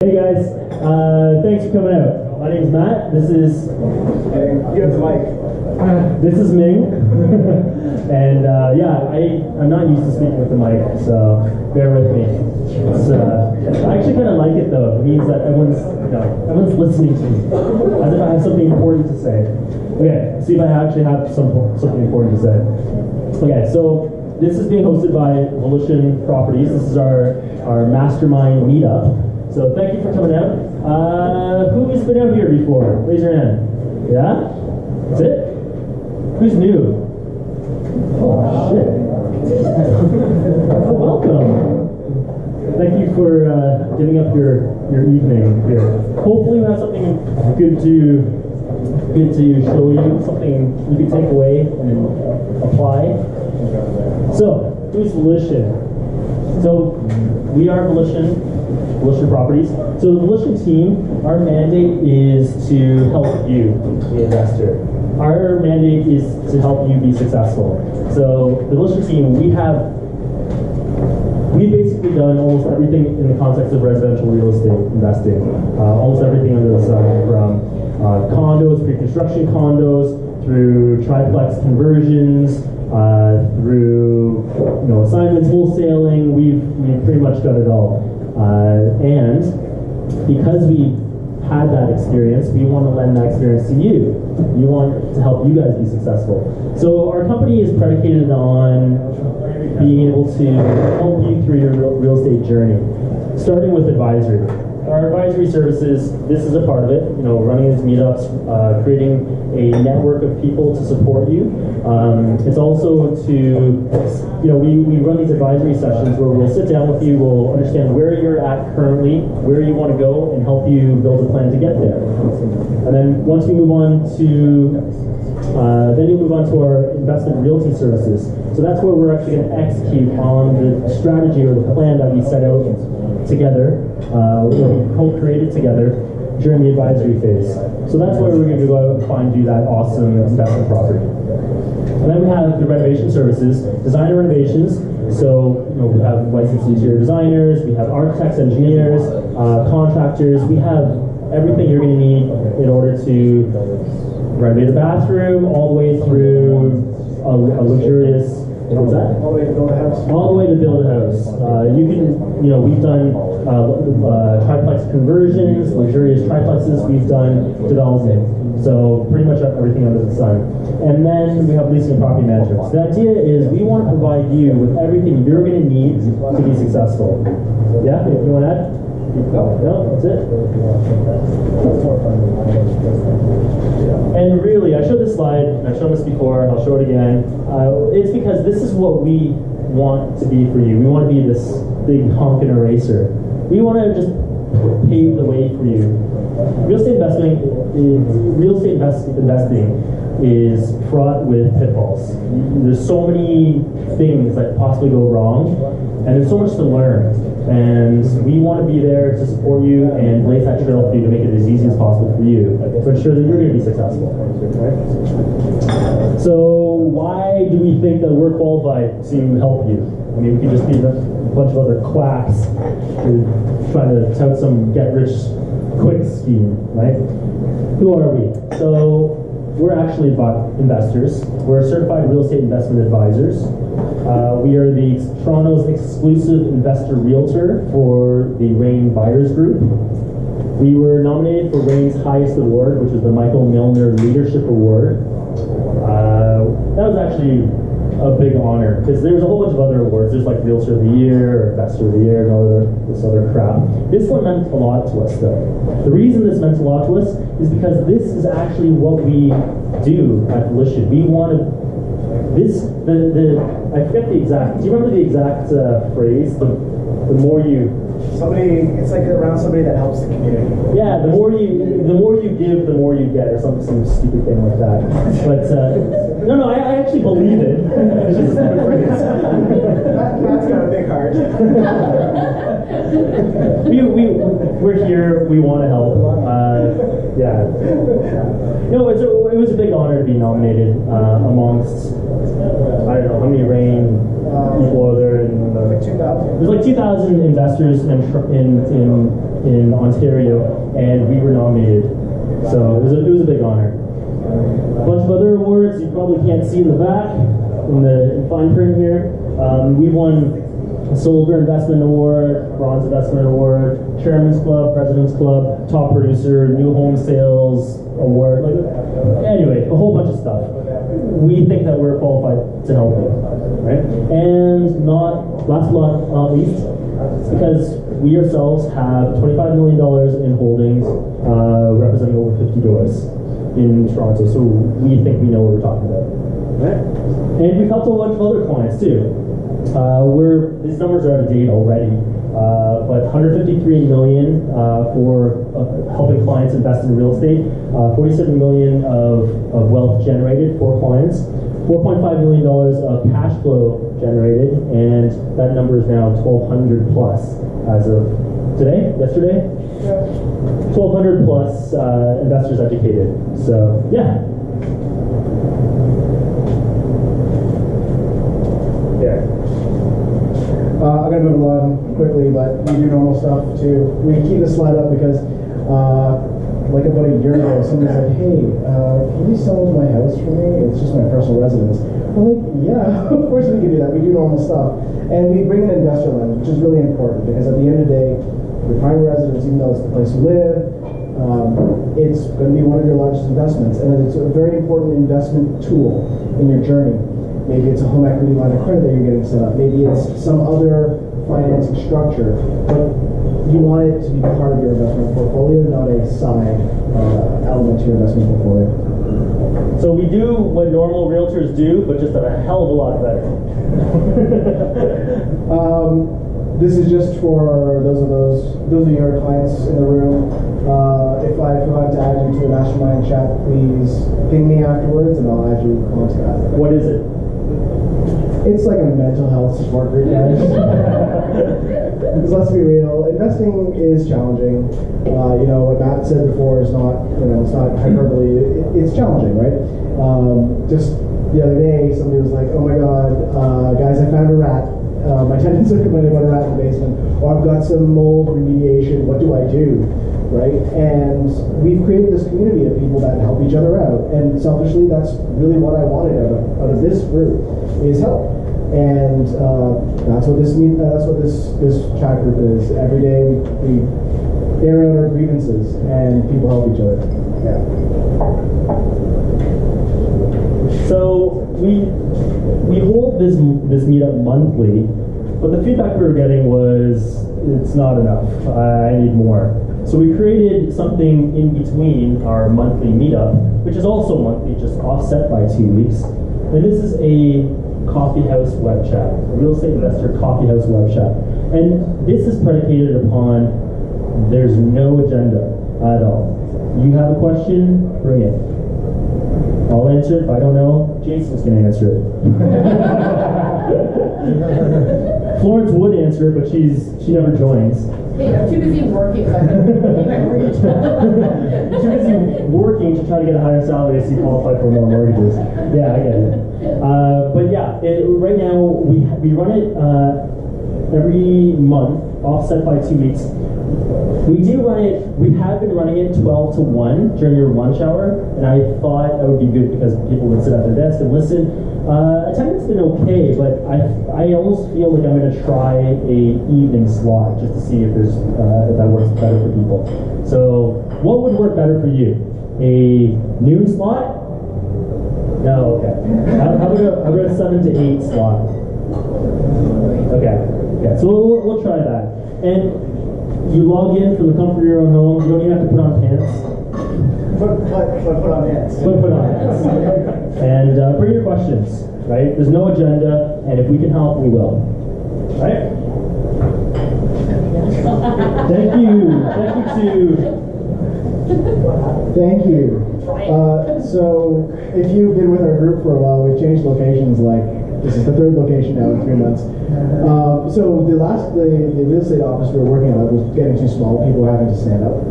Hey guys, thanks for coming out. My name's Matt. This is... You have the mic. This is Ming. And yeah, I'm not used to speaking with the mic, so bear with me. I actually kind of like it though. It means that everyone's listening to me. As if I have something important to say. Okay, see if I actually have something important to say. Okay, so this is being hosted by Volition Properties. This is our mastermind meetup. So thank you for coming out. Who has been out here before? Raise your hand. Yeah? That's it? Who's new? Oh, shit. Welcome. Thank you for giving up your evening here. Hopefully we have something good to show you, something you can take away and apply. So, who's Volition? So, we are Volition Properties. So the Volition team, our mandate is to help you, the investor. Our mandate is to help you be successful. So the Volition team, we've basically done almost everything in the context of residential real estate investing. Almost everything under the sun, from condos, pre-construction condos, through triplex conversions, through assignments, wholesaling. We've pretty much got it all. And because we had that experience, we want to lend that experience to you. We want to help you guys be successful. So our company is predicated on being able to help you through your real estate journey, starting with advisory. Our advisory services, this is a part of it, running these meetups, creating a network of people to support you. It's also to, we run these advisory sessions where we'll sit down with you, we'll understand where you're at currently, where you want to go, and help you build a plan to get there. And then once we move on to, then you'll move on to our investment realty services. So that's where we're actually going to execute on the strategy or the plan that we set out together, we co-created together during the advisory phase. So that's where we're going to go out and find you that awesome investment property. And then we have the renovation services, design and renovations. So we have licensed interior designers, we have architects, engineers, contractors. We have everything you're going to need in order to renovate a bathroom, all the way through a luxurious. What's that? All the way to build a house. All the way to build a house. We've done triplex conversions, luxurious triplexes. We've done development. So pretty much everything under the sun. And then we have leasing and property management. So the idea is we want to provide you with everything you're going to need to be successful. Yeah? You want to add? No, that's it. And really, I showed this slide, and I've shown this before, I'll show it again. It's because this is what we want to be for you. We want to be this big honking eraser. We want to just pave the way for you. Real estate investing is fraught with pitfalls. There's so many things that possibly go wrong, and there's so much to learn. And we want to be there to support you and blaze that trail for you to make it as easy as possible for you to ensure that you're going to be successful. Right? So why do we think that we're qualified to help you? I mean, we could just be a bunch of other quacks trying to tout some get-rich-quick scheme, right? Who are we? So we're actually investors. We're certified real estate investment advisors. We are Toronto's exclusive investor realtor for the REIN Buyers Group. We were nominated for REIN's highest award, which is the Michael Milner Leadership Award. That was actually a big honor, because there's a whole bunch of other awards. There's like Realtor of the Year, or Investor of the Year, and this other crap. This one meant a lot to us, though. The reason this meant a lot to us is because this is actually what we do at Volition. We want to, I forget the exact, do you remember the exact phrase? The more you... It's like around somebody that helps the community. Yeah, the more you give, the more you get, or some stupid thing like that. But no, I actually believe it. It's just Matt's got a big heart. We're here. We want to help. Yeah. It was a big honor to be nominated amongst, I don't know how many REIN people are there. Like 2,000. There's like 2,000 investors in in Ontario, and we were nominated. So it was a big honor. A bunch of other awards you probably can't see in the back, in the fine print here. We won a Silver Investment Award, Bronze Investment Award, Chairman's Club, President's Club, Top Producer, New Home Sales Award. Anyway, a whole bunch of stuff. We think that we're qualified to help you, right? And last but not least, because we ourselves have $25 million in holdings, representing over 50 doors in Toronto. So we think we know what we're talking about, right? And we've helped a bunch of other clients too. These numbers are out of date already, but 153 million for helping clients invest in real estate, 47 million of wealth generated for clients, $4.5 million of cash flow generated, and that number is now 1,200 plus as of yesterday? Yeah. 1,200 plus investors educated. So, yeah. I'm going to move along quickly, but we do normal stuff too. We keep this slide up because, like about a year ago, somebody's like, hey, can you sell my house for me? It's just my personal residence. I'm like, yeah, of course we can do that. We do normal stuff. And we bring in investor lens, which is really important because at the end of the day, your private residence, even though it's the place you live, it's going to be one of your largest investments. And it's a very important investment tool in your journey. Maybe it's a home equity line of credit that you're getting set up. Maybe it's some other financing structure. But you want it to be part of your investment portfolio, not a side element to your investment portfolio. So we do what normal realtors do, but just a hell of a lot better. This is just for those of your clients in the room. If I forgot to add you to the mastermind chat, please ping me afterwards, and I'll add you onto that. What is it? It's like a mental health support group, guys. Because let's be real, investing is challenging. What Matt said before is not, it's not hyperbole. It's challenging, right? Just the other day, somebody was like, "Oh my God, guys, I found a rat. My tenants are complaining about a rat in the basement, or I've got some mold remediation. What do I do?" Right? And we've created this community of people that help each other out. And selfishly, that's really what I wanted out of this group is help. And that's what this chat group is. Every day we air out our grievances and people help each other. Yeah. So we hold this meetup monthly, but the feedback we were getting was it's not enough. I need more. So we created something in between our monthly meetup, which is also monthly, just offset by 2 weeks. And this is a coffee house web chat, a real estate investor coffee house web chat. And this is predicated upon there's no agenda at all. You have a question, bring it. I'll answer it. If I don't know, Jason's going to answer it. Florence would answer it, but she never joins. Hey, I'm too busy working, so I can pay my mortgage. You're too busy working to try to get a higher salary to see qualified for more mortgages. Yeah, I get it. But yeah, right now we run it every month, offset by 2 weeks. We have been running it 12 to 1 during your lunch hour, and I thought that would be good because people would sit at their desk and listen. Attendance has been okay, but I almost feel like I'm going to try a evening slot just to see if that works better for people. So, what would work better for you? A noon slot? No, okay. How about a 7 to 8 slot? Okay. So we'll try that. And you log in from the comfort of your own home. You don't even have to put on pants. Put on pants. Put on pants. And bring your questions, right? There's no agenda, and if we can help, we will. Right? Thank you. Thank you. So, if you've been with our group for a while, we've changed locations. This is the 3rd location now in 3 months. So the real estate office we were working on was getting too small. People were having to stand up.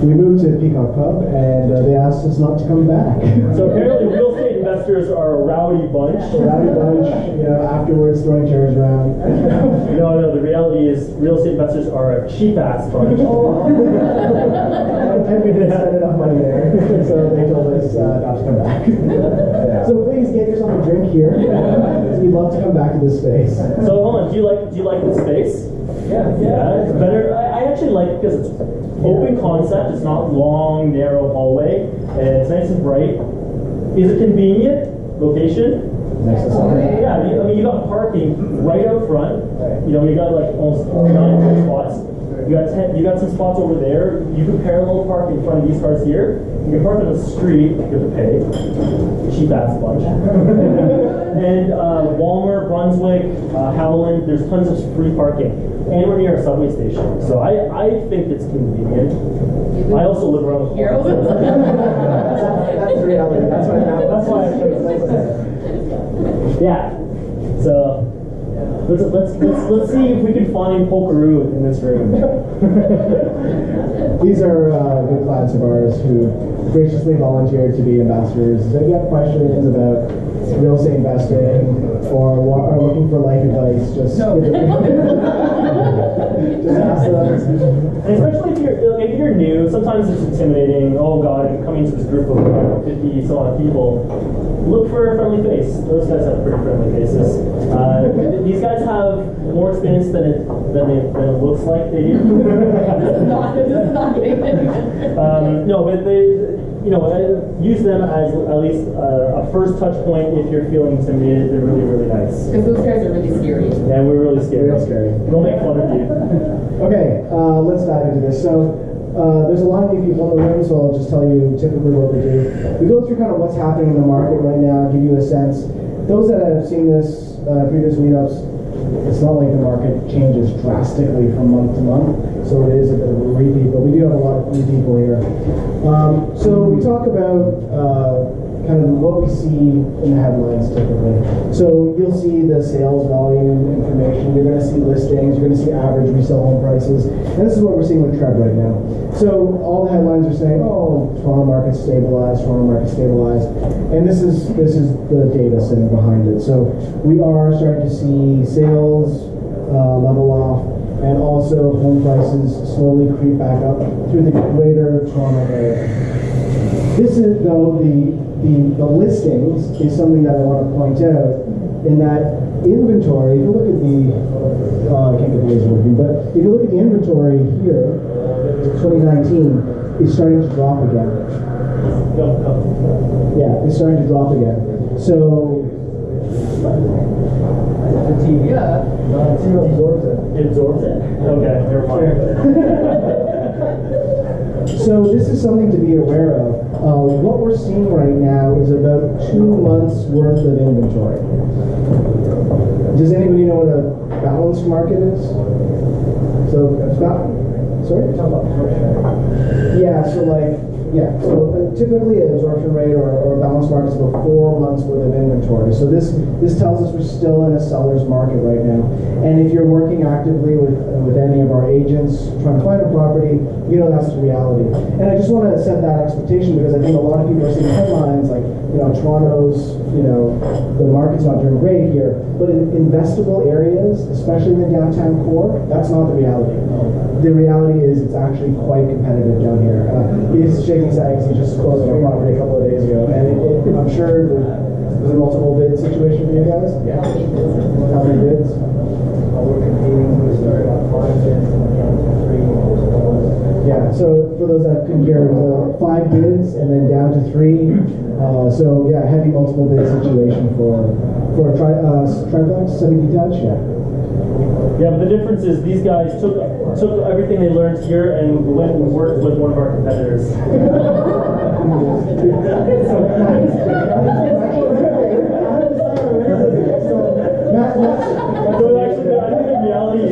We moved to Peacock Pub, and they asked us not to come back. So apparently real estate investors investors are a rowdy bunch. Rowdy bunch, you know, afterwards throwing chairs around. No, the reality is real estate investors are a cheap-ass bunch. And we didn't spend enough money there, so they told us not to come back. So please get yourself a drink here. We'd love to come back to this space. So hold on, do you like the space? Yeah, it's better. I actually like it because it's open concept. It's not long, narrow hallway. And it's nice and bright. Is it convenient? Location? Next to something. Yeah, I mean, you got parking right out front. You know, you got like almost 9 spots. You got some spots over there. You can parallel park in front of these cars here. You can park on the street. You have to pay. Cheap ass bunch. And Walmart, Brunswick, Howland. There's tons of free parking, and we're near a subway station. So I think it's convenient. I also live around the corner. That's the reality. That's why I chose this. Yeah. So let's see if we can find Polkaroo in this room. These are good clients of ours who graciously volunteered to be ambassadors. So if you have questions about real estate investing or are looking for life advice, just ask them. And especially if you're new, sometimes it's intimidating. Oh God, I'm coming to this group of 50 so on people. Look for a friendly face. Those guys have pretty friendly faces. These guys have more experience than it looks like they do. No, but they, use them as at least a first touch point if you're feeling intimidated. They're really, really nice. Because those guys are really scary. Yeah, we're really scary. Real scary. They'll make fun of you. Okay, let's dive into this. So there's a lot of new people in the room, so I'll just tell you typically what we do. We go through kind of what's happening in the market right now, give you a sense. Those that have seen this previous meetups, it's not like the market changes drastically from month to month, so it is a bit of a repeat, but we do have a lot of new people here. So we talk about kind of what we see in the headlines typically. So you'll see the sales volume information, you're going to see listings, you're going to see average resale home prices, and this is what we're seeing with Trev right now. So all the headlines are saying, oh, Toronto market's stabilized, and this is the data sitting behind it. So we are starting to see sales level off, and also home prices slowly creep back up through the greater Toronto area. This is, though, the listings is something that I want to point out, in that inventory, if you look at the, I can't get the laser working, but if you look at the inventory here, 2019, is starting to drop again. Yeah, it's starting to drop again. So, The TV. Yeah. the TV absorbs it. It absorbs it? Okay, never mind. So this is something to be aware of. What we're seeing right now is about 2 months worth of inventory. Does anybody know what a balanced market is? So sorry? Yeah, so typically an absorption rate or a balanced market is about 4 months worth of inventory. So this tells us we're still in a seller's market right now. And if you're working actively with any of our agents trying to find a property, that's the reality. And I just want to set that expectation, because I think a lot of people are seeing headlines like, Toronto's, the market's not doing great here. But in investable areas, especially in the downtown core, that's not the reality. The reality is it's actually quite competitive down here. He's shaking his head because he just closed on a property a couple of days ago, and I'm sure there's a multiple bid situation for you guys. Yeah. How many bids? We're competing. We started on 5 bids and we got 3. Yeah. So for those that couldn't hear, it was 5 bids and then down to 3. So yeah, heavy multiple bid situation for a triplex, semi-detached. Yeah. Yeah, but the difference is these guys took everything they learned here and went and worked with one of our competitors. So actually, I think the reality is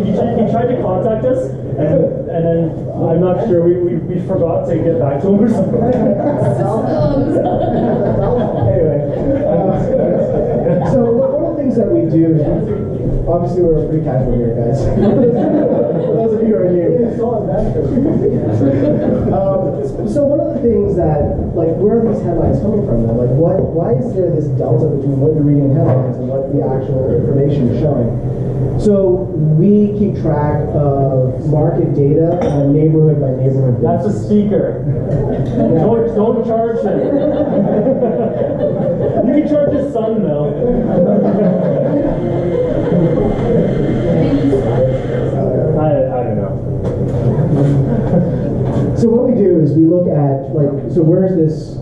he tried to contact us, and then I'm not sure we forgot to get back to him or something. Anyway, so one of the things that we do is obviously we're pretty casual here, guys. For those of you who are new. So one of the things that, like, where are these headlines coming from then? Like, why is there this delta between what you're reading in headlines and what the actual information is showing? So we keep track of market data on a neighborhood by neighborhood basis. That's a speaker. Don't charge him. You can charge his son though. I don't know. So what we do is we look at, like, so where's this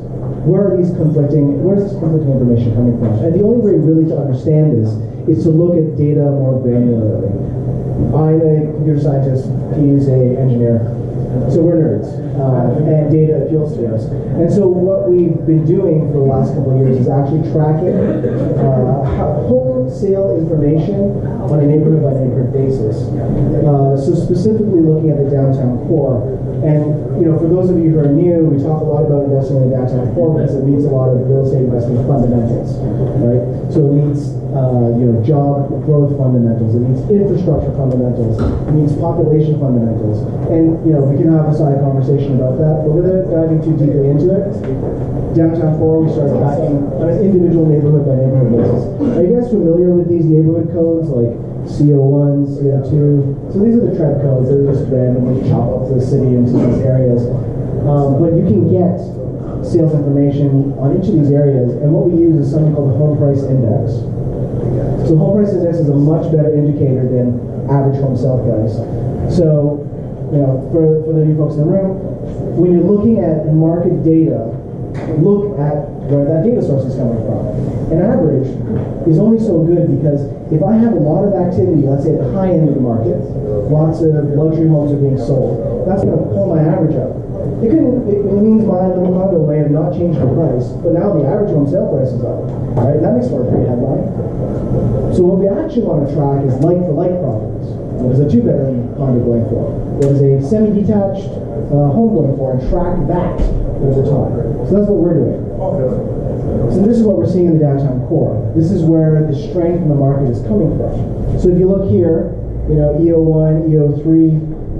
conflicting information coming from? And the only way really to understand this is to look at data more granularly. I'm a computer scientist, he's an engineer, so we're nerds, and data appeals to us. And so what we've been doing for the last couple of years is actually tracking wholesale information on a neighborhood by neighborhood basis. So specifically looking at the downtown core. And for those of you who are new, we talk a lot about investing in the downtown core because it meets a lot of real estate investment fundamentals, right? So it meets job growth fundamentals, it meets infrastructure fundamentals, it meets population fundamentals, and we can have a side conversation about that. But without diving too deeply into it, downtown core we started backing on an individual neighborhood by neighborhood basis. Are you guys familiar with these neighborhood codes like CO1, CO2? So these are the trend codes that are just randomly chop up the city into these areas. But you can get sales information on each of these areas, and what we use is something called the home price index. So home price index is a much better indicator than average home sale price. So, for the new folks in the room, when you're looking at market data, look at where that data source is coming from. An average is only so good because if I have a lot of activity, let's say at the high end of the market, lots of luxury homes are being sold, that's going to pull my average up. It means my little condo may have not changed the price, but now the average home sale price is up. Right? That makes for a great headline. So what we actually want to track is like-for-like properties. What is a two-bedroom condo going for? What is a semi-detached home going for? And track that over time. So that's what we're doing. So this is what we're seeing in the downtown core. This is where the strength in the market is coming from. So if you look here, EO1, EO3,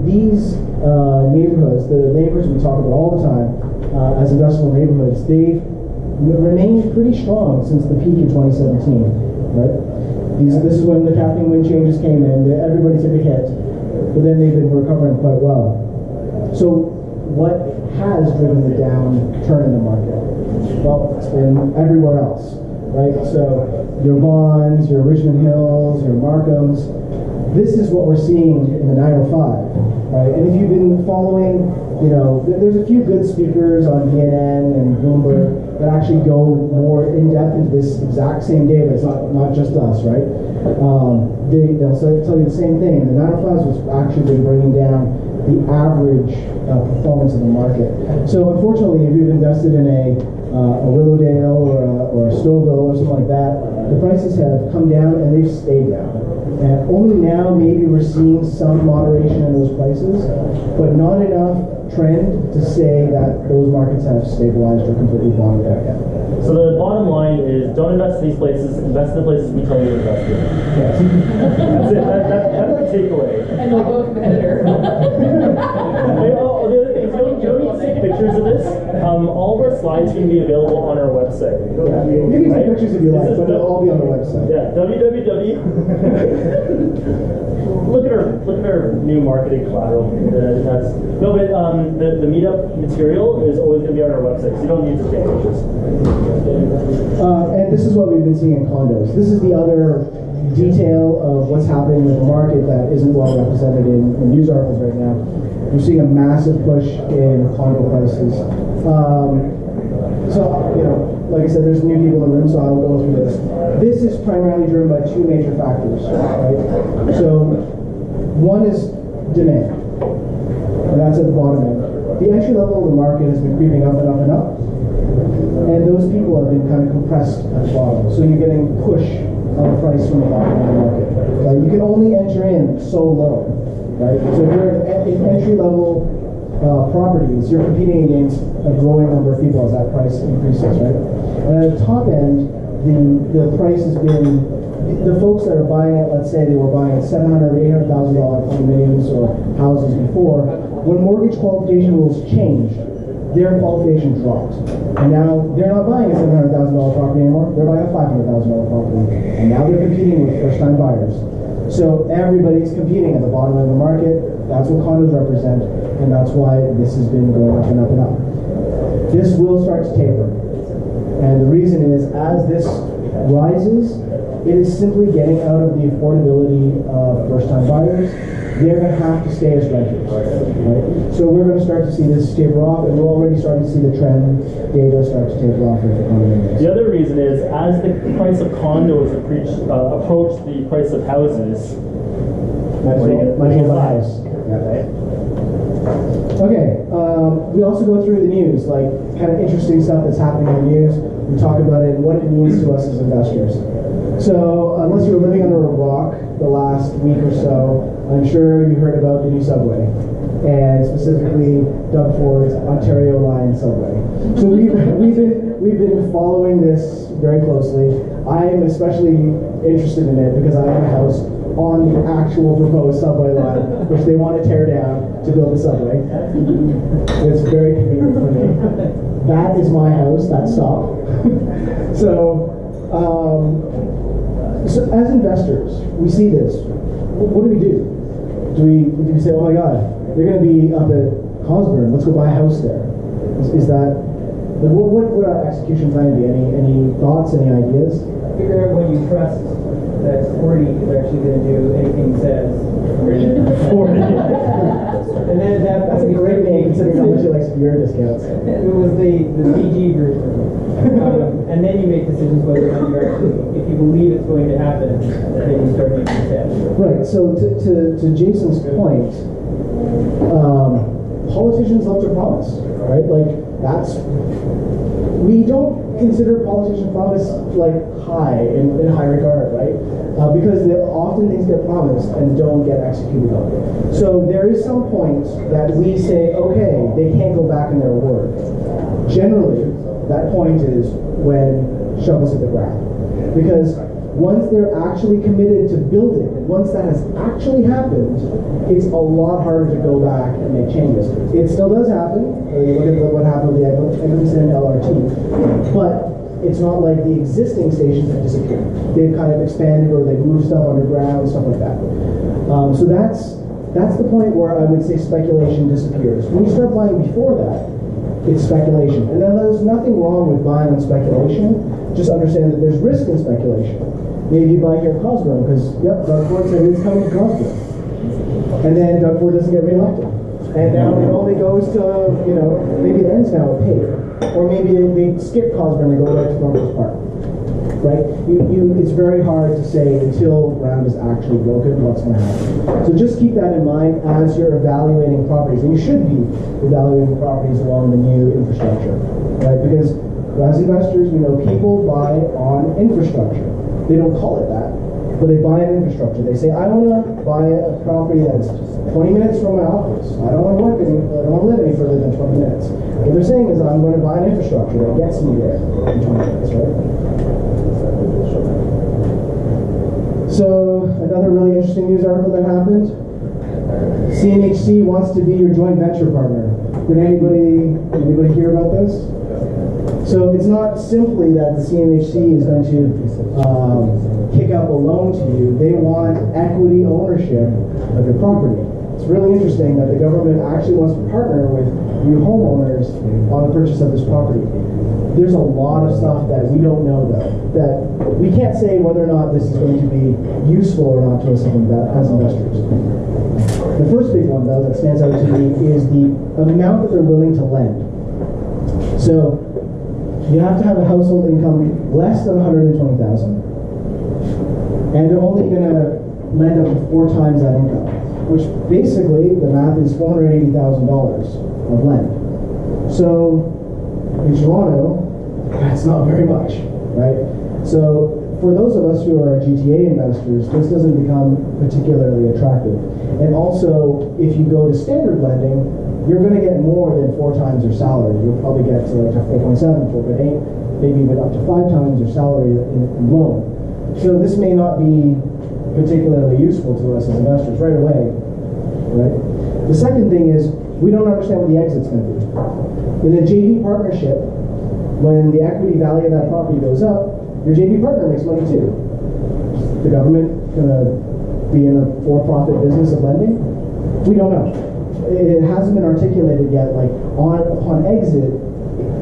these neighborhoods, the neighborhoods we talk about all the time as industrial neighborhoods, they've remained pretty strong since the peak in 2017, right? This is when the capping wind changes came in, everybody took a hit, but then they've been recovering quite well. So what has driven the downturn in the market? Well, it's been everywhere else, right? So your Vaughns, your Richmond Hills, your Markhams, this is what we're seeing in the 905, right? And if you've been following, there's a few good speakers on CNN and Bloomberg that actually go more in depth into this exact same data. It's not just us, right? They'll tell you the same thing. The 905s was actually been bringing down the average performance of the market. So unfortunately, if you've invested in a Willowdale or a Stouffville or something like that, the prices have come down and they've stayed down. And only now maybe we're seeing some moderation in those prices, but not enough trend to say that those markets have stabilized or completely bottomed out yet. So the bottom line is, don't invest in these places, invest in the places we tell you to invest in. Yes. That's it, that's the takeaway. And like go competitor. The other thing is, you don't need to take pictures of this. All of our slides can be available on our website. Yeah. You can take pictures if you like, but they'll all be on the website. Yeah, www. Look at our new marketing collateral. The Meetup material is always going to be on our website, so you don't need to take pictures. And this is what we've been seeing in condos. This is the other detail of what's happening with the market that isn't well represented in news articles right now. We're seeing a massive push in condo prices. Like I said, there's new people in the room, so I'll go through this. This is primarily driven by two major factors, right? So one is demand, and that's at the bottom end. The entry level of the market has been creeping up and up and up, and those people have been kind of compressed at the bottom. So you're getting push on the price from the bottom of the market. You can only enter in so low, right? So if you're in entry level properties, you're competing against a growing number of people as that price increases, right? And at the top end, the price has been, the folks that are buying it, let's say they were buying $700,000 or $800,000 condominiums or houses before, when mortgage qualification rules changed, their qualification dropped. And now they're not buying a $700,000 property anymore, they're buying a $500,000 property. And now they're competing with first-time buyers. So everybody's competing at the bottom of the market. That's what condos represent, and that's why this has been going up and up and up. This will start to taper. And the reason is, as this rises, it is simply getting out of the affordability of first-time buyers. They're going to have to stay as renters, right? So we're going to start to see this taper off, and we're already starting to see the trend data start to taper off with the condominiums. The other reason is, as the price of condos approach the price of houses, Might as well buy a house. right? Okay, we also go through the news, like kind of interesting stuff that's happening in the news. We talk about it and what it means to us as investors. So, unless you were living under a rock the last week or so, I'm sure you heard about the new subway, and specifically Doug Ford's Ontario Line subway. So we've been following this very closely. I'm especially interested in it because I own a house on the actual proposed subway line, which they want to tear down to build a subway. It's very convenient for me. That is my house, that stop. So as investors, we see this. What do we do? Do we say, oh my God, they're going to be up at Cosburn, let's go buy a house there? Is that, what would our execution plan be? Any thoughts, any ideas? Figure out when you trust that 40 is actually going to do anything it says. 40. And then That's a great name considering how much you like beer discounts. It was the PG version. And then you make decisions whether or not you actually, if you believe it's going to happen, then you start making steps. Right, so to Jason's point, politicians love to promise, right? Like, we don't consider politician promise like high, in high regard, right? Because often things get promised and don't get executed on. So there is some point that we say, okay, they can't go back in their word. Generally, that point is when shovels hit the ground. Because once they're actually committed to building, and once that has actually happened, it's a lot harder to go back and make changes. It still does happen. You look at what happened with the Eglinton LRT. But it's not like the existing stations have disappeared. They've kind of expanded or they've moved stuff underground, stuff like that. So that's the point where I would say speculation disappears. When you start buying before that, it's speculation. And then there's nothing wrong with buying on speculation. Just understand that there's risk in speculation. Maybe you buy here at Cosgrove because, yep, Doug Ford said it's coming to Cosgrove. And then Doug Ford doesn't get reelected. And now it only goes to, maybe it ends now at Pate. Or maybe they skip Cosgrove and they go right to Northwest Park. Right? It's very hard to say until ground is actually broken what's going to happen. So just keep that in mind as you're evaluating properties. And you should be evaluating properties along the new infrastructure. Right? Because as investors, we know people buy on infrastructure. They don't call it that, but they buy an infrastructure. They say, I want to buy a property that's 20 minutes from my office. I don't want to live any further than 20 minutes. What they're saying is I'm going to buy an infrastructure that gets me there in 20 minutes, right? So another really interesting news article that happened. CMHC wants to be your joint venture partner. Did anybody hear about this? So it's not simply that the CMHC is going to kick up a loan to you. They want equity ownership of your property. It's really interesting that the government actually wants to partner with you homeowners on the purchase of this property. There's a lot of stuff that we don't know, though, that we can't say whether or not this is going to be useful or not to us as investors. The first big one, though, that stands out to me is the amount that they're willing to lend. So you have to have a household income less than $120,000, and they're only going to lend up to 4 times that income, which basically the math is $480,000 of lend. So in Toronto, that's not very much, right? So for those of us who are GTA investors, this doesn't become particularly attractive. And also, if you go to standard lending, you're going to get more than 4 times your salary. You'll probably get to like 4.7, 4.8, maybe even up to 5 times your salary in loan. So this may not be particularly useful to us as investors right away, right? The second thing is We don't understand what the exit's going to be. In a JV partnership, when the equity value of that property goes up, your JV partner makes money too. The government going to be in a for-profit business of lending? We don't know. It hasn't been articulated yet. Like upon exit,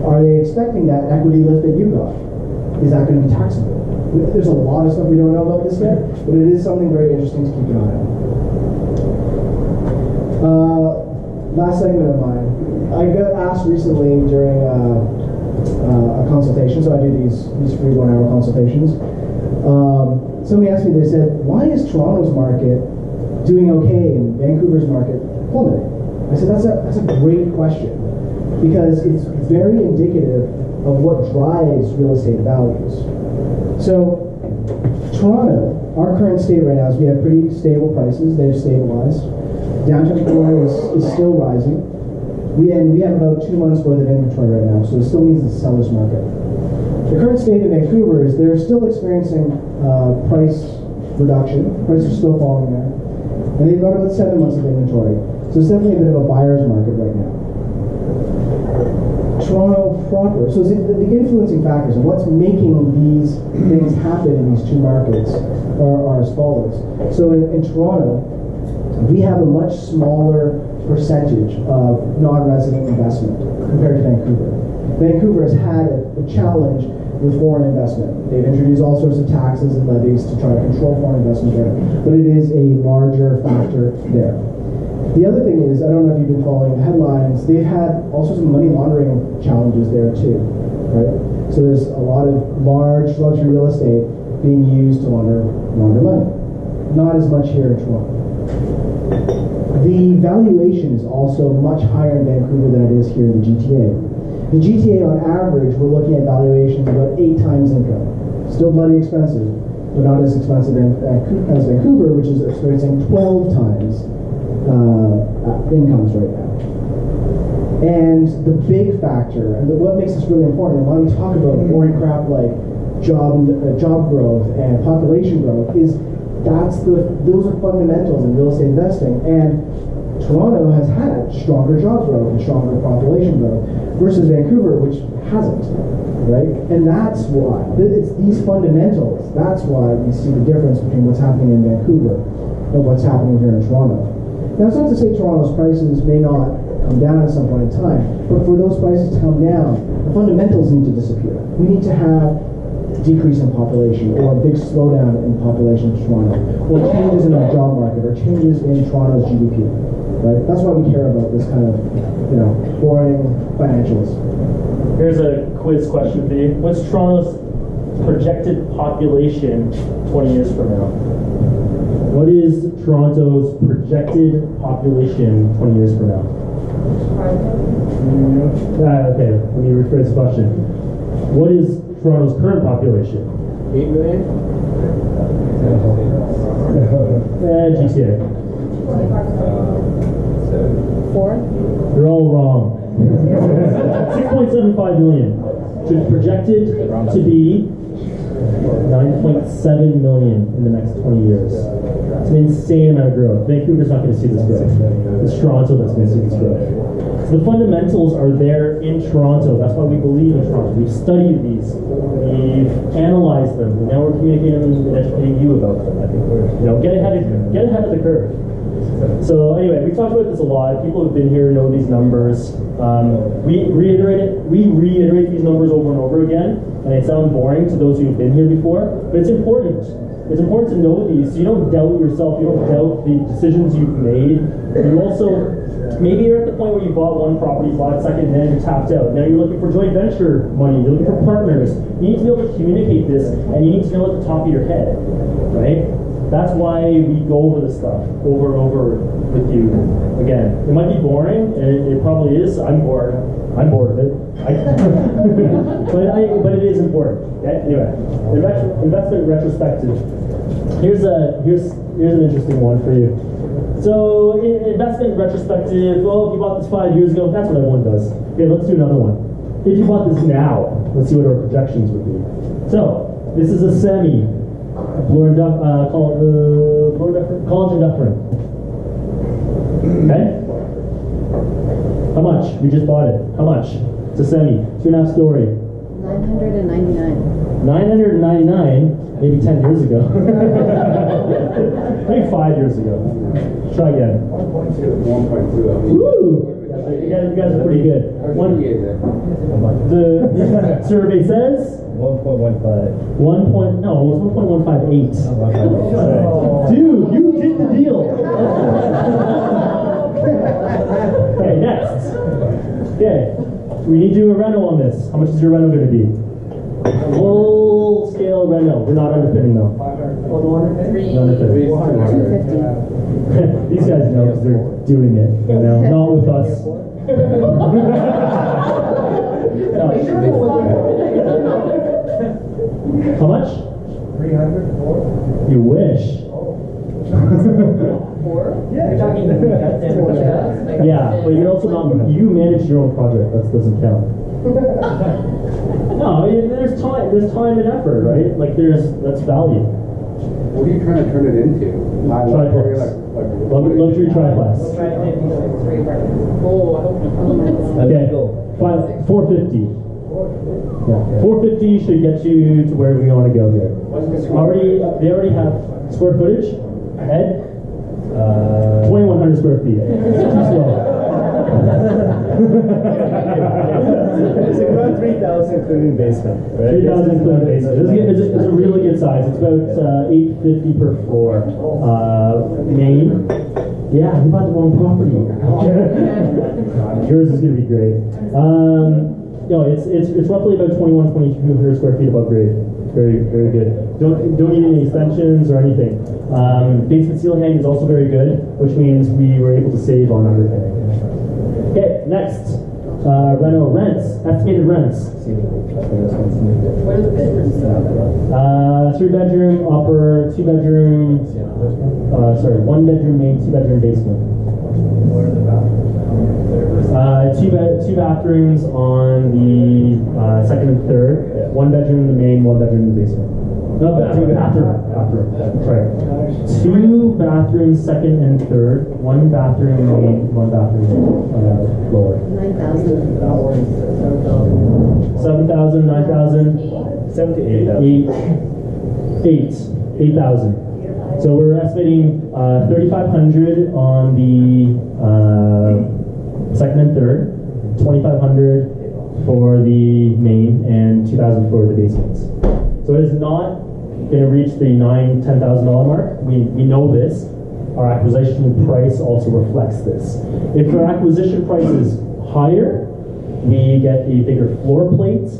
are they expecting that equity lift that you got? Is that going to be taxable? There's a lot of stuff we don't know about this yet, but it is something very interesting to keep an eye on. Last segment of mine. I got asked recently during a consultation, so I do these free 1-hour consultations. Somebody asked me, they said, why is Toronto's market doing okay and Vancouver's market plummeting? I said, that's a great question, because it's very indicative of what drives real estate values. So, Toronto, our current state right now is we have pretty stable prices. They've stabilized. Downtown Toronto is still rising. We have about 2 months worth of inventory right now, so it still means it's a seller's market. The current state of Vancouver is they're still experiencing price reduction. Prices are still falling there. And they've got about 7 months of inventory. So it's definitely a bit of a buyer's market right now. Toronto proper. So the influencing factors of what's making these things happen in these two markets are as follows. So in Toronto, we have a much smaller percentage of non-resident investment compared to Vancouver. Vancouver has had a challenge with foreign investment. They've introduced all sorts of taxes and levies to try to control foreign investment there, but it is a larger factor there. The other thing is, I don't know if you've been following the headlines, they've had all sorts of money laundering challenges there too, right? So there's a lot of large luxury real estate being used to launder money. Not as much here in Toronto. The valuation is also much higher in Vancouver than it is here in the GTA. The GTA on average, we're looking at valuations about 8 times income. Still bloody expensive, but not as expensive as Vancouver, which is experiencing 12 times incomes right now. And the big factor, and what makes this really important, and why we talk about boring crap like job growth and population growth, is those are fundamentals in real estate investing. And Toronto has had stronger job growth and stronger population growth versus Vancouver, which hasn't, right? And that's why it's these fundamentals. That's why we see the difference between what's happening in Vancouver and what's happening here in Toronto. Now, it's not to say Toronto's prices may not come down at some point in time, but for those prices to come down, the fundamentals need to disappear. We need to have a decrease in population, or a big slowdown in population in Toronto, or changes in our job market, or changes in Toronto's GDP. Right? That's why we care about this kind of, boring financials. Here's a quiz question for you. What's Toronto's projected population 20 years from now? What is Toronto's projected population 20 years from now? Okay, let me rephrase the question. What is Toronto's current population? 8 million? GTA. 4? You're all wrong. 6.75 million. Projected to be 9.7 million in the next 20 years. It's an insane amount of growth. Vancouver's not going to see this growth. It's Toronto that's going to see this growth. So the fundamentals are there in Toronto. That's why we believe in Toronto. We've studied these. We've analyzed them. And now we're communicating them and educating you about them. I think we're, get ahead of the curve. So anyway, we talked about this a lot. People who've been here know these numbers. We reiterate these numbers over and over again, and they sound boring to those who've been here before, but it's important. It's important to know these so you don't doubt yourself, you don't doubt the decisions you've made. You also, maybe you're at the point where you bought one property, bought a second, and then you're tapped out. Now you're looking for joint venture money, you're looking for partners. You need to be able to communicate this, and you need to know at the top of your head, right? That's why we go over this stuff over and over with you. Again, it might be boring, and it probably is. I'm bored. I'm bored of it. But it is important. Okay? Anyway, investment retrospective. Here's an interesting one for you. So, investment retrospective. Well, if you bought this 5 years ago, that's what everyone does. Okay, let's do another one. If you bought this now, let's see what our projections would be. So, this is a semi. College and Dufferin. Okay? How much? We just bought it. How much? It's a semi, 2.5 story. 999. 999, maybe 10 years ago. Maybe 5 years ago. Try again. 1.2. Woo! You guys are pretty good. The survey says 1.15. No, it was 1.158. Dude, you did the deal. Okay, next. Okay, we need to do a reno on this. How much is your reno going to be? Full scale reno. We're not underpinning though. These guys know because they're doing it. You know, not with us. How much? 300. You wish. You're talking Yeah, but you're also not. You manage your own project. That doesn't count. No, there's time. There's time and effort, right? Like that's value. What are you trying to turn it into? Triplex. Luxury triplex. Okay, 450. Yeah, 450 should get you to where we want to go here. They already have square footage. Ed, 2,100 square feet. Too slow. It's around 3,000 including basement, right? 3,000 including basement. It's a really good size. It's about 850 per floor. Main. Yeah, you bought the wrong property. Yours is going to be great. No, it's roughly about 2,200 square feet above grade. Very, very good. Don't need any extensions or anything. Basement ceiling height is also very good, which means we were able to save on underpinning. Okay, next. Reno rents, estimated rents. What are the bedrooms? 3-bedroom upper, 2-bedroom, 1-bedroom main, 2-bedroom basement. Two bathrooms on the second and third. 1 bedroom in the main, 1 bedroom in the basement. No, bathroom. Sorry. 2 bathrooms, second and third. 1 bathroom main, 1 bathroom lower. 9,000. 7,000, 9,000. 7 to 8,000. 8,000. So we're estimating 3,500 on the second and third, 2,500 for the main, and 2,000 for the basements. So it is not going to reach the $10,000 mark. We know this. Our acquisition price also reflects this. If our acquisition price is higher, we get a bigger floor plate,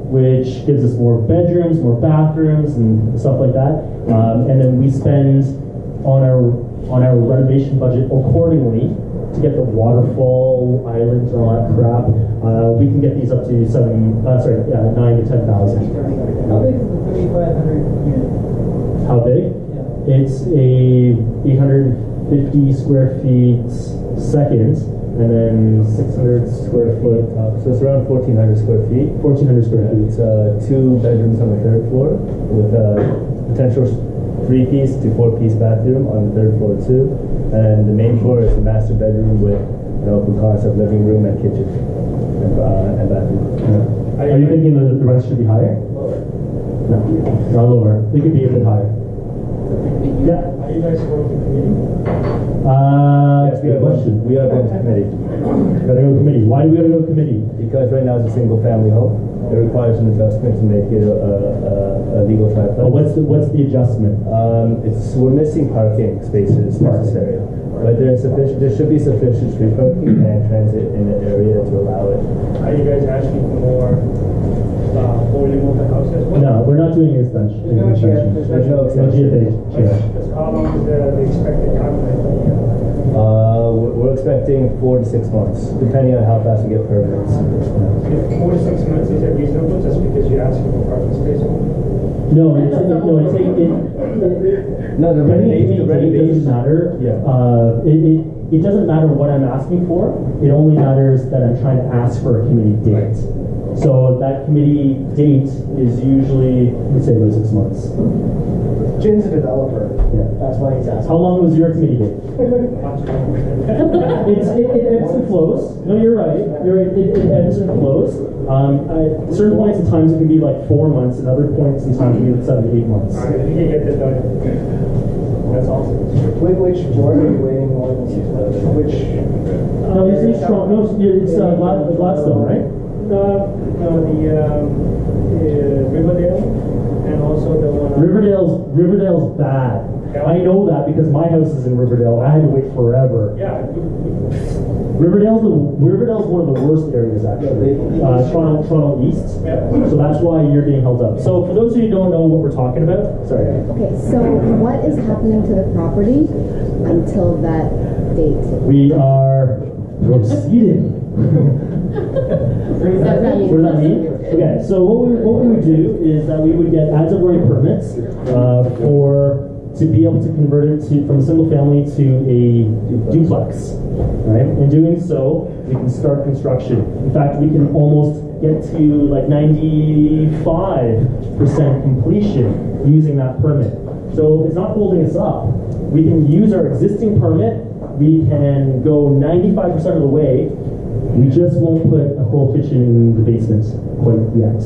which gives us more bedrooms, more bathrooms, and stuff like that. And then we spend on our renovation budget accordingly to get the waterfall island and all that crap. We can get these up to 9 to 10,000. How big is the 3,500 unit? How big? Yeah. It's a 850 square feet second, and then 600 square foot. So it's around 1,400 square feet. 1,400 square feet. It's 2 bedrooms on the 3rd floor with a potential 3-piece to 4-piece bathroom on the 3rd floor too. And the main floor is a master bedroom with an open concept living room and kitchen and bathroom. Yeah. Are you thinking that the rents should be higher? No, not lower. They could be a bit higher. Yeah. Are you guys going to committee? Yes, good question. We are going to committee. Gotta go to committee. Why do we gotta go to committee? Because right now it's a single family home. It requires an adjustment to make it a legal triplex. Oh, what's the adjustment? We're missing parking spaces necessary, but there should be sufficient street parking and transit in the area to allow it. Are you guys asking for more fully multi-house as well? No, we're not doing an extension. There's no extension. How long is the expected timeline? We're expecting 4 to 6 months, depending on how fast we get permits. If 4 to 6 months, is that reasonable just because you're asking for parking space? No, the renovation doesn't matter. Yeah. It doesn't matter what I'm asking for. It only matters that I'm trying to ask for a committee date. So that committee date is usually, let's say, about 6 months. Jin's a developer. Yeah. That's why he's asking. How long was your committee date? It ebbs and flows. No, you're right. It ebbs and flows. At certain points in times it can be like 4 months, and other points in time it can be like 7 to 8 months. I think you get this done. That's awesome. Which board are you waiting more than 6 months? Which? No, it's strong. No, it's Gladstone, right? The Riverdale, and also the one. Riverdale's bad. Yeah. I know that because my house is in Riverdale. I had to wait forever. Yeah. Riverdale's one of the worst areas actually. Toronto East. Yeah. So that's why you're getting held up. So for those of you who don't know what we're talking about, sorry. Okay, so what is happening to the property until that date? We are proceeding. What does that mean? What does that mean? Okay, so what we would do is that we would get as of right permits to be able to convert it from a single family to a duplex, right? In doing so, we can start construction. In fact, we can almost get to like 95% completion using that permit. So it's not holding us up. We can use our existing permit. We can go 95% of the way. We just won't put a full kitchen in the basement quite yet.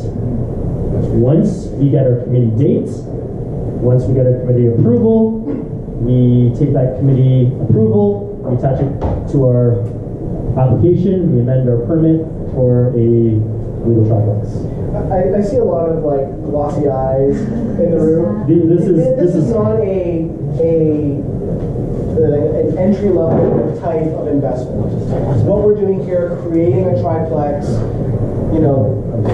Once we get our committee dates, once we get our committee approval, we take that committee approval, we attach it to our application, we amend our permit for a legal triplex. I see a lot of like glossy eyes in the room. This is not an entry level type of investment. What we're doing here, creating a triplex,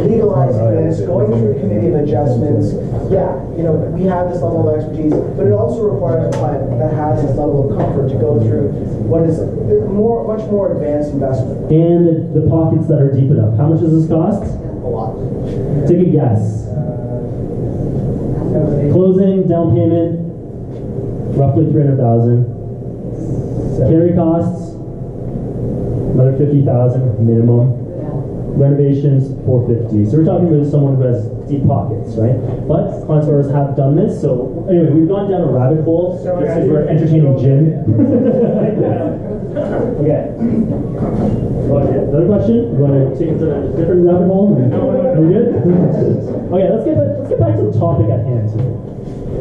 legalizing this, going through a committee of adjustments. Yeah, we have this level of expertise, but it also requires a client that has this level of comfort to go through what is much more advanced investment. And the pockets that are deep enough. How much does this cost? A lot. Take a guess. Closing, down payment, roughly $300,000. Carry costs, another $50,000 minimum. Renovations, $450,000. So we're talking about someone who has deep pockets, right? But clients of ours have done this. So anyway, we've gone down a rabbit hole just because we're entertaining Jim. Okay. Another question? You want to take it to a different rabbit hole? We're good? Okay, let's get back to the topic at hand.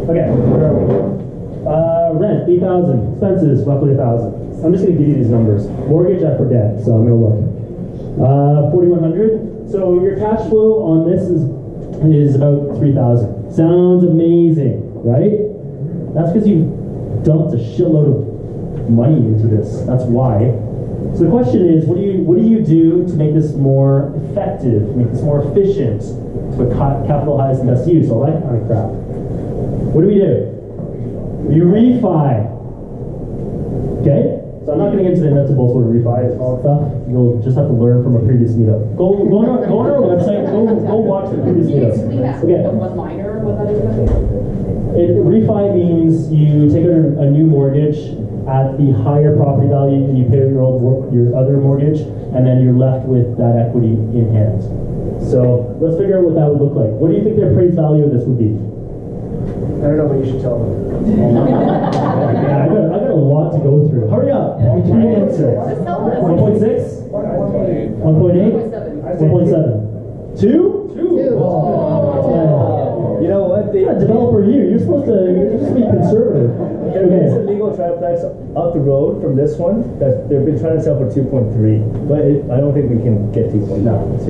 Okay, where are we? Rent, $8,000. Expenses, roughly $1,000. I'm just going to give you these numbers. Mortgage, I forget, so I'm going to look. $4,100. So your cash flow on this is about $3,000. Sounds amazing, right? That's because you dumped a shitload of money into this. That's why. So the question is, what do you do to make this more effective, make this more efficient, to capital highest and best use, all that kind of crap? What do? You refi. Okay? So I'm not going to get into the nuts and bolts of refi and all that stuff. You'll just have to learn from a previous meetup. Go on our website. Go watch the previous meetup. Okay. What minor? What that is? Refi means you take out a new mortgage at the higher property value and you pay your other mortgage, and then you're left with that equity in hand. So let's figure out what that would look like. What do you think the appraised value of this would be? I don't know, but you should tell them. Yeah, I got a lot to go through. Hurry up. Give me an answer. 1.6? 1.8? 1.7. 2? 2. Oh. You know what? You're a developer here. You're supposed to be conservative. There's a legal triplex up the road from this one that they've been trying to sell for 2.3, but I don't think we can get 2.3. No.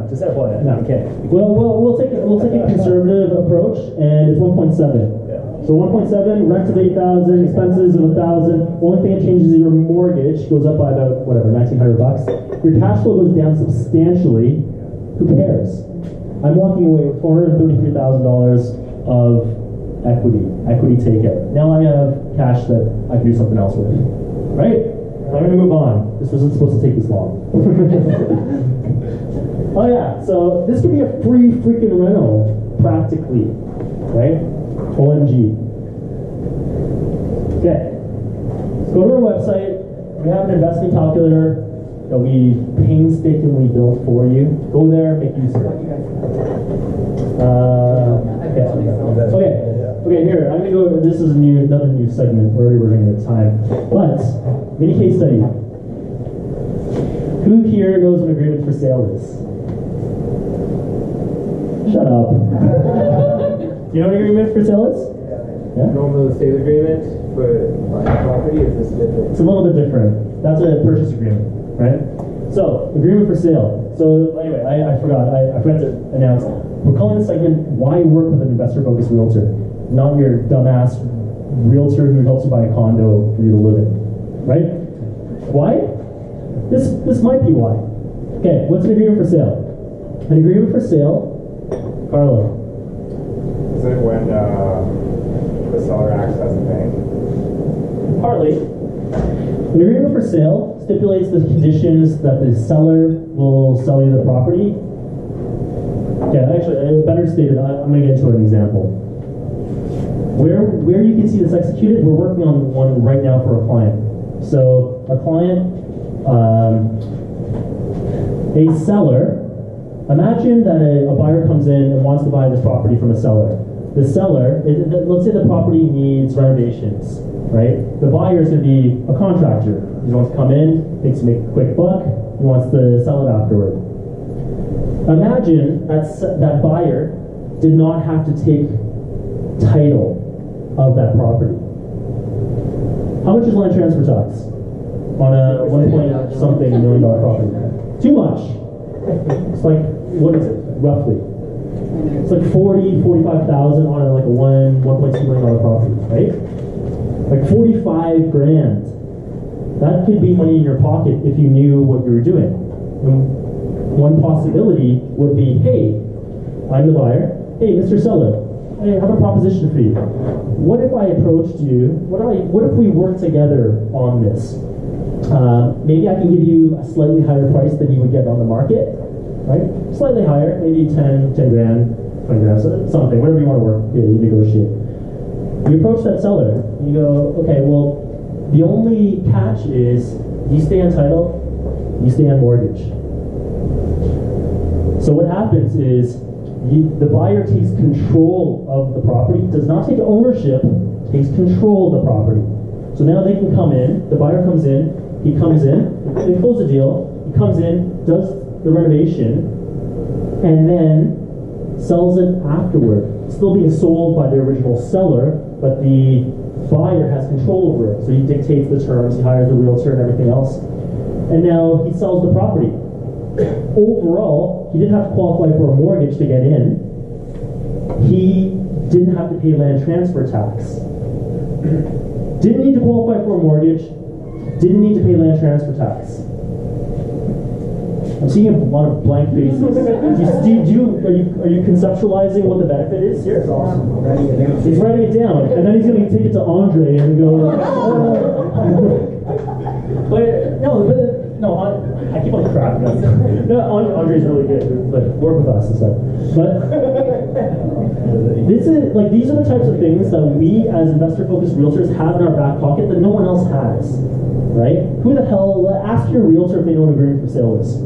Just FYI. No. We can't. Well, we'll take a conservative approach, and it's 1.7. Yeah. So 1.7, rent of 8,000, expenses of 1,000. Only thing that changes is your mortgage goes up by about $1,900. Your cash flow goes down substantially. Who cares? I'm walking away with $433,000 of equity takeout. Now I have cash that I can do something else with, right? I'm going to move on. This wasn't supposed to take this long. Oh yeah, so this could be a free freaking rental, practically, right? OMG. Okay, go to our website. We have an investment calculator that we painstakingly built for you. Go there, make use of it. Okay. Okay, here, I'm gonna go, this is another new segment, we're already running out of time. But, mini case study. Who here knows what an agreement for sale is? Shut up. You know what an agreement for sale is? Yeah? Normal sale agreement for buying property, is this different? It's a little bit different. That's a purchase agreement, right? So, agreement for sale. So, anyway, I forgot to announce. We're calling this segment, Why Work with an Investor-Focused Realtor? Not your dumbass realtor who helps you buy a condo for you to live in, right? Why? This might be why. Okay, what's an agreement for sale? An agreement for sale, Carlo. Is it when the seller acts as a bank? Partly. An agreement for sale stipulates the conditions that the seller will sell you the property. Okay, actually, better stated, I'm going to get into an example. Where you can see this executed, we're working on one right now for a client. So, our client, a seller, imagine that a buyer comes in and wants to buy this property from a seller. The seller, let's say the property needs renovations, right? The buyer is going to be a contractor. He wants to come in, thinks to make a quick buck, he wants to sell it afterward. Imagine that buyer did not have to take title of that property. How much is land transfer tax on a 1 point something $1 million property? Too much. It's like, what is it, roughly? It's like 40, 45,000 on a, like a $1.2 million property, right? Like 45 grand. That could be money in your pocket if you knew what you were doing. And one possibility would be, hey, I'm the buyer. Hey, Mr. Seller, I have a proposition for you. What if I approached you? What if we worked together on this? Maybe I can give you a slightly higher price than you would get on the market, right? Slightly higher, maybe 10 grand, 20 grand, something, whatever you want to work, you negotiate. You approach that seller, you go, okay, well, the only catch is you stay on title, you stay on mortgage. So what happens is the buyer takes control of the property, does not take ownership, takes control of the property. So now they can come in, the buyer comes in, they close the deal, he comes in, does the renovation, and then sells it afterward. It's still being sold by the original seller, but the buyer has control over it. So he dictates the terms, he hires the realtor and everything else. And now he sells the property. Overall, he didn't have to qualify for a mortgage to get in. He didn't have to pay land transfer tax. Didn't need to qualify for a mortgage. Didn't need to pay land transfer tax. I'm seeing a lot of blank faces. Are you conceptualizing what the benefit is? Here, it's awesome. He's writing it down, and then he's going to take it to Andre and go. I keep on crapping on him. No, Andre's really good. Like, work with us and stuff. But these are the types of things that we, as investor-focused realtors, have in our back pocket that no one else has. Right? Who the hell? Ask your realtor if they know what an agreement for sale is.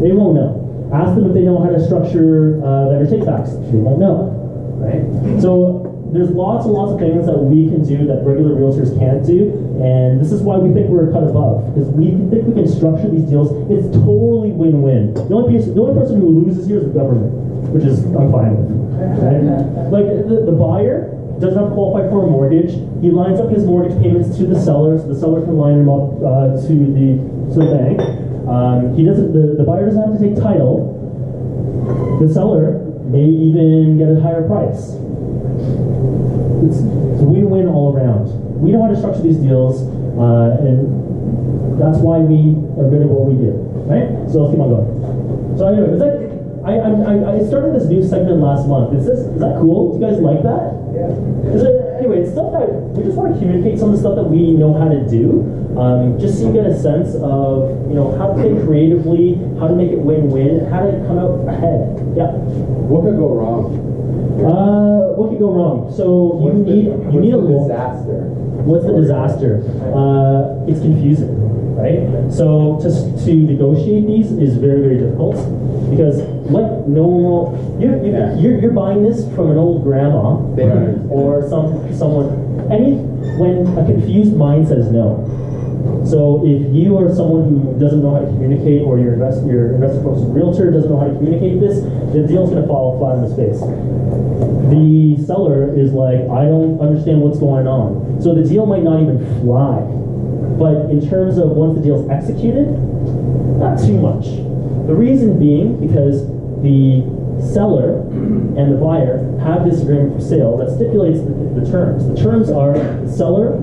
They won't know. Ask them if they know how to structure vendor take-backs. They won't know. Right? So there's lots and lots of things that we can do that regular realtors can't do, and this is why we think we're a cut above, because we think we can structure these deals. It's totally win-win. The only person who loses here is the government, which is I'm fine with. Right? Like the buyer doesn't have to qualify for a mortgage. He lines up his mortgage payments to the seller, so the seller can line them up to the bank. The buyer doesn't have to take title. The seller may even get a higher price. It's win-win all around. We know how to structure these deals, and that's why we are good at what we do, right? So let's keep on going. So anyway, I started this new segment last month. Is that cool? Do you guys like that? Yeah. Anyway, it's stuff that we just want to communicate some of the stuff that we know how to do, just so you get a sense of how to think creatively, how to make it win-win, how to come out ahead. Yeah. What could go wrong? What could go wrong? So you need a disaster. What's the disaster? It's confusing. right? So to negotiate these is very, very difficult because what normal, you're buying this from an old grandma or someone, when a confused mind says no. So if you are someone who doesn't know how to communicate, or your investor folks realtor doesn't know how to communicate this, the deal's going to fall flat on its face. The seller is like, I don't understand what's going on. So the deal might not even fly. But in terms of once the deal's executed, not too much. The reason being because the seller and the buyer have this agreement for sale that stipulates the terms. The terms are the seller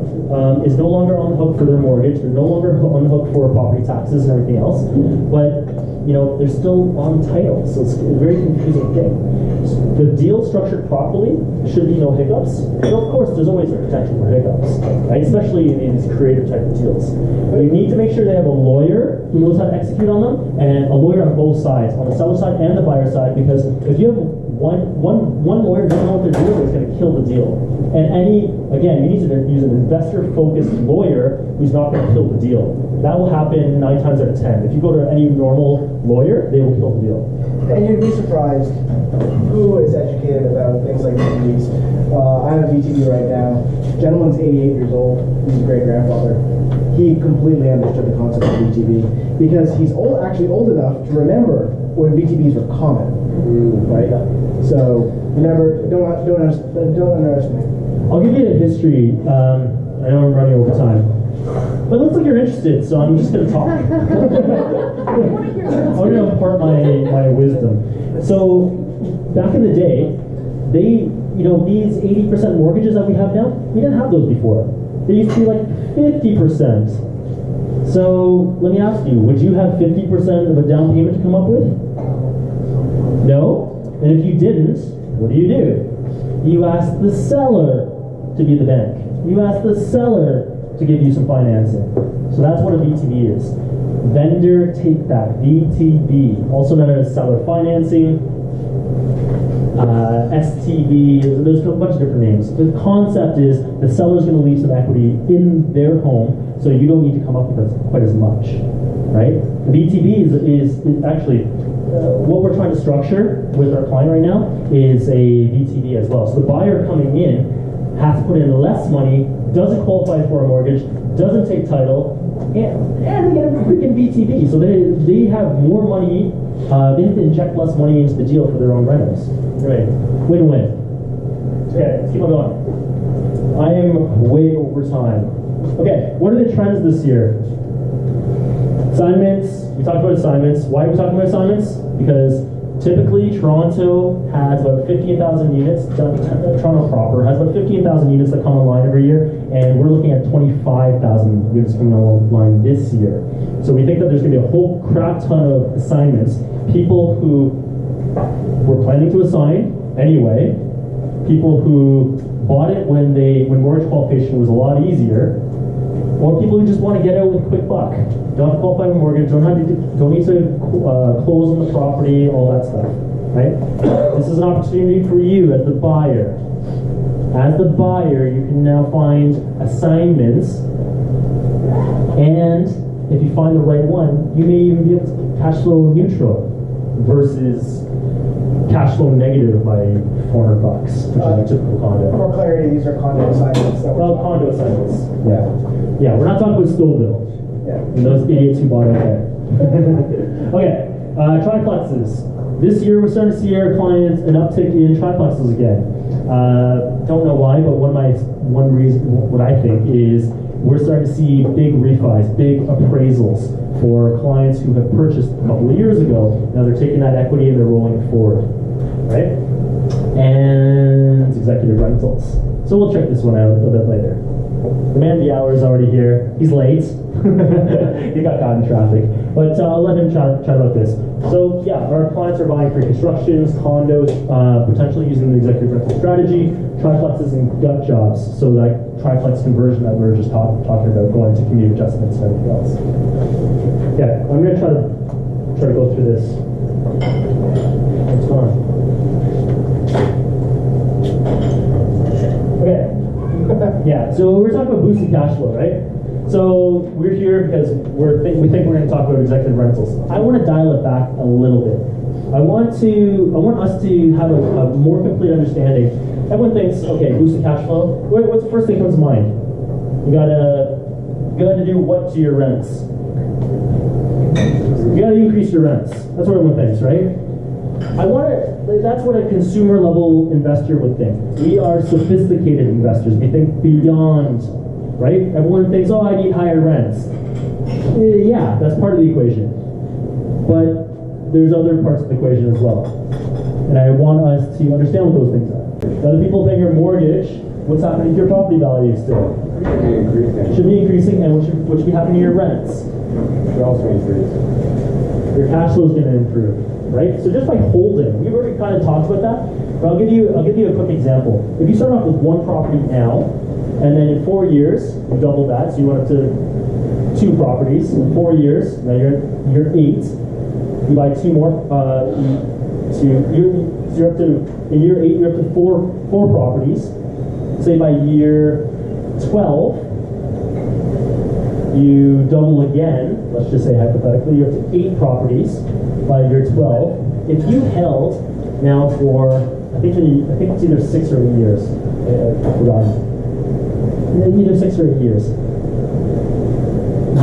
is no longer on the hook for their mortgage, they're no longer on the hook for property taxes and everything else, but they're still on title, so it's a very confusing thing. The deal structured properly should be no hiccups. But of course, there's always a potential for hiccups, right? Especially in these creative type of deals. You need to make sure they have a lawyer who knows how to execute on them, and a lawyer on both sides, on the seller side and the buyer side, because if you have one lawyer who doesn't know what they're doing, it's going to kill the deal. And you need to use an investor-focused lawyer who's not going to kill the deal. That will happen 9 times out of 10. If you go to any normal lawyer, they will kill the deal. And you'd be surprised who is educated about things like VTBs. I have a VTB right now. Gentleman's 88 years old. He's a great-grandfather. He completely understood the concept of VTB because he's actually old enough to remember when VTBs were common, right? So don't underestimate. I'll give you a history. I know I'm running over time. But it looks like you're interested, so I'm just going to talk. I'm going to impart my wisdom. So, back in the day, these 80% mortgages that we have now, we didn't have those before. They used to be like 50%. So, let me ask you, would you have 50% of a down payment to come up with? No? And if you didn't, what do? You ask the seller to be the bank. You ask the seller to give you some financing. So that's what a VTB is. Vendor take that, VTB, also known as seller financing, STB, there's a bunch of different names. The concept is the seller's going to leave some equity in their home, so you don't need to come up with quite as much, right? The VTB is actually, what we're trying to structure with our client right now is a VTB as well. So the buyer coming in has to put in less money, doesn't qualify for a mortgage, doesn't take title, and they get a freaking VTB. So they have more money, they have to inject less money into the deal for their own rentals. Right. Win-win. Okay, let's keep on going. I am way over time. Okay, what are the trends this year? Assignments. We talked about assignments. Why are we talking about assignments? Because typically Toronto has about 15,000 units. Toronto proper has about 15,000 units that come online every year, and we're looking at 25,000 units coming online this year. So we think that there's going to be a whole crap ton of assignments. People who were planning to assign anyway, people who bought it when mortgage qualification was a lot easier, or people who just want to get out with a quick buck. Don't have to qualify for mortgage, don't need to close on the property, all that stuff, right? This is an opportunity for you as the buyer. As the buyer, you can now find assignments, and if you find the right one, you may even be cash flow neutral versus cash flow negative by $400, which is a typical condo. For clarity, these are condo assignments. Condo assignments. Yeah, we're not talking about Stouffville. Yeah. And those idiots who bought it there. Okay, triplexes. This year we're starting to see our clients an uptick in triplexes again. Don't know why, but one reason, what I think is we're starting to see big refis, big appraisals for clients who have purchased a couple of years ago. Now they're taking that equity and they're rolling it forward, right? And executive rentals. So we'll check this one out a bit later. The man of the hour is already here. He's late. He got caught in traffic. But I'll let him chat about this. So yeah, our clients are buying pre-constructions, condos, potentially using the executive rental strategy, triplexes and gut jobs. So that triplex conversion that we were just talking about, going to commute adjustments and everything else. Yeah, I'm going to try to go through this. What's going on? Okay. Yeah, so we're talking about boosting cash flow, right? So we're here because we think we're going to talk about executive rentals. I want to dial it back a little bit. I want us to have a more complete understanding. Everyone thinks, okay, boost the cash flow. What's the first thing that comes to mind? You gotta do what to your rents? You gotta increase your rents. That's what everyone thinks, right? That's what a consumer level investor would think. We are sophisticated investors. We think beyond, right? Everyone thinks, oh, I need higher rents. Yeah, that's part of the equation. But there's other parts of the equation as well. And I want us to understand what those things are. Other people think your mortgage, what's happening to your property value still? Should be increasing, and what should be happening to your rents? Should also increase. Your cash flow is going to improve, right? So just by holding, we've already kind of talked about that, but I'll give you a quick example. If you start off with one property now, and then in 4 years, you double that, so you went up to 2 properties. In 4 years, now you're 8. You buy 2 more. You're up to in year 8. You're up to four properties. Say by year 12, you double again. Let's just say hypothetically, you're up to 8 properties by year 12. If you held now for I think it's either 6 or 8 years. I've forgotten. Either 6 or 8 years.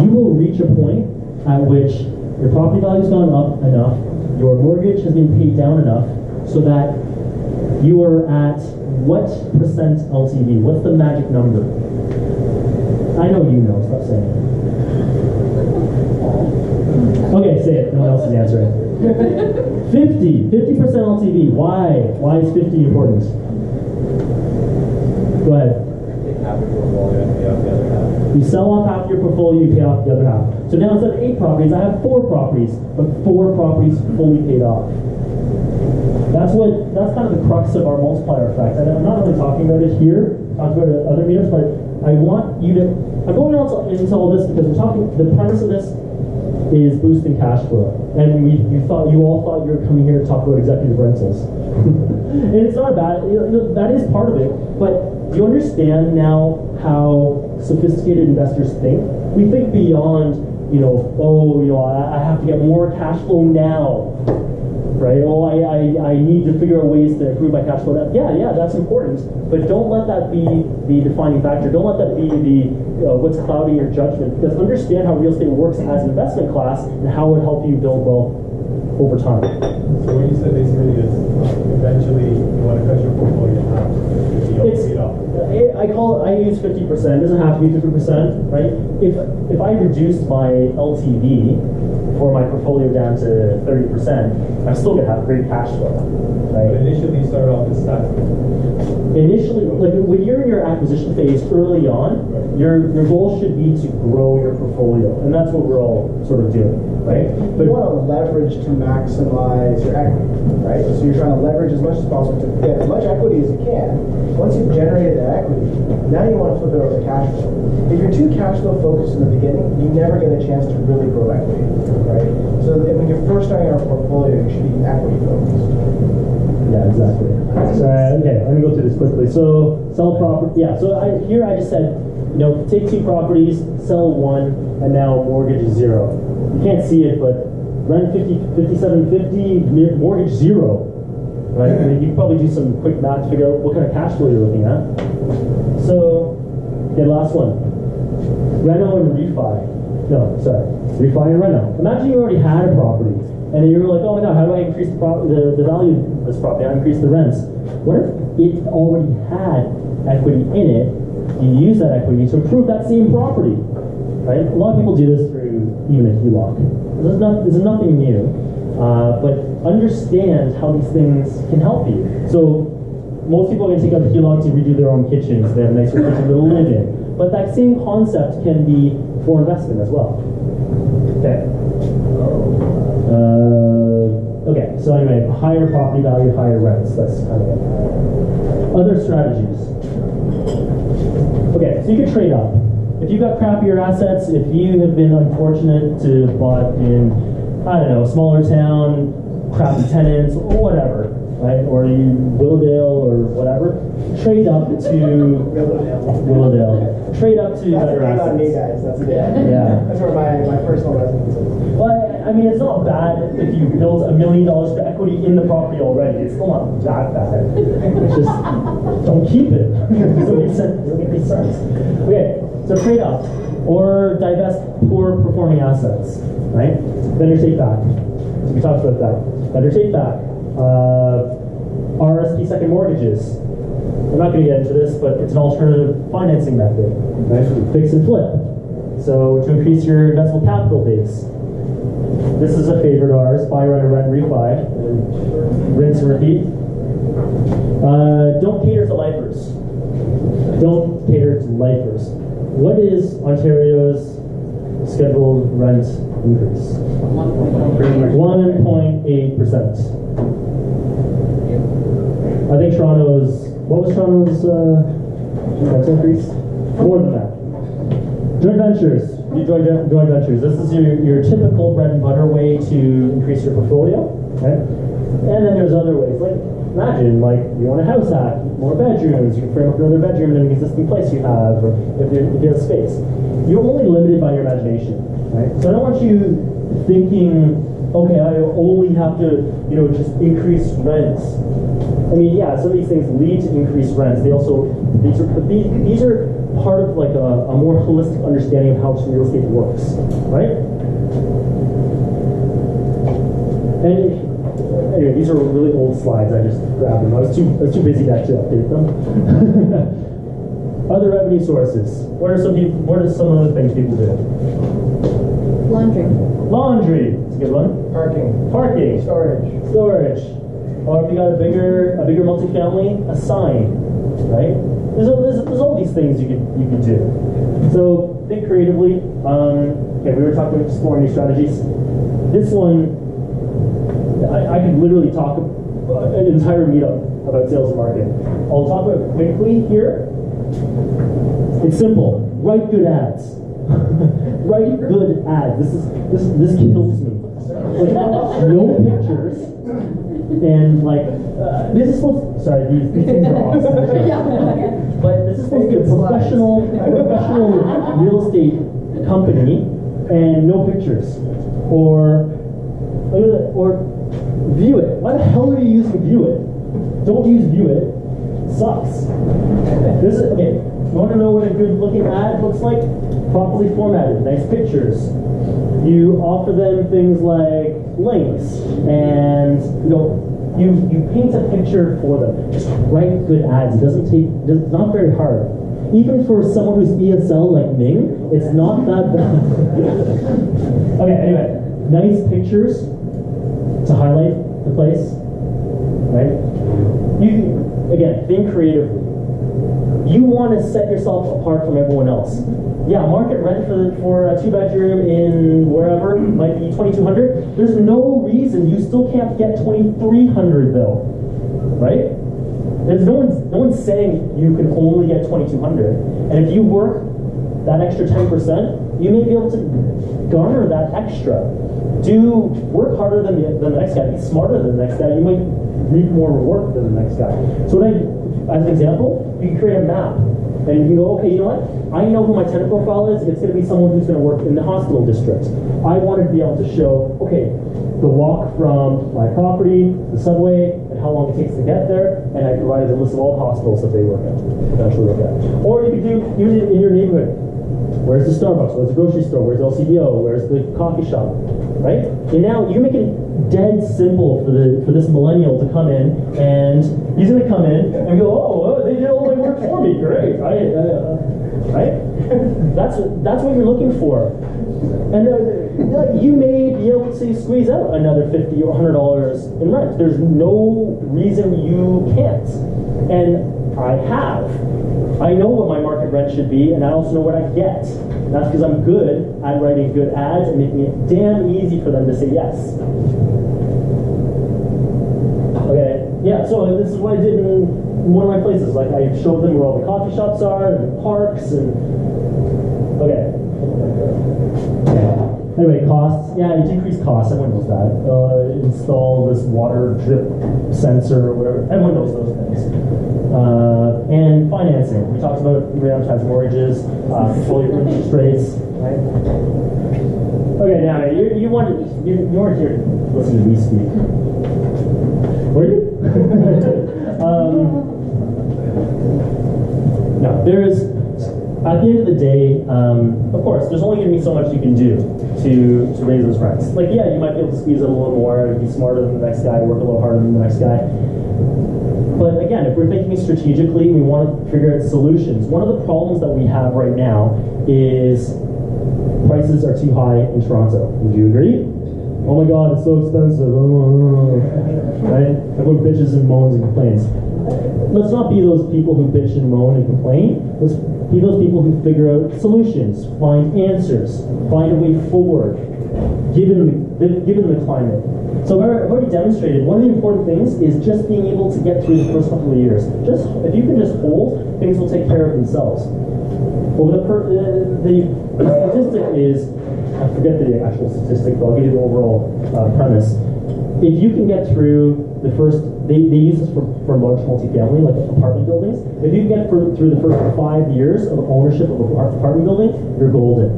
You will reach a point at which your property value's gone up enough, your mortgage has been paid down enough, so that you are at what percent LTV? What's the magic number? I know you know, stop saying it. Okay, say it, no one else is answering. 50% LTV, why? Why is 50 important? Go ahead. You sell off half your portfolio, you pay off the other half. So now instead of 8 properties, I have 4 properties, but 4 properties fully paid off. That's kind of the crux of our multiplier effect. And I'm not really talking about it here, talking about it at other meetups, but I want you to, I'm going into all this because the premise of this is boosting cash flow. And you all thought you were coming here to talk about executive rentals. And it's not bad, that is part of it, but do you understand now how sophisticated investors think? We think beyond, I have to get more cash flow now, right? Oh, I need to figure out ways to improve my cash flow now. Yeah, that's important, but don't let that be the defining factor. Don't let that be what's clouding your judgment, because understand how real estate works as an investment class and how it will help you build wealth over time. So what you said basically is eventually you want to cut your portfolio in half. I use 50%. It doesn't have to be 50%, right? If I reduced my LTV for my portfolio down to 30%, I'm still gonna have great cash flow, right? But initially you start off as static. Initially, like when you're in your acquisition phase early on, your goal should be to grow your portfolio, and that's what we're all sort of doing, right? But you want to leverage to maximize your equity, right? So you're trying to leverage as much as possible to get as much equity as you can. Once you've generated that equity, now you want to flip it over to cash flow. If you're too cash flow focused in the beginning, you never get a chance to really grow equity, right? So when you're first starting our portfolio, you should be equity focused. Yeah, exactly. So, okay, I'm gonna go through this quickly. So sell property. Yeah. So I just said, take 2 properties, sell 1, and now mortgage is 0. You can't see it, but rent 5750, mortgage 0. Right? I mean, you can probably do some quick math to figure out what kind of cash flow you're looking at. So, okay, last one. Reno and refi. No, sorry. Refi and reno. Imagine you already had a property, and then you were like, oh my god, how do I increase the value of this property? I increase the rents. What if it already had equity in it? You use that equity to improve that same property, right? A lot of people do this through even a HELOC. This is nothing new, but understand how these things can help you. So most people are going to take out a HELOC to redo their own kitchens. They have a nicer kitchen to live in. But that same concept can be for investment as well. Okay. Okay, so anyway, higher property value, higher rents. That's kind of it. Other strategies. Okay, so you can trade up. If you've got crappier assets, if you have been unfortunate to bought in, I don't know, smaller town, crappy tenants, or whatever, right? Or you Willowdale or whatever. Trade up to Willowdale. Trade up to That's better a thing on me, assets. guys. That's a thing. Yeah. That's where my personal residence is. Well, I mean, it's not bad if you build $1 million for equity in the property already. It's still not that bad. It's just don't keep it. It doesn't make sense. Okay, so trade up or divest poor performing assets, right? Vendor take back. So we talked about that. Vendor take back. RSP second mortgages. I'm not going to get into this, but it's an alternative financing method. Right? Fix and flip. So to increase your investable capital base. This is a favorite of ours, buy, rent, and rent, refi, and rinse and repeat. Don't cater to lifers. Don't cater to lifers. What is Ontario's scheduled rent increase? 1.8%. I think Toronto's, what was Toronto's rent increase? More than that. Joint ventures. You joint ventures. This is your typical bread and butter way to increase your portfolio, okay? And then there's other ways. Like, imagine, like, you want a house hack, more bedrooms, you can frame up another bedroom in an existing place you have, or if you have space. You're only limited by your imagination, right? So I don't want you thinking, okay, I only have to, just increase rents. I mean, yeah, some of these things lead to increased rents. They also, these are part of like a more holistic understanding of how real estate works, right? And anyway, these are really old slides. I just grabbed them. I was too busy to actually update them. Other revenue sources. What are some other things people do? Laundry. It's a good one. Parking. Storage. Or if you got a bigger multifamily, a sign, right? There's all these things you could do. So think creatively. Okay, we were talking about exploring new strategies. This one, I could literally talk an entire meetup about sales and marketing. I'll talk about it quickly here. It's simple. Write good ads. Write good ads. This kills me. Like, no pictures. And like, this is supposed. Sorry, these things are awesome. But this is supposed to be a professional real estate company, and no pictures, or View It. Why the hell are you using View It? Don't use View It. It sucks. This is okay. You want to know what a good-looking ad looks like? Properly formatted, nice pictures. You offer them things like links, and you paint a picture for them. Just write good ads. It's not very hard. Even for someone who's ESL like Ming, it's not that bad. Okay, anyway, nice pictures to highlight the place, right? Again, think creatively. You want to set yourself apart from everyone else. Yeah, market rent for a 2-bedroom in wherever might be $2,200. There's no reason you still can't get $2,300 though, right? There's no one's saying you can only get $2,200. And if you work that extra 10%, you may be able to garner that extra. Work harder than the next guy. Be smarter than the next guy. You might reap more reward than the next guy. So as an example, you can create a map. And you go, okay, you know what? I know who my tenant profile is. It's going to be someone who's going to work in the hospital district. I want to be able to show, okay, the walk from my property, the subway, and how long it takes to get there. And I provided a list of all the hospitals that they work at, eventually work at. Or you could do even in your neighborhood. Where's the Starbucks? Where's the grocery store? Where's the LCBO? Where's the coffee shop? Right? And now you make it dead simple for this millennial to come in, and he's going to come in and go, oh, they did all my work for me. Great. Right? That's what you're looking for. And you may be able to squeeze out another $50 or $100 in rent. There's no reason you can't. And I know what my market rent should be, and I also know what I get. That's because I'm good at writing good ads and making it damn easy for them to say yes. Okay, yeah, so this is what I did in one of my places. Like, I showed them where all the coffee shops are, and the parks, and okay. Anyway, costs. Yeah, it decreased costs. Everyone knows that. Install this water drip sensor or whatever. Everyone knows those things. And financing. We talked about reamortized mortgages, control your interest rates, right? Okay, now you weren't here to listen to me speak. Were you? No, there's. At the end of the day, of course, there's only going to be so much you can do to raise those rents. Like, yeah, you might be able to squeeze it a little more, be smarter than the next guy, work a little harder than the next guy. But again, if we're thinking strategically, we want to figure out solutions. One of the problems that we have right now is prices are too high in Toronto. Would you agree? Oh my God, it's so expensive. Right? Everyone bitches and moans and complains. Let's not be those people who bitch and moan and complain. Let's be those people who figure out solutions, find answers, find a way forward, given the climate. So I've already demonstrated one of the important things is just being able to get through the first couple of years. Just if you can just hold, things will take care of themselves. Well, the statistic is, I forget the actual statistic, but I'll give you the overall premise. If you can get through the first, they use this for large multifamily, like apartment buildings. If you can get through the first 5 years of ownership of an apartment building, you're golden.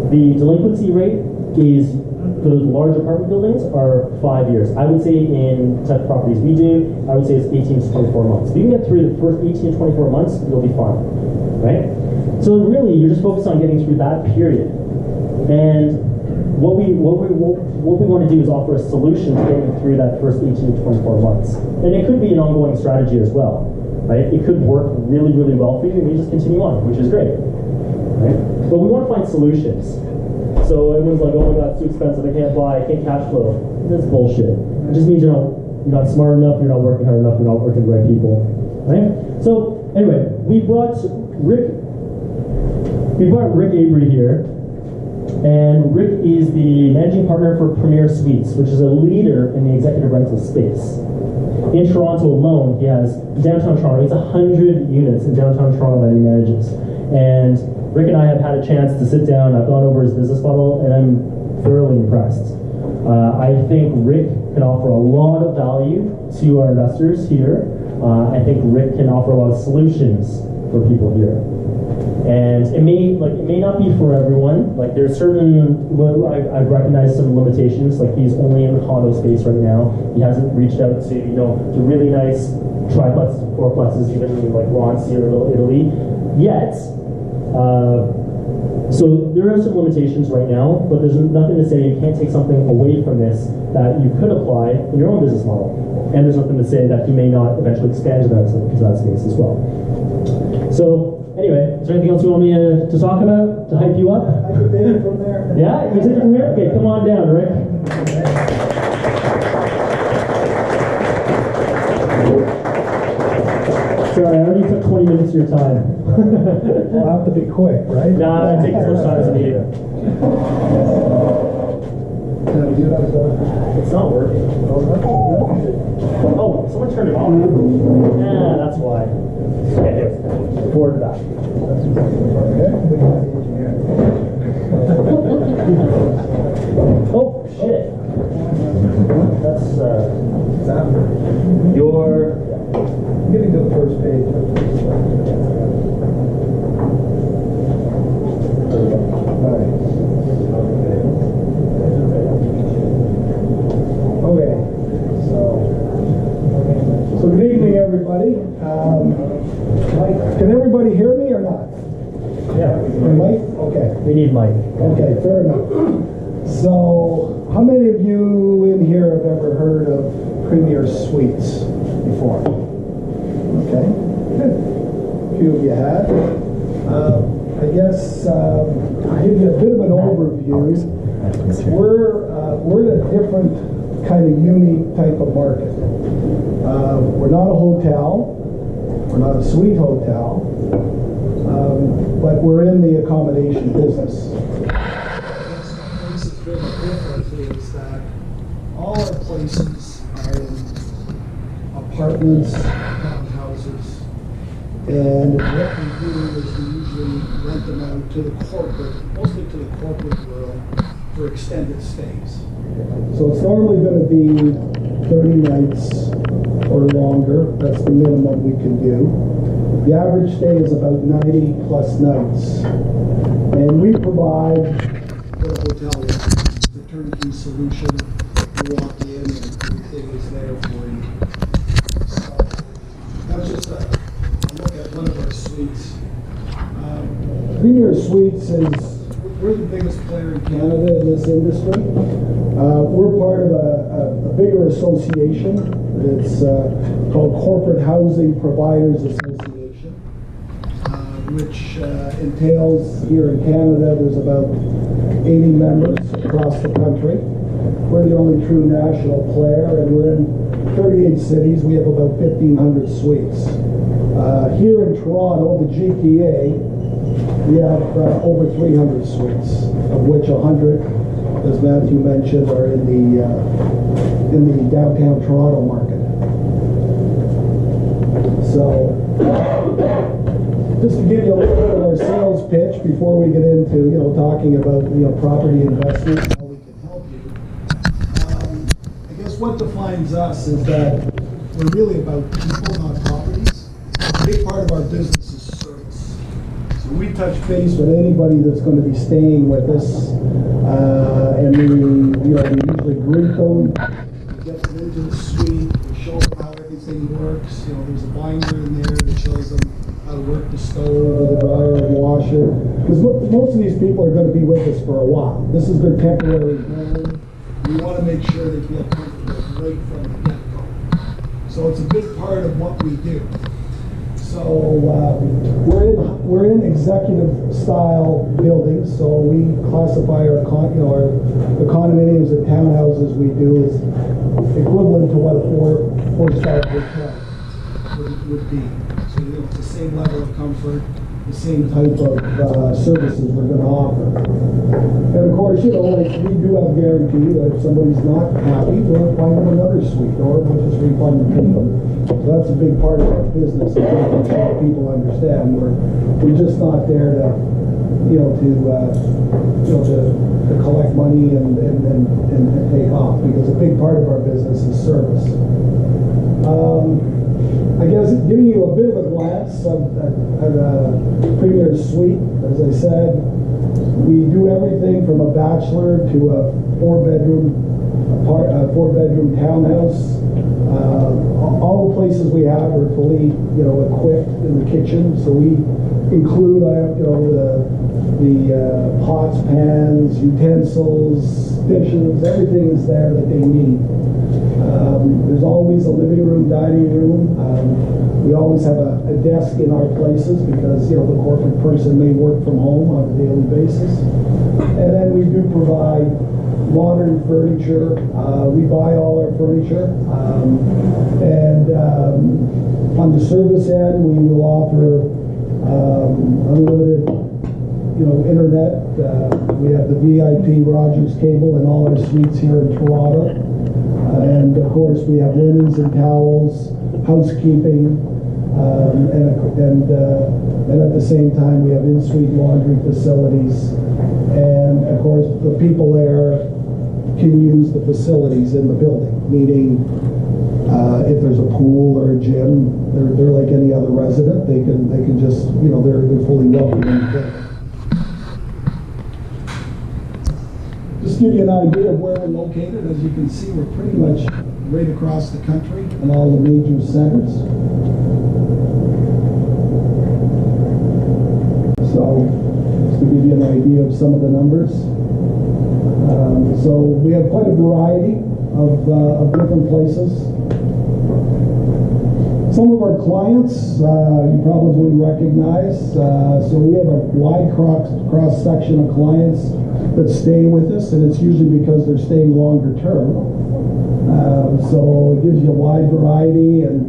The delinquency rate is, for those large apartment buildings, are 5 years. I would say in the type of properties we do, I would say it's 18 to 24 months. If you can get through the first 18 to 24 months, you'll be fine, right? So really, you're just focused on getting through that period. And what we want to do is offer a solution to getting through that first 18 to 24 months. And it could be an ongoing strategy as well, right? It could work really, really well for you, and you just continue on, which is great, right? But we want to find solutions. So everyone's like, oh my God, it's too expensive, I can't buy, I can't cash flow. That's bullshit. It just means you're not smart enough, you're not working hard enough, you're not working with the right people, right? So anyway, we brought Rick Avery here. And Rick is the managing partner for Premier Suites, which is a leader in the executive rental space. In Toronto alone, he has, downtown Toronto, it's 100 units in downtown Toronto that he manages. And Rick and I have had a chance to sit down, I've gone over his business model, and I'm thoroughly impressed. I think Rick can offer a lot of value to our investors here. I think Rick can offer a lot of solutions for people here. And it may not be for everyone. Like there's certain, I've recognized some limitations. Like he's only in the condo space right now. He hasn't reached out to the really nice triplexes, fourplexes, even like Ronsi or Italy yet. So there are some limitations right now, but there's nothing to say you can't take something away from this that you could apply in your own business model. And there's nothing to say that you may not eventually expand into that space as well. So. Anyway, is there anything else you want me to talk about to hype you up? I could take it from there. Yeah, you take it from here? Okay, come on down, Rick. Sorry, I already took 20 minutes of your time. We'll have to be quick, right? Nah, take as much time as I need. It's not working. Oh, someone turned it off. Yeah, that's why. Okay, forward back. Oh, shit. That's, your... Getting to the first page. Okay, so good evening, everybody. Can everybody hear me or not? Yeah. Mike? Okay. We need Mike. Okay, fair enough. So, how many of you in here have ever heard of Premier Suites before? Okay, good. A few of you have. I guess I'll give you a bit of an overview. We're in a different kind of unique type of market. We're not a hotel. We're not a suite hotel, but we're in the accommodation business. What makes it very different is that all our places are in apartments, townhouses, and what we do is we usually rent them out to the corporate, mostly to the corporate world, for extended stays. So it's normally going to be 30 nights or longer. That's the minimum we can do. The average stay is about 90 plus nights. And we provide what a hotel is, a turnkey solution. You walk in and everything is there for you. So that's just a look at one of our suites. Premier Suites we're the biggest player in Canada in this industry. We're part of a bigger association. It's called Corporate Housing Providers Association, which entails here in Canada, there's about 80 members across the country. We're the only true national player, and we're in 38 cities. We have about 1,500 suites. Here in Toronto, the GTA, we have over 300 suites, of which 100, as Matthew mentioned, are in the downtown Toronto market. So, just to give you a little bit of our sales pitch before we get into talking about property investment, how we can help you. I guess what defines us is that we're really about people, not properties. A big part of our business is service. So we touch base with anybody that's going to be staying with us, and we usually greet them, we get them into the suite, we show them how everything works. There's a binder in there that shows them how to work the stove or the dryer and washer. Because most of these people are going to be with us for a while. This is their temporary home. We want to make sure they feel comfortable right from the get-go. So it's a big part of what we do. So we're in executive style buildings. So we classify the condominiums and townhouses we do as equivalent to what a four-star hotel would be. So it's the same level of comfort, the same type of services we're going to offer. And of course, we do have guarantee that if somebody's not happy, we'll find them another suite, or we'll just refund the people. So that's a big part of our business, and making sure people understand we're just not there to collect money and take off, because a big part of our business is service. I guess giving you a bit of a glance at a Premier Suite, as I said, we do everything from a bachelor to a four-bedroom townhouse. All the places we have are fully, equipped in the kitchen. So we include, the pots, pans, utensils, dishes, everything is there that they need. There's always a living room, dining room. We always have a desk in our places because, the corporate person may work from home on a daily basis. And then we do provide modern furniture. We buy all our furniture. And on the service end, we will offer unlimited internet. We have the VIP Rogers cable in all our suites here in Toronto. And of course, we have linens and towels, housekeeping, and at the same time, we have in-suite laundry facilities. And of course, the people there can use the facilities in the building, meaning if there's a pool or a gym, they're like any other resident. They can just, they're fully welcome in the building. Just give you an idea of where we're located. As you can see, we're pretty much right across the country in all the major centers. So, just to give you an idea of some of the numbers. So we have quite a variety of different places. Some of our clients you probably recognize. So we have a wide cross-section of clients that stay with us, and it's usually because they're staying longer term. So it gives you a wide variety, and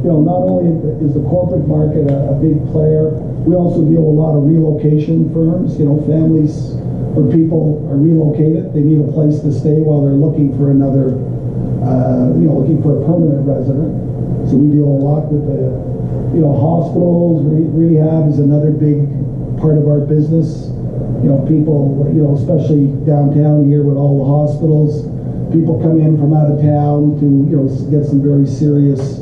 not only is the corporate market a big player, we also deal with a lot of relocation firms. Families or people are relocated; they need a place to stay while they're looking for another, looking for a permanent resident. So we deal a lot with the, hospitals. Rehab is another big part of our business. People, especially downtown here with all the hospitals, people come in from out of town to, get some very serious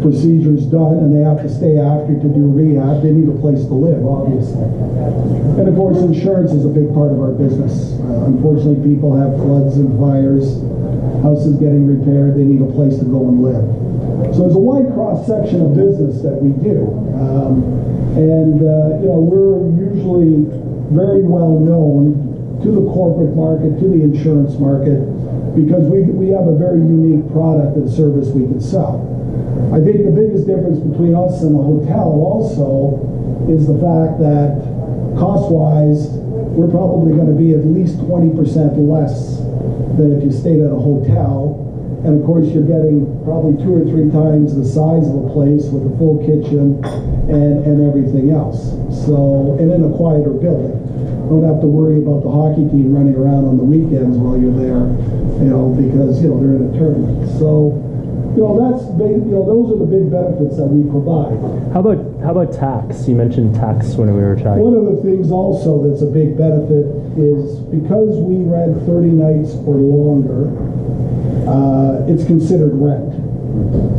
procedures done, and they have to stay after to do rehab. They need a place to live, obviously. And of course, insurance is a big part of our business. Unfortunately, people have floods and fires, houses getting repaired, they need a place to go and live. So there's a wide cross-section of business that we do. We're usually very well known to the corporate market, to the insurance market, because we have a very unique product and service we can sell. I think the biggest difference between us and the hotel also is the fact that cost-wise, we're probably going to be at least 20% less than if you stayed at a hotel. And of course, you're getting probably 2 or 3 times the size of a place with a full kitchen and everything else. So, and in a quieter building. Don't have to worry about the hockey team running around on the weekends while you're there, because, they're in a tournament. So, that's big, those are the big benefits that we provide. How about tax? You mentioned tax when we were chatting. One of the things also that's a big benefit is because we rent 30 nights or longer, it's considered rent.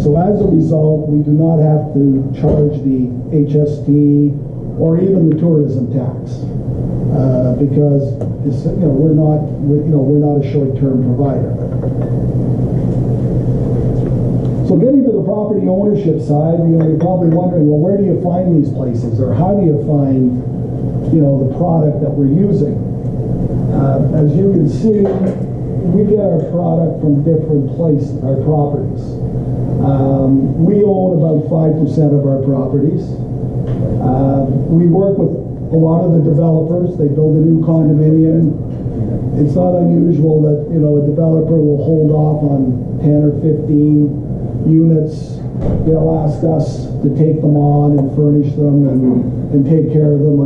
So as a result, we do not have to charge the HST or even the tourism tax because we're not a short-term provider. So getting to the property ownership side, you're probably wondering, well, where do you find these places, or how do you find, the product that we're using? As you can see, we get our product from different places, our properties. We own about 5% of our properties. We work with a lot of the developers. They build a new condominium. It's not unusual that, a developer will hold off on 10 or 15 units. They'll ask us to take them on and furnish them and take care of them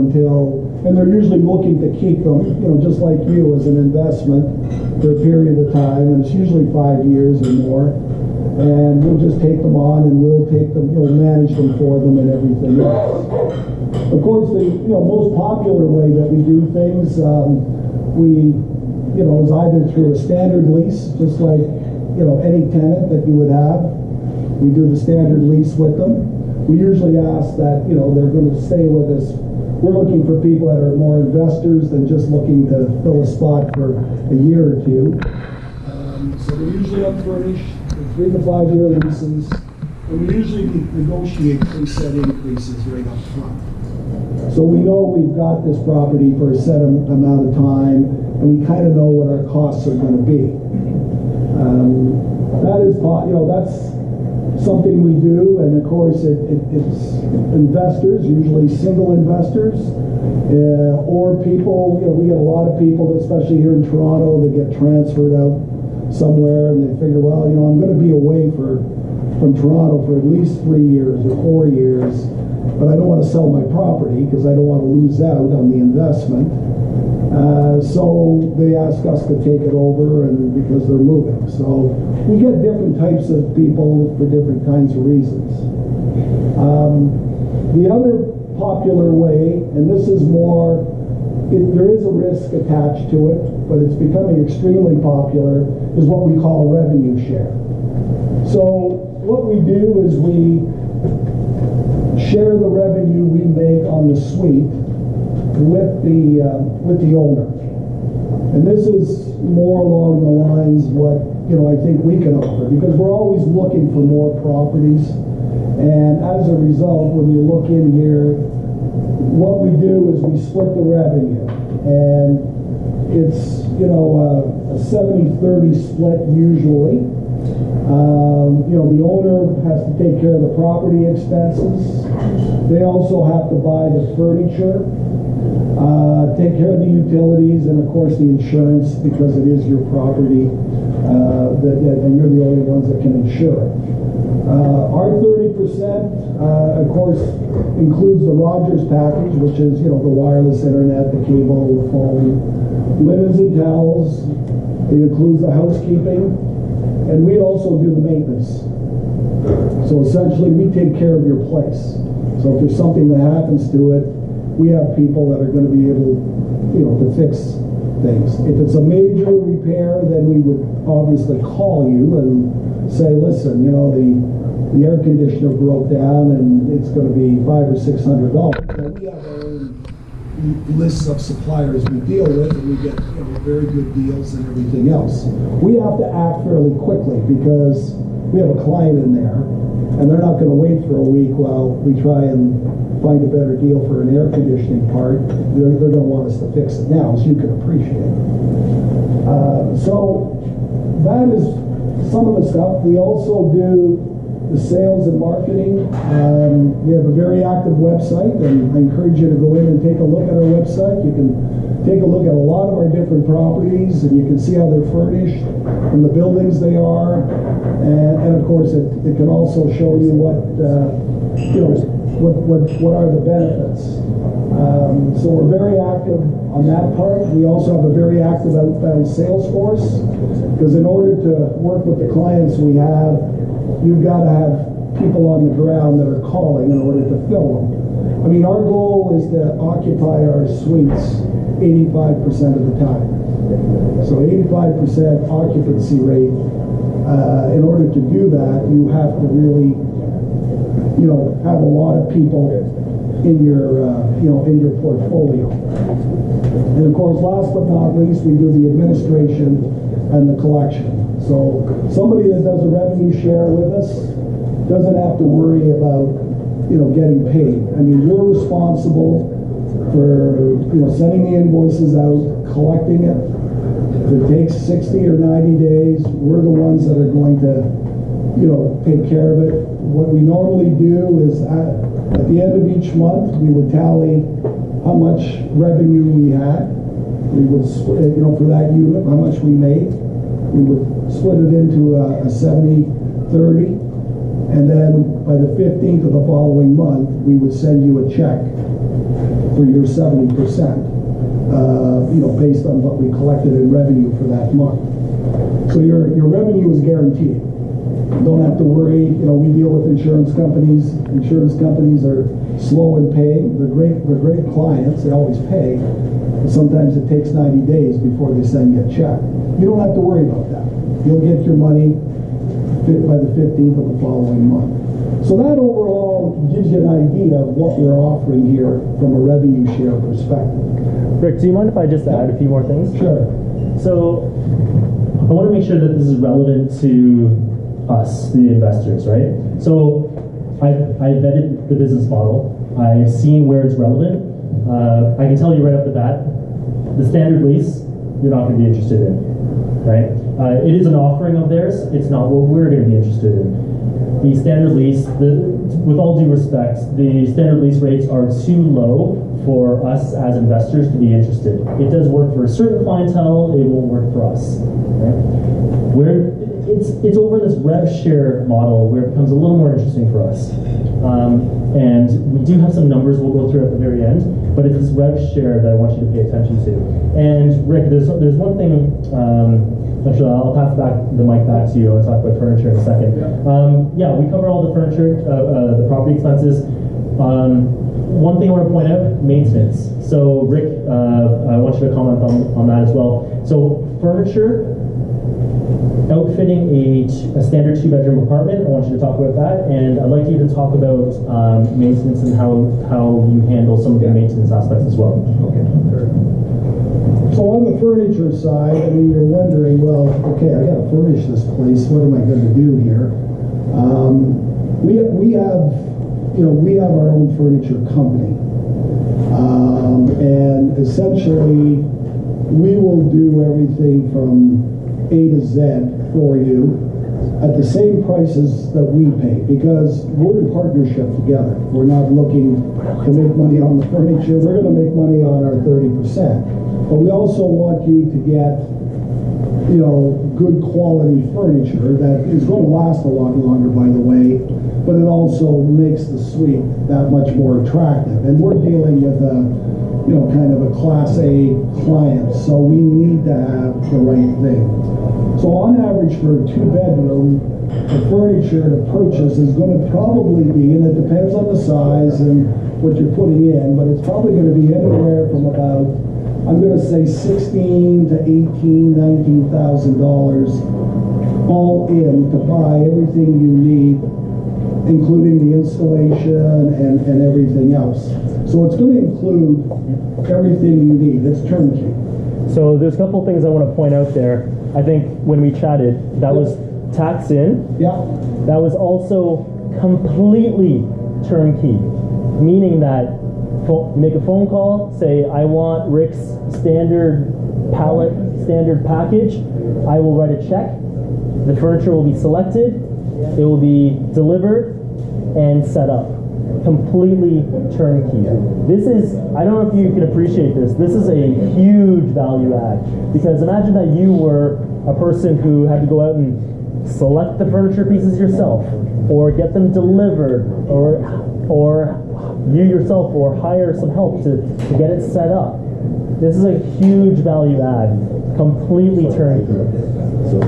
and they're usually looking to keep them, just like you, as an investment for a period of time, and it's usually 5 years or more. And we'll just take them on and we'll take them, manage them for them and everything else. Of course, the most popular way that we do things, is either through a standard lease, just like any tenant that you would have. We do the standard lease with them. We usually ask that they're going to stay with us. We're looking for people that are more investors than just looking to fill a spot for a year or two. So they're usually unfurnished, 3 to 5 year leases, and we usually negotiate preset increases right up front. So we know we've got this property for a set amount of time, and we kind of know what our costs are going to be. That's something we do, and of course it's investors, usually single investors, or people, we get a lot of people, especially here in Toronto, that get transferred out somewhere and they figure, well, I'm going to be away from Toronto for at least 3 years or 4 years, but I don't want to sell my property because I don't want to lose out on the investment. So they ask us to take it over, and because they're moving. So we get different types of people for different kinds of reasons. The other popular way, and this is more, there is a risk attached to it, but it's becoming extremely popular, is what we call revenue share. So what we do is we share the revenue we make on the suite with the owner. And this is more along the lines what I think we can offer, because we're always looking for more properties. And as a result, when you look in here, what we do is we split the revenue, and it's a 70-30 split usually. The owner has to take care of the property expenses. They also have to buy the furniture, take care of the utilities, and of course the insurance, because it is your property, and you're the only ones that can insure it. Our 30%, of course, includes the Rogers package, which is the wireless internet, the cable, the phone, linens and towels. It includes the housekeeping, and we also do the maintenance. So essentially, we take care of your place. So if there's something that happens to it, we have people that are going to be able, to fix things. If it's a major repair, then we would obviously call you and say, listen, the air conditioner broke down and it's going to be $500 or $600. Now, we have our own lists of suppliers we deal with, and we get very good deals and everything else. We have to act fairly quickly because we have a client in there, and they're not going to wait for a week while we try and find a better deal for an air conditioning part. They're going to want us to fix it now, as you can appreciate. So that is some of the stuff. We also do the sales and marketing. We have a very active website, and I encourage you to go in and take a look at our website. You can take a look at a lot of our different properties, and you can see how they're furnished and the buildings they are. And of course, it can also show you what are the benefits. So we're very active on that part. We also have a very active outbound sales force, because in order to work with the clients we have, you've got to have people on the ground that are calling in order to fill them. I mean, our goal is to occupy our suites 85% of the time. So 85% occupancy rate. In order to do that, you have to really, have a lot of people in your portfolio. And of course, last but not least, we do the administration and the collection. So somebody that does a revenue share with us doesn't have to worry about, getting paid. I mean, we're responsible for, sending the invoices out, collecting it. If it takes 60 or 90 days, we're the ones that are going to, take care of it. What we normally do is at the end of each month, we would tally how much revenue we had. We would, for that unit, how much we made. We would split it into a 70-30, and then by the 15th of the following month, we would send you a check for your 70%, based on what we collected in revenue for that month. So your revenue is guaranteed. You don't have to worry. We deal with insurance companies. Insurance companies are slow in paying. They're great clients. They always pay. But sometimes it takes 90 days before they send you a check. You don't have to worry about that. You'll get your money by the 15th of the following month. So that overall gives you an idea of what we're offering here from a revenue share perspective. Rick, do you mind if I just add a few more things? Sure. So I want to make sure that this is relevant to us, the investors, right? So I vetted the business model. I've seen where it's relevant. I can tell you right off the bat, the standard lease, you're not going to be interested in, right? It is an offering of theirs. It's not what we're going to be interested in. The standard lease, with all due respect, the standard lease rates are too low for us as investors to be interested. It does work for a certain clientele. It won't work for us, right? It's over this rev share model where it becomes a little more interesting for us. And we do have some numbers we'll go through at the very end, but it's this rev share that I want you to pay attention to. And Rick, there's one thing, actually I'll pass the mic back to you. I'll talk about furniture in a second. Yeah, we cover all the furniture, the property expenses. One thing I want to point out, maintenance. So Rick, I want you to comment on that as well. So furniture, outfitting a standard 2-bedroom apartment, I want you to talk about that, and I'd like you to talk about maintenance and how you handle some of the maintenance aspects as well. Okay, sure. So on the furniture side, I mean, you're wondering, well, okay, I got to furnish this place. What am I going to do here? We have our own furniture company, and essentially, we will do everything from A to Z for you at the same prices that we pay, because we're in partnership together. We're not looking to make money on the furniture. We're going to make money on our 30%. But we also want you to get, good quality furniture that is going to last a lot longer, by the way, but it also makes the suite that much more attractive. And we're dealing with kind of a Class A client, so we need to have the right thing. So on average for a 2-bedroom, the furniture to purchase is going to probably be, and it depends on the size and what you're putting in, but it's probably going to be anywhere from about, I'm going to say $16,000 to $19,000 all in to buy everything you need, including the installation and everything else. So it's going to include everything you need. It's turnkey. So there's a couple things I want to point out there. I think when we chatted, that was tax in. Yeah. That was also completely turnkey, meaning that you make a phone call, say, I want Rick's standard pallet, standard package. I will write a check. The furniture will be selected. It will be delivered and set up. Completely turnkey. This is, I don't know if you can appreciate this, this is a huge value add. Because imagine that you were a person who had to go out and select the furniture pieces yourself, or get them delivered, or you yourself, or hire some help to get it set up. This is a huge value add. Completely turnkey.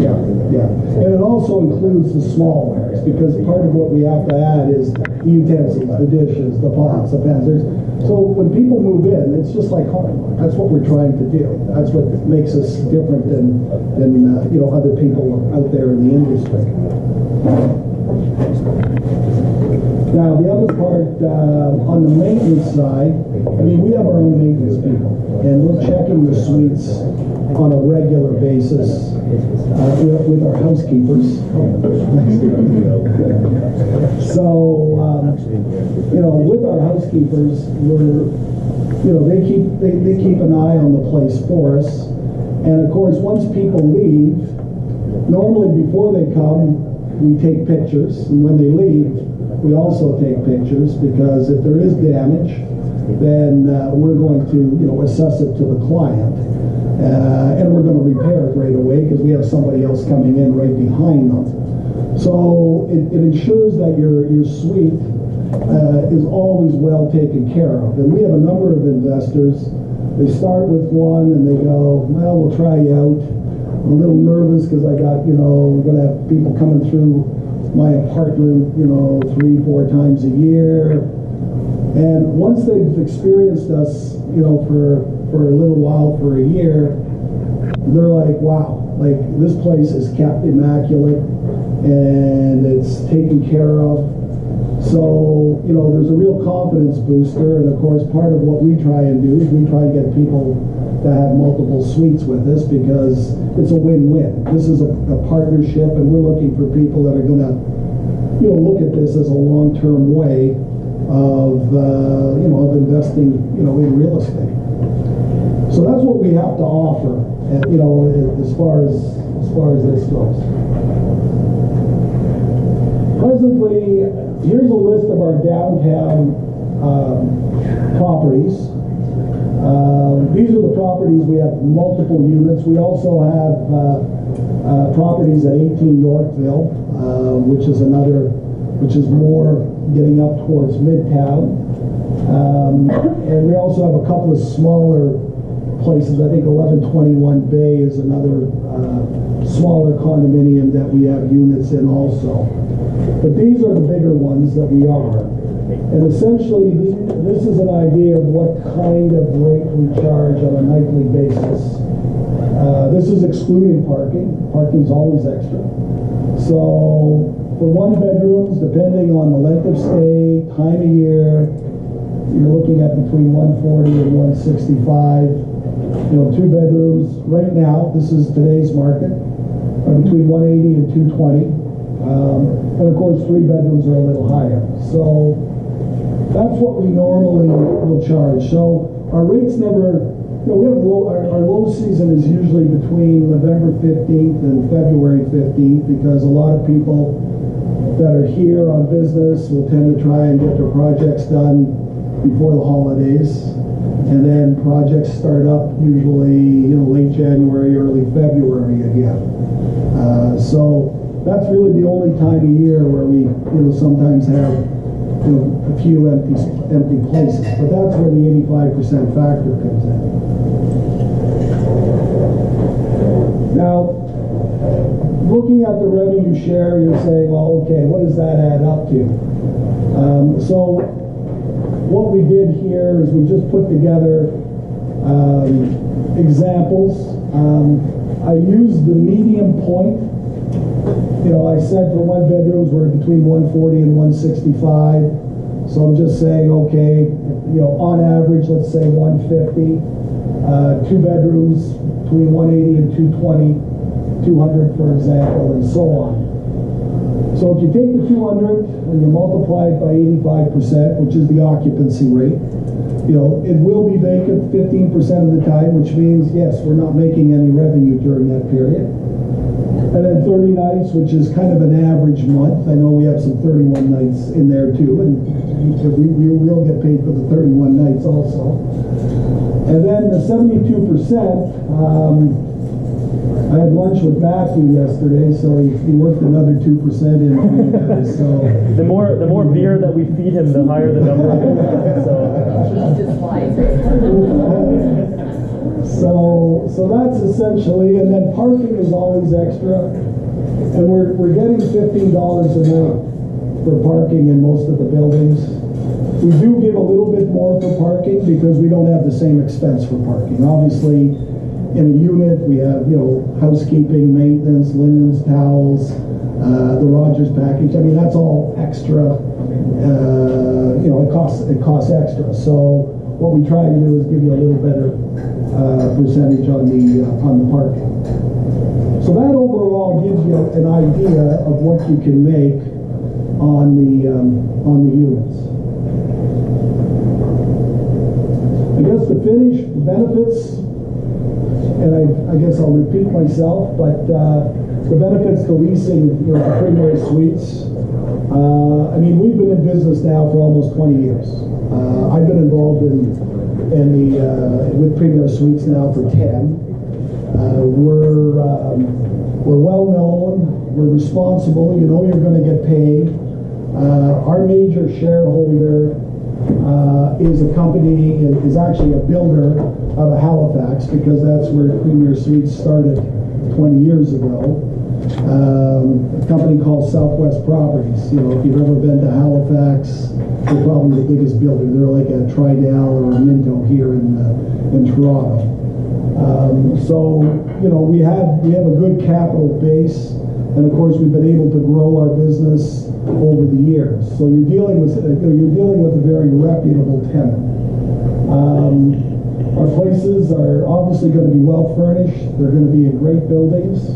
Yeah. And it also includes the smallwares, because part of what we have to add is the utensils, the dishes, the pots, the pans. So when people move in, it's just like home. That's what we're trying to do. That's what makes us different than other people out there in the industry. Now, the other part, on the maintenance side, I mean, we have our own maintenance people, and we're checking the suites on a regular basis with our housekeepers. So, with our housekeepers, they keep an eye on the place for us. And of course, once people leave, normally before they come, we take pictures, and when they leave, we also take pictures, because if there is damage, then we're going to assess it to the client, and we're going to repair it right away, because we have somebody else coming in right behind them. So it ensures that your suite is always well taken care of. And we have a number of investors. They start with one and they go, well, we'll try you out. I'm a little nervous because I got, we're going to have people coming through my apartment, 3-4 times a year. And once they've experienced us, for a little while, for a year, they're like, wow, like this place is kept immaculate and it's taken care of. So, there's a real confidence booster. And of course, part of what we try and do is we try and get people to have multiple suites with us, because it's a win-win. This is a partnership, and we're looking for people that are going to, look at this as a long-term way of investing, in real estate. So that's what we have to offer, as far as this goes. Presently, here's a list of our downtown properties. These are the properties. We have multiple units. We also have properties at 18 Yorkville, which is more getting up towards Midtown. And we also have a couple of smaller places. I think 1121 Bay is another smaller condominium that we have units in also. But these are the bigger ones that we are. And essentially, this is an idea of what kind of rate we charge on a nightly basis. This is excluding parking. Parking's always extra. So for one bedrooms, depending on the length of stay, time of year, you're looking at between 140 and 165. Two bedrooms right now, this is today's market, are between 180 and 220. And of course, 3 bedrooms are a little higher. So that's what we normally will charge. So our rates never, we have our low season is usually between November 15th and February 15th, because a lot of people that are here on business will tend to try and get their projects done before the holidays. And then projects start up usually, late January, early February again. So that's really the only time of year where we, sometimes have, a few empty places. But that's where the 85% factor comes in. Now, looking at the revenue share, you're saying, well, okay, what does that add up to? So what we did here is we just put together examples. I used the medium point. You know, I said for one bedrooms we're between 140 and 165. So I'm just saying, okay, you know, on average, let's say 150. Two bedrooms between 180 and 220, 200 for example, and so on. So if you take the 200 and you multiply it by 85%, which is the occupancy rate, you know, it will be vacant 15% of the time, which means, yes, we're not making any revenue during that period. And then 30 nights, which is kind of an average month. I know we have some 31 nights in there too, and we'll get paid for the 31 nights also. And then the 72%, I had lunch with Matthew yesterday, so he worked another 2% in. So the more beer that we feed him, the higher the number. So that's essentially, and then parking is always extra, and we're getting $15 a night for parking in most of the buildings. We do give a little bit more for parking because we don't have the same expense for parking. Obviously, in a unit, we have, you know, housekeeping, maintenance, linens, towels, the Rogers package. I mean, that's all extra. You know, it costs extra. So what we try to do is give you a little better percentage on the parking. So that overall gives you an idea of what you can make on the units. I guess to finish, the benefits, and I guess I'll repeat myself, but the benefits to leasing, you know, the Premier Suites. I mean, we've been in business now for almost 20 years. I've been involved with Premier Suites now for 10. We're well known. We're responsible. You know you're going to get paid. Our major shareholder is a company, is actually a builder out of Halifax, because that's where Premier Suites started 20 years ago. A company called Southwest Properties. You know, if you've ever been to Halifax, they're probably the biggest builder. They're like a Tridel or a Minto here in Toronto. So, you know, we have a good capital base, and of course we've been able to grow our business over the years. So you're dealing with a very reputable tenant. Our places are obviously going to be well furnished. They're going to be in great buildings.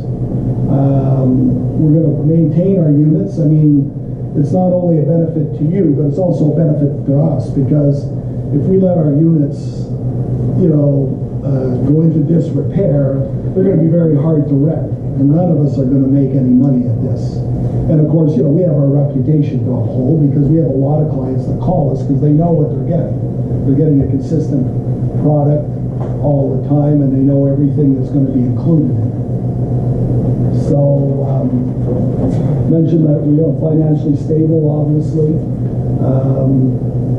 We're going to maintain our units. I mean, it's not only a benefit to you, but it's also a benefit to us, because if we let our units, you know, go into disrepair, they're going to be very hard to rent, and none of us are going to make any money at this. And of course, you know, we have our reputation to uphold, because we have a lot of clients that call us because they know what they're getting. They're getting a consistent product all the time, and they know everything that's going to be included in it. So, mentioned that we are financially stable, obviously.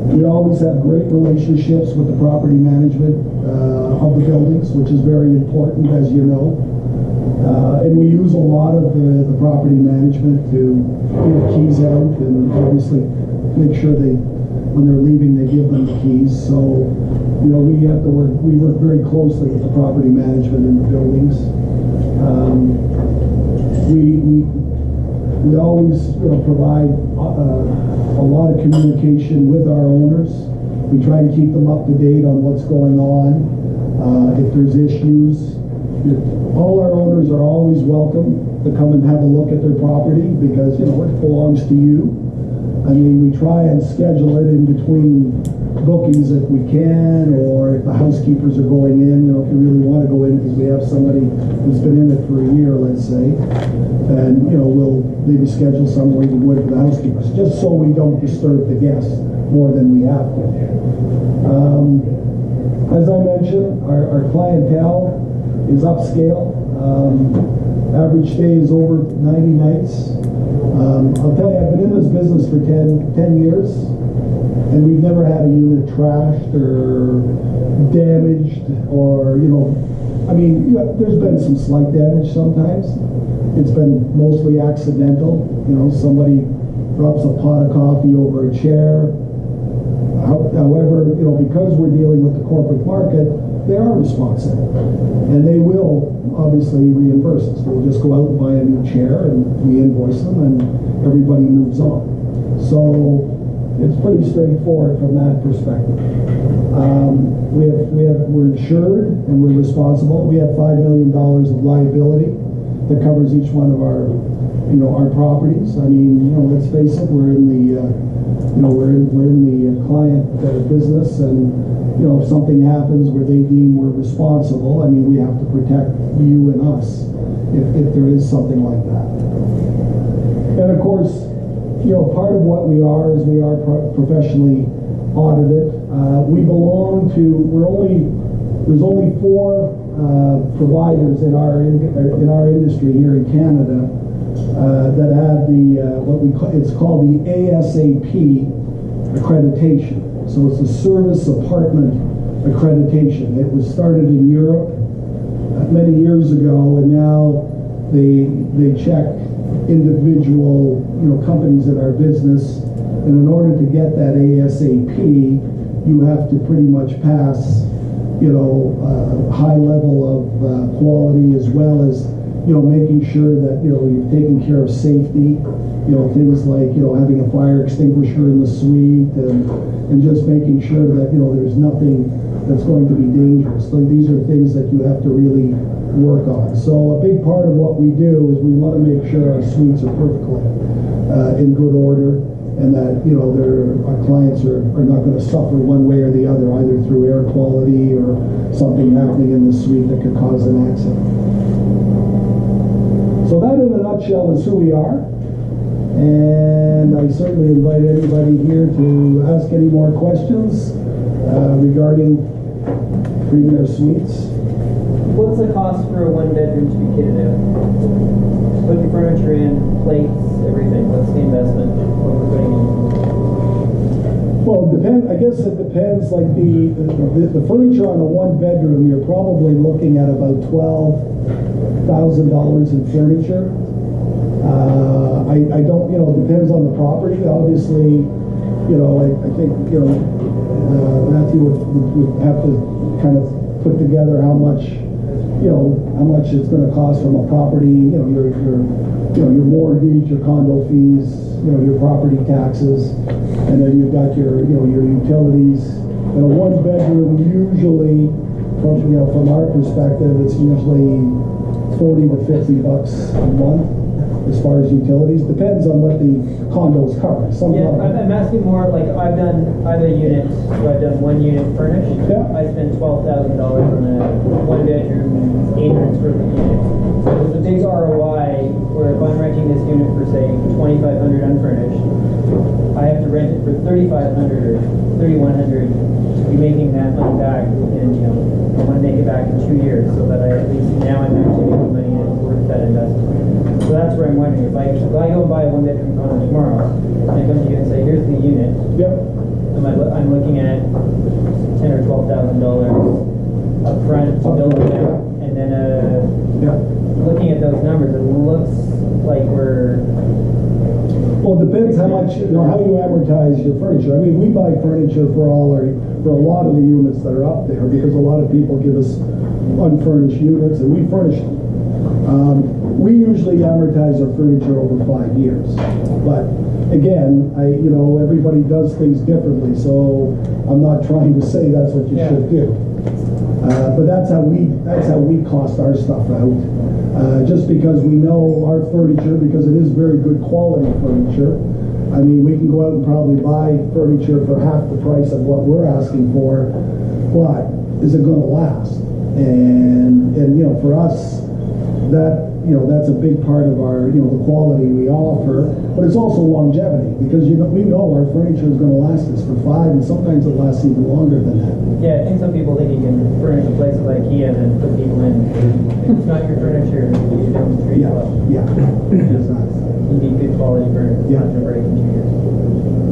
We always have great relationships with the property management of the buildings, which is very important, as you know. And we use a lot of the property management to give keys out, and obviously make sure when they're leaving, they give them the keys. So, you know, we work very closely with the property management in the buildings. We always, you know, provide a lot of communication with our owners. We try to keep them up to date on what's going on. If there's issues, all our owners are always welcome to come and have a look at their property, because, you know, it belongs to you. I mean, we try and schedule it in between bookings if we can, or if the housekeepers are going in, you know, if you really want to go in because we have somebody who's been in it for a year, let's say, then, you know, we'll maybe schedule somewhere we would for the housekeepers, just so we don't disturb the guests more than we have to. As I mentioned, our clientele is upscale. Average stay is over 90 nights. I'll tell you, I've been in this business for 10 years, and we've never had a unit trashed or damaged, or, you know, I mean, there's been some slight damage sometimes. It's been mostly accidental. You know, somebody drops a pot of coffee over a chair. However, because we're dealing with the corporate market, they are responsible, and they will obviously reimburse us. They'll just go out and buy a new chair, and we invoice them, and everybody moves on. So it's pretty straightforward from that perspective. We're insured and we're responsible. We have $5 million of liability that covers each one of our properties. I mean, let's face it, we're in the client business, and if something happens where they deem we're responsible, I mean, we have to protect you and us if there is something like that. And of course, part of what we are is we are professionally audited. There's only 4 providers in our industry here in Canada that have it's called the ASAP accreditation. So it's a service apartment accreditation. It was started in Europe many years ago, and now they check individual companies in our business, and in order to get that ASAP, you have to pretty much pass high level of quality, as well as making sure that you're taking care of safety, things like having a fire extinguisher in the suite, and just making sure that there's nothing that's going to be dangerous. So these are things that you have to really work on. So a big part of what we do is we want to make sure our suites are perfectly in good order, and that our clients are not going to suffer one way or the other, either through air quality or something happening in the suite that could cause an accident. So that in a nutshell is who we are, and I certainly invite anybody here to ask any more questions regarding Premier Suites. What's the cost for a 1-bedroom to be kitted out? Put your furniture in, plates, everything. What's the investment? What we're putting in? Well, I guess it depends. Like the furniture on a 1-bedroom, you're probably looking at about $12,000 in furniture. I don't, it depends on the property. Obviously, I think Matthew would have to kind of put together how much it's going to cost from a property, your mortgage, your condo fees, your property taxes, and then you've got your utilities. And a 1-bedroom, usually, from our perspective, it's usually $40 to $50 a month as far as utilities. Depends on what the condos cover. I'm asking more like I have a unit, so I've done 1 unit furnished. Yeah. I spent $12,000 on a 1-bedroom, 800 square foot unit. So it's a big ROI where if I'm renting this unit for say $2,500 unfurnished, I have to rent it for $3,500 or $3,100 to be making that money back, and I want to make it back in 2 years so that I at least now I'm actually making money and it's worth that investment. So that's where I'm wondering, if I go and buy a 1-bedroom condo tomorrow, and I come to you and say, here's the unit, I'm looking at $10,000 or $12,000 up front to build it out, and then looking at those numbers, it looks like we're... Well, it depends how much, how you amortize your furniture. I mean, we buy furniture for a lot of the units that are up there, because a lot of people give us unfurnished units, and we furnish them. We usually amortize our furniture over 5 years, but again, everybody does things differently, so I'm not trying to say that's what you should do. But that's how we cost our stuff out. Just because we know our furniture, because it is very good quality furniture. I mean, we can go out and probably buy furniture for half the price of what we're asking for, but is it going to last? And for us, that's a big part of our, the quality we offer, but it's also longevity, because we know our furniture is going to last us for 5, and sometimes it lasts even longer than that. Yeah, I think some people think you can furnish a place like IKEA and then put people in. If it's not your furniture, you don't treat it well. Yeah, exactly. You need good quality furniture. It's not going to break in 2 years.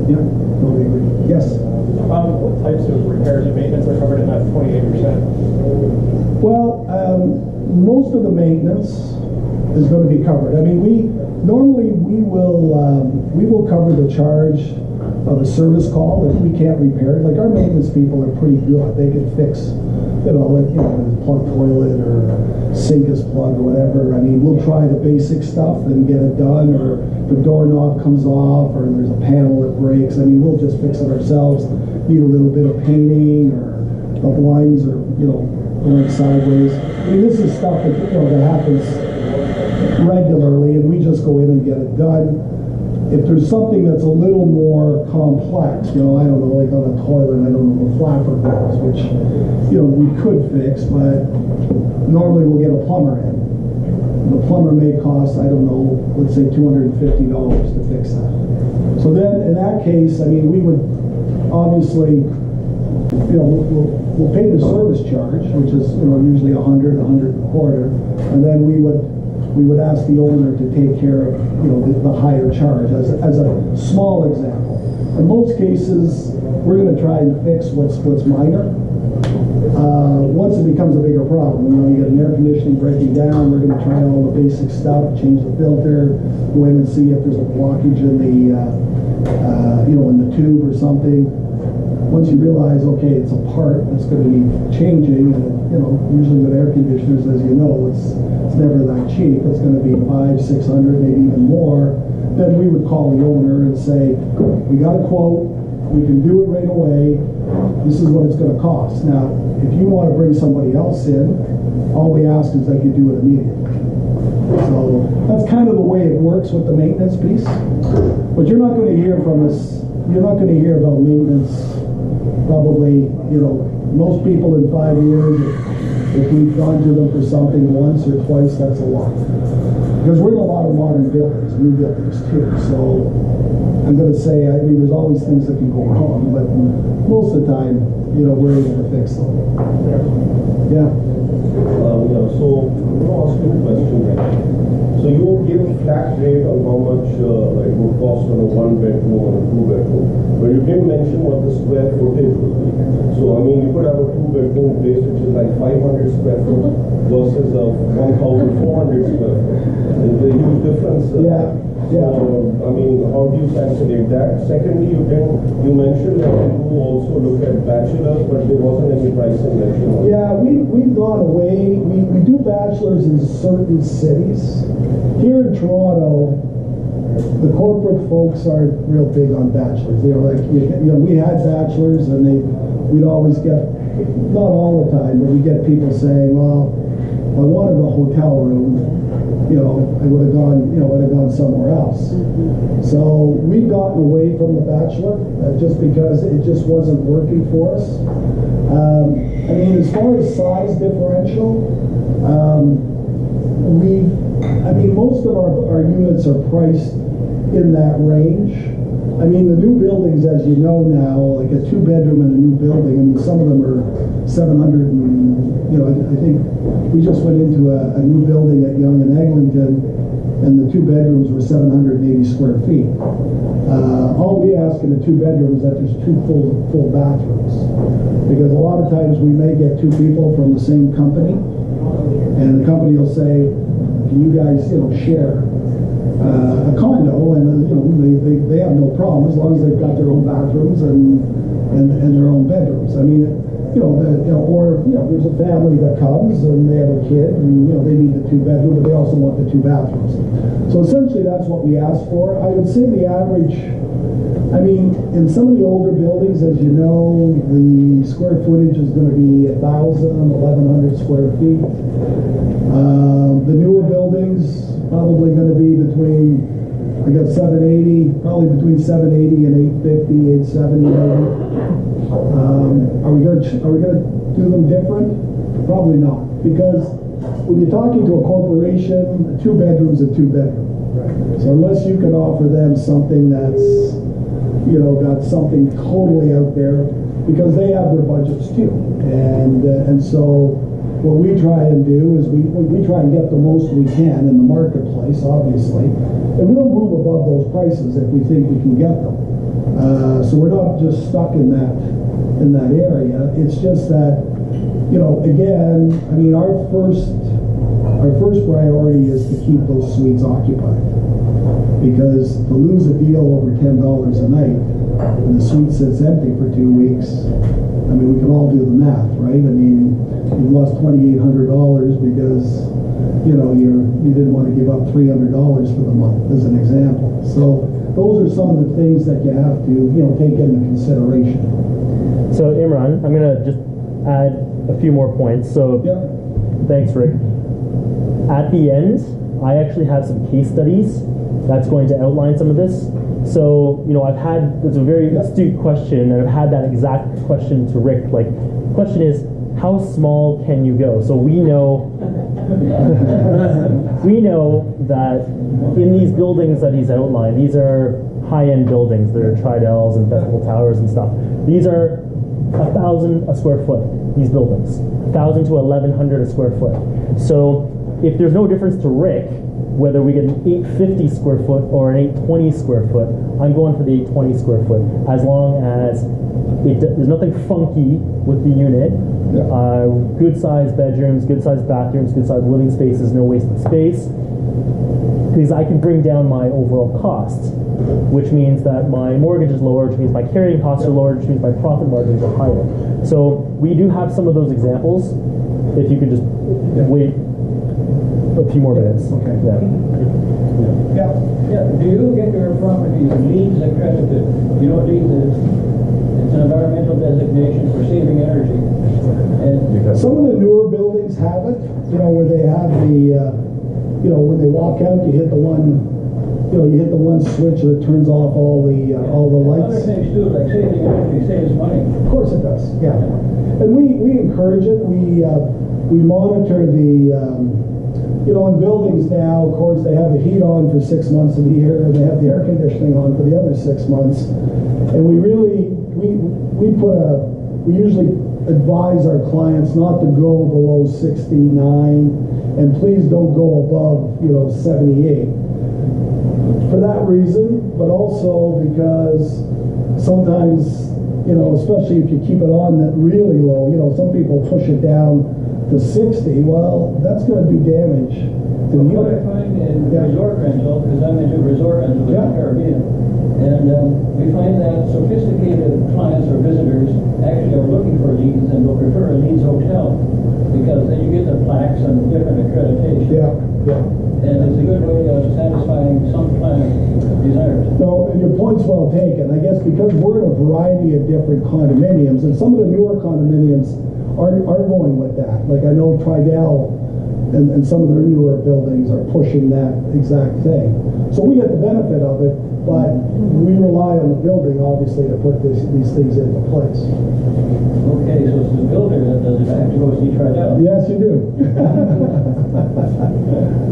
Yeah, totally agree. Yes? What types of repairs and maintenance are covered in that 28%? Well, most of the maintenance is going to be covered. I mean, we will cover the charge of a service call if we can't repair it. Like our maintenance people are pretty good. They can fix, like, plug toilet or sink is plugged or whatever. I mean, we'll try the basic stuff and get it done, or the doorknob comes off, or there's a panel that breaks. I mean, we'll just fix it ourselves. Need a little bit of painting, or the blinds are, going sideways. I mean, this is stuff that, that happens regularly, and we just go in and get it done. If there's something that's a little more complex, I don't know, like on a toilet, I don't know, the flapper goes, which, we could fix, but normally we'll get a plumber in. The plumber may cost, I don't know, let's say $250 to fix that. So then, in that case, I mean, we would obviously, we'll pay the service charge, which is, usually $100, $125, and then we would ask the owner to take care of, the higher charge as a small example. In most cases, we're going to try and fix what's minor. Once it becomes a bigger problem, you get an air conditioning breaking down, we're going to try all the basic stuff, change the filter, go in and see if there's a blockage in the, in the tube or something. Once you realize, okay, it's a part that's going to need changing, and usually with air conditioners, as you know, it's never that cheap. It's going to be $500, $600, maybe even more. Then we would call the owner and say, we got a quote, we can do it right away. This is what it's going to cost. Now, if you want to bring somebody else in, all we ask is that you do it immediately. So that's kind of the way it works with the maintenance piece. But you're not going to hear from us. You're not going to hear about maintenance. Probably, most people in 5 years, if we've gone to them for something once or twice, that's a lot. Because we're in a lot of modern buildings, new buildings too. So I'm going to say, I mean, there's always things that can go wrong, but most of the time, we're able to fix them. Yeah. So I'm going to ask you a question here. So you give a flat rate on how much it would cost on a 1-bedroom or a 2-bedroom, but you didn't mention what the square footage would be. So I mean, you could have a 2-bedroom place which is like 500 square foot versus a 1,400 square foot. There's a huge difference. So I mean, how do you calculate that? Secondly, you mentioned that you also look at bachelors, but there wasn't any pricing mentioned. Yeah, we've gone away. We do bachelors in certain cities. Here in Toronto, the corporate folks aren't real big on bachelors. We had bachelors, and we'd always get, not all the time, but we get people saying, well, I wanted a hotel room. I would have gone somewhere else. So we've gotten away from the bachelor just because it just wasn't working for us. I mean, as far as size differential, most of our units are priced in that range. I mean, the new buildings, as you know now, like a 2-bedroom in a new building, I mean, some of them are 700 and, I think we just went into a new building at Yonge and Eglinton, and the 2 bedrooms were 780 square feet. All we ask in a 2-bedroom is that there's 2 full bathrooms. Because a lot of times we may get 2 people from the same company, and the company will say, can you guys, share a condo, and they have no problem as long as they've got their own bathrooms and their own bedrooms. I mean, there's a family that comes and they have a kid, and they need the 2-bedroom, but they also want the 2 bathrooms. So essentially, that's what we ask for. I would say the average. I mean, in some of the older buildings, as you know, the square footage is going to be 1,000, 1,100 square feet. The newer buildings probably going to be between, I got 780, probably between 780 and 850, 870 maybe. Are we going to do them different? Probably not, because when you're talking to a corporation, 2 bedrooms are 2 bedrooms. Right. So unless you can offer them something that's got something totally out there, because they have their budgets too, and so what we try and do is we try and get the most we can in the marketplace, obviously, and we'll move above those prices if we think we can get them. So we're not just stuck in that area. It's just that, again, I mean, our first priority is to keep those suites occupied. Because to lose a deal over $10 a night and the suite sits empty for 2 weeks, I mean, we can all do the math, right? I mean, you lost $2,800 because, you know, you didn't want to give up $300 for the month, as an example. So those are some of the things that you have to, you know, take into consideration. So Imran, I'm gonna just add a few more points. So thanks, Rick. At the end, I actually have some case studies that's going to outline some of this. So, you know, it's a very astute question, and I've had that exact question to Rick. Like, the question is, how small can you go? So we know that in these buildings that he's outlined, these are high-end buildings. They're Tridels and Festival Towers and stuff. These are 1,000 a square foot, these buildings. 1,000 to 1,100 a square foot. So if there's no difference to Rick, whether we get an 850 square foot or an 820 square foot, I'm going for the 820 square foot, as long as there's nothing funky with the unit. Good sized bedrooms, good sized bathrooms, good sized living spaces, no wasted space. Because I can bring down my overall costs, which means that my mortgage is lower, which means my carrying costs are lower, which means my profit margins are higher. So we do have some of those examples. If you could just wait a few more minutes. Okay. Do you get your properties LEED accredited? You know what LEED is? It's an environmental designation for saving energy. And some of the newer buildings have it, you know, where they have the, you know, when they walk out, you hit the one switch that turns off all the lights. Other things too, like saving energy saves money. Of course it does, yeah. And we encourage it. We monitor the, you know, in buildings now, of course, they have the heat on for 6 months of the year, and they have the air conditioning on for the other 6 months. And we usually advise our clients not to go below 69, and please don't go above, you know, 78. For that reason, but also because sometimes, you know, especially if you keep it on that really low, you know, some people push it down to 60, well, that's going to do damage to the What unit. I find in resort rental, because I'm into resort rental in the Caribbean, and we find that sophisticated clients or visitors actually are looking for LEEDs and will prefer a LEEDs hotel, because then you get the plaques and different accreditation. And it's a good way of satisfying some client desires. No, and your point's well taken. I guess because we're in a variety of different condominiums, and some of the newer condominiums are going with that. Like I know Tridel and some of their newer buildings are pushing that exact thing. So we get the benefit of it, but we rely on the building, obviously, to put these things into place. Okay, so it's the builder that does it. I have to go see Tridel. Yes, you do.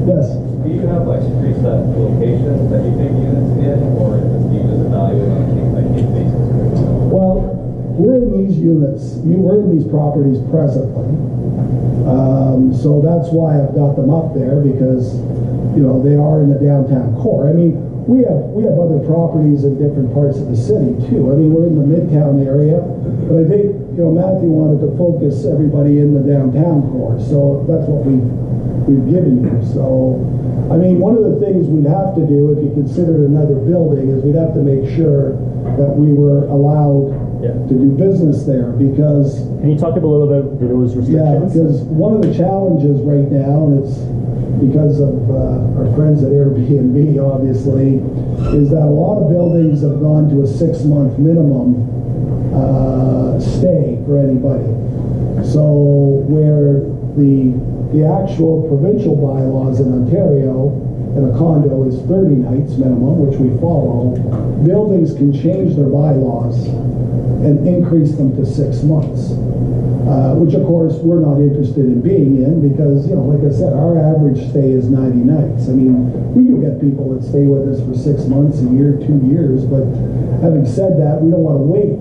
Yes. Do you have like preset locations that you take units in, or do you just evaluate on a case-by-case basis? Well, we're in these units, we're in these properties presently. So that's why I've got them up there, because, you know, they are in the downtown core. I mean, we have other properties in different parts of the city too. I mean, we're in the Midtown area, but I think, you know, Matthew wanted to focus everybody in the downtown core, so that's what we've given you. So, I mean, one of the things we'd have to do if you considered another building is we'd have to make sure that we were allowed to do business there, because... Can you talk a little bit about those restrictions? Yeah, because one of the challenges right now, and it's because of our friends at Airbnb, obviously, is that a lot of buildings have gone to a 6-month minimum stay for anybody. So where the actual provincial bylaws in Ontario, and a condo is 30 nights minimum, which we follow, buildings can change their bylaws and increase them to 6 months. Which of course we're not interested in being in, because, you know, like I said, our average stay is 90 nights. I mean, we do get people that stay with us for 6 months, a year, 2 years, but having said that, we don't want to wait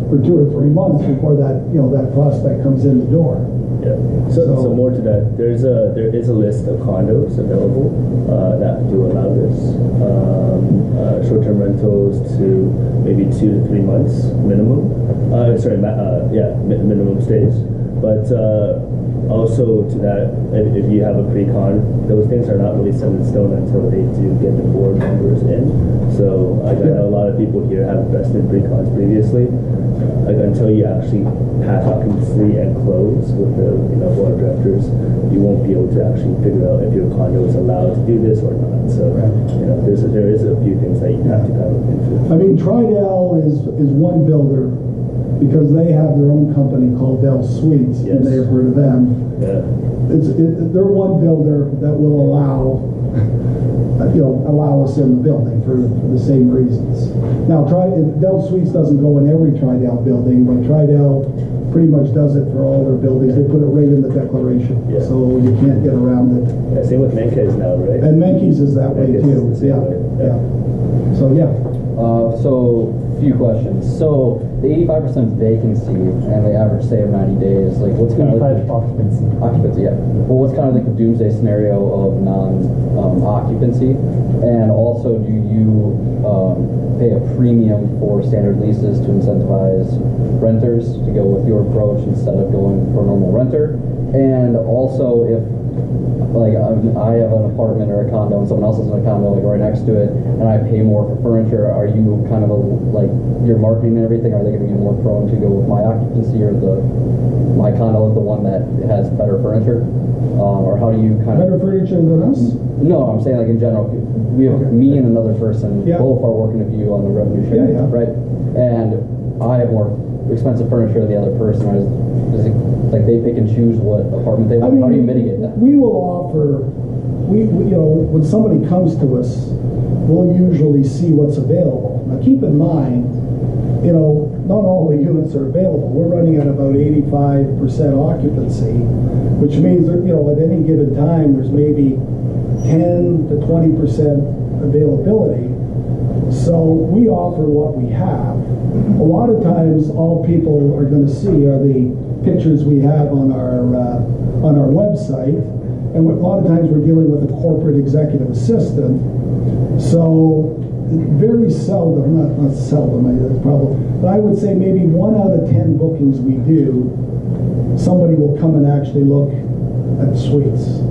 for 2 or 3 months before that, you know, that prospect comes in the door. Yeah. So more to that, there is a list of condos available that do allow this. Short-term rentals to maybe 2 to 3 months minimum. Minimum stays. But Also, to that, if you have a pre-con, those things are not really set in stone until they do get the board members in. So, like, I know a lot of people here have invested in pre-cons previously. Like, until you actually pass occupancy and close with the board of directors, you won't be able to actually figure out if your condo is allowed to do this or not. So, there is a few things that you have to kind of look into. I mean, Tridel is one builder because they have their own company called Dell Suites. Yes. You may have heard of them. Yeah. They're one builder that will allow us in the building for the same reasons. Now, Dell Suites doesn't go in every Tridel building, but Tridel pretty much does it for all their buildings. They put it right in the declaration, so you can't get around it. Yeah, same with Menkes now, right? And Menkes is that way too. Yeah. So yeah. So few questions. So the 85% vacancy and the average stay of 90 days, like what's kind of like occupancy? Occupancy, yeah. Well, what's kind of like the doomsday scenario of non-occupancy? And also, do you pay a premium for standard leases to incentivize renters to go with your approach instead of going for a normal renter? And also, if like I have an apartment or a condo and someone else has a condo like right next to it, and I pay more for furniture, are you kind of like your marketing and everything? Are they going to be more prone to go with my occupancy or my condo is the one that has better furniture? Or how do you kind of better furniture than us? No, I'm saying like in general. We have me and another person. Both are working with you on the revenue share, right? And I have more expensive furniture than the other person. Is it like they pick and choose what apartment they want? How do you mitigate that? We will offer. When somebody comes to us, we'll usually see what's available. Now, keep in mind, not all the units are available. We're running at about 85% occupancy, which means that, at any given time, there's maybe 10 to 20% availability. So we offer what we have. A lot of times, all people are going to see are the pictures we have on our website, and a lot of times we're dealing with a corporate executive assistant. So very seldom, not seldom, but I would say maybe 1 out of 10 bookings we do, somebody will come and actually look at suites.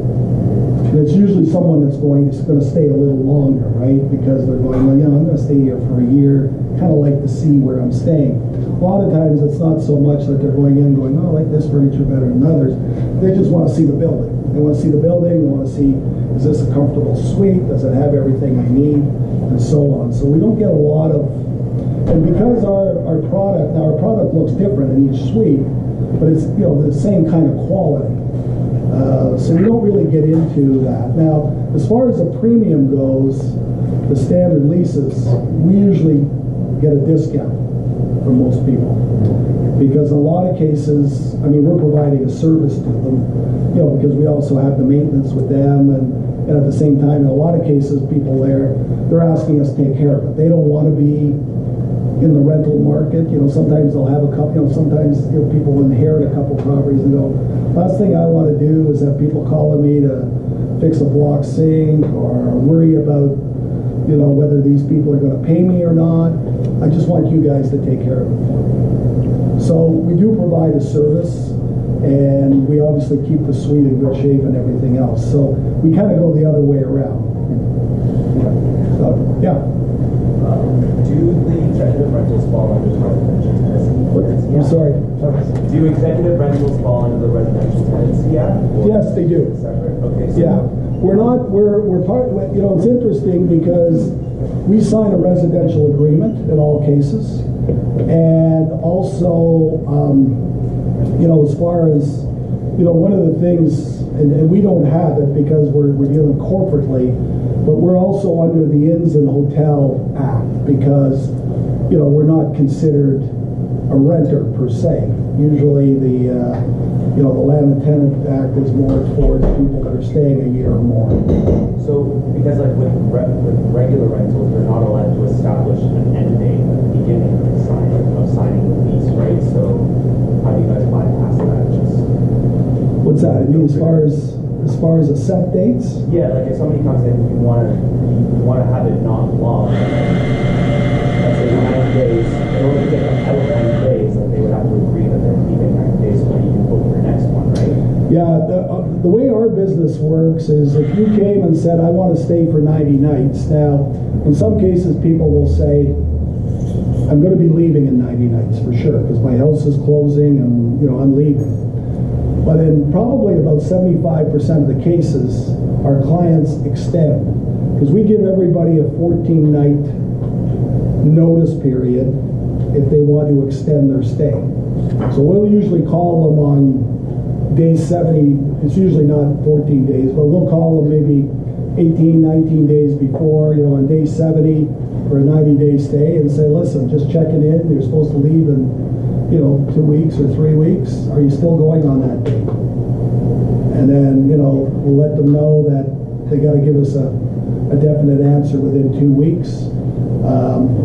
And it's usually someone that's going to stay a little longer, right? Because they're going, well, I'm going to stay here for a year, kind of like to see where I'm staying. A lot of times it's not so much that they're going in going, oh, I like this furniture better than others. They just want to see the building. They want to see the building. They want to see, is this a comfortable suite? Does it have everything I need? And so on. So we don't get a lot of, and because our product looks different in each suite, but it's the same kind of quality. So we don't really get into that. Now, as far as the premium goes, the standard leases, we usually get a discount from most people. Because in a lot of cases, we're providing a service to them, because we also have the maintenance with them, and at the same time, in a lot of cases, people they're asking us to take care of it. They don't want to be in the rental market. Sometimes they'll have a couple, sometimes people inherit a couple properties and go, last thing I want to do is have people calling me to fix a block sink or worry about, whether these people are going to pay me or not. I just want you guys to take care of it for me. So we do provide a service, and we obviously keep the suite in good shape and everything else. So we kind of go the other way around. So, yeah. Do the executive rentals fall under the residential tenancy? I'm sorry. Do executive rentals fall under the residential tenancy act? Yes, they do. Separate? Okay. So yeah, we're part. It's interesting because we sign a residential agreement in all cases, and also, as far as one of the things, and we don't have it because we're dealing corporately. But we're also under the Inns and Hotel Act because, we're not considered a renter per se. Usually the Land and Tenant Act is more towards people that are staying a year or more. So, because like with regular rentals, they're not allowed to establish an end date at the beginning of signing the lease, right? So, how do you guys bypass that? What's that? I mean, as far as the set dates? Yeah, like if somebody comes in, you want to have it not long. Let's say 9 days. In order to get them out 9 days, like they would have to agree that they're leaving 9 days so that you can book your next one, right? Yeah, business works is if you came and said, I want to stay for 90 nights. Now, in some cases, people will say, I'm going to be leaving in 90 nights for sure, because my house is closing and, I'm leaving. But in probably about 75% of the cases, our clients extend, because we give everybody a 14-night notice period if they want to extend their stay. So we'll usually call them on day 70. It's usually not 14 days, but we'll call them maybe 18, 19 days before, on day 70 for a 90-day stay, and say, listen, just checking in. You're supposed to leave in, 2 weeks or 3 weeks. Are you still going on that date? And then, we'll let them know that they got to give us a definite answer within 2 weeks.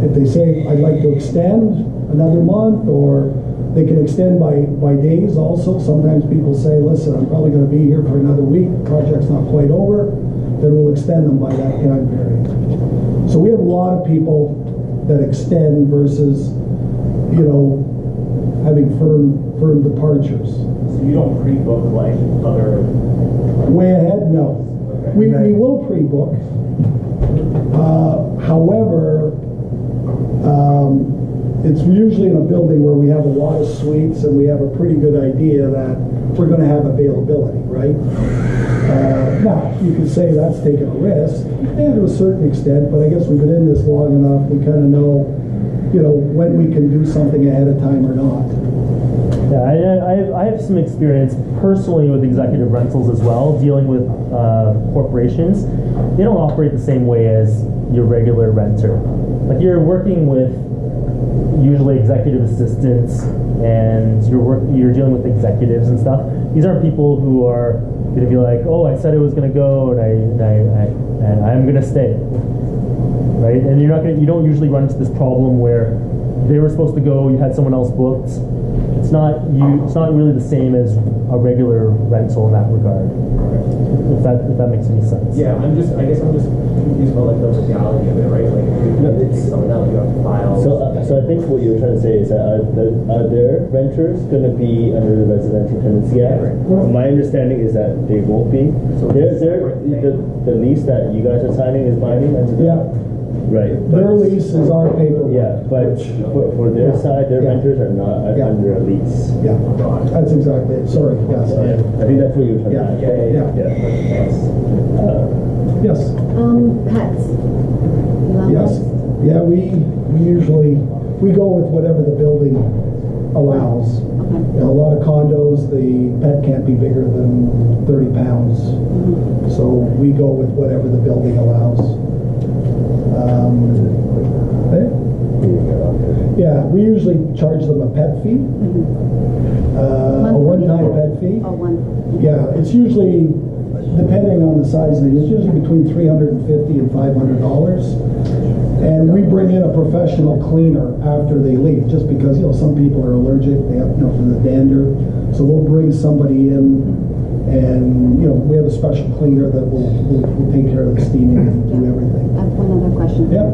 If they say, I'd like to extend another month, or they can extend by days also. Sometimes people say, listen, I'm probably going to be here for another week. The project's not quite over. Then we'll extend them by that time period. So we have a lot of people that extend versus, having firm departures. So you don't pre-book like other... Way ahead? No. Okay. We will pre-book. However, it's usually in a building where we have a lot of suites and we have a pretty good idea that we're going to have availability, right? Now, you could say that's taking a risk, and to a certain extent, but I guess we've been in this long enough, we kind of know, when we can do something ahead of time or not. Yeah, I have some experience personally with executive rentals as well, dealing with corporations. They don't operate the same way as your regular renter. Like, you're working with usually executive assistants, and you're dealing with executives and stuff. These aren't people who are going to be like, oh, I said I was going to go, and I'm going to stay, right? And you don't usually run into this problem where they were supposed to go, you had someone else booked. It's not really the same as a regular rental in that regard. If that makes any sense. Yeah, I guess I'm just confused about like the legality of it, right? Like if you take someone else, you have to file. So I think what you're trying to say is that are their renters going to be under the Residential Tenancy Act? My understanding is that they won't be. So the lease that you guys are signing is binding. Yeah. Right. Their lease is our paperwork. Yeah, but for their side, their renters are not under a lease. Yeah, that's exactly it. Sorry. Yes. Yeah. I think that's what you were trying to say. Yeah. Yes. Pets. Yes. Yeah, we usually go with whatever the building allows. Okay. A lot of condos, the pet can't be bigger than 30 pounds. Mm-hmm. So we go with whatever the building allows. Yeah, we usually charge them a pet fee, a one-time pet fee. Oh, one. Yeah, it's usually, depending on the size of it, it's usually between $350 and $500. And we bring in a professional cleaner after they leave, just because, some people are allergic, they have, for the dander. So we'll bring somebody in, and, we have a special cleaner that will take care of the steaming and do everything. I have one other question. Yeah.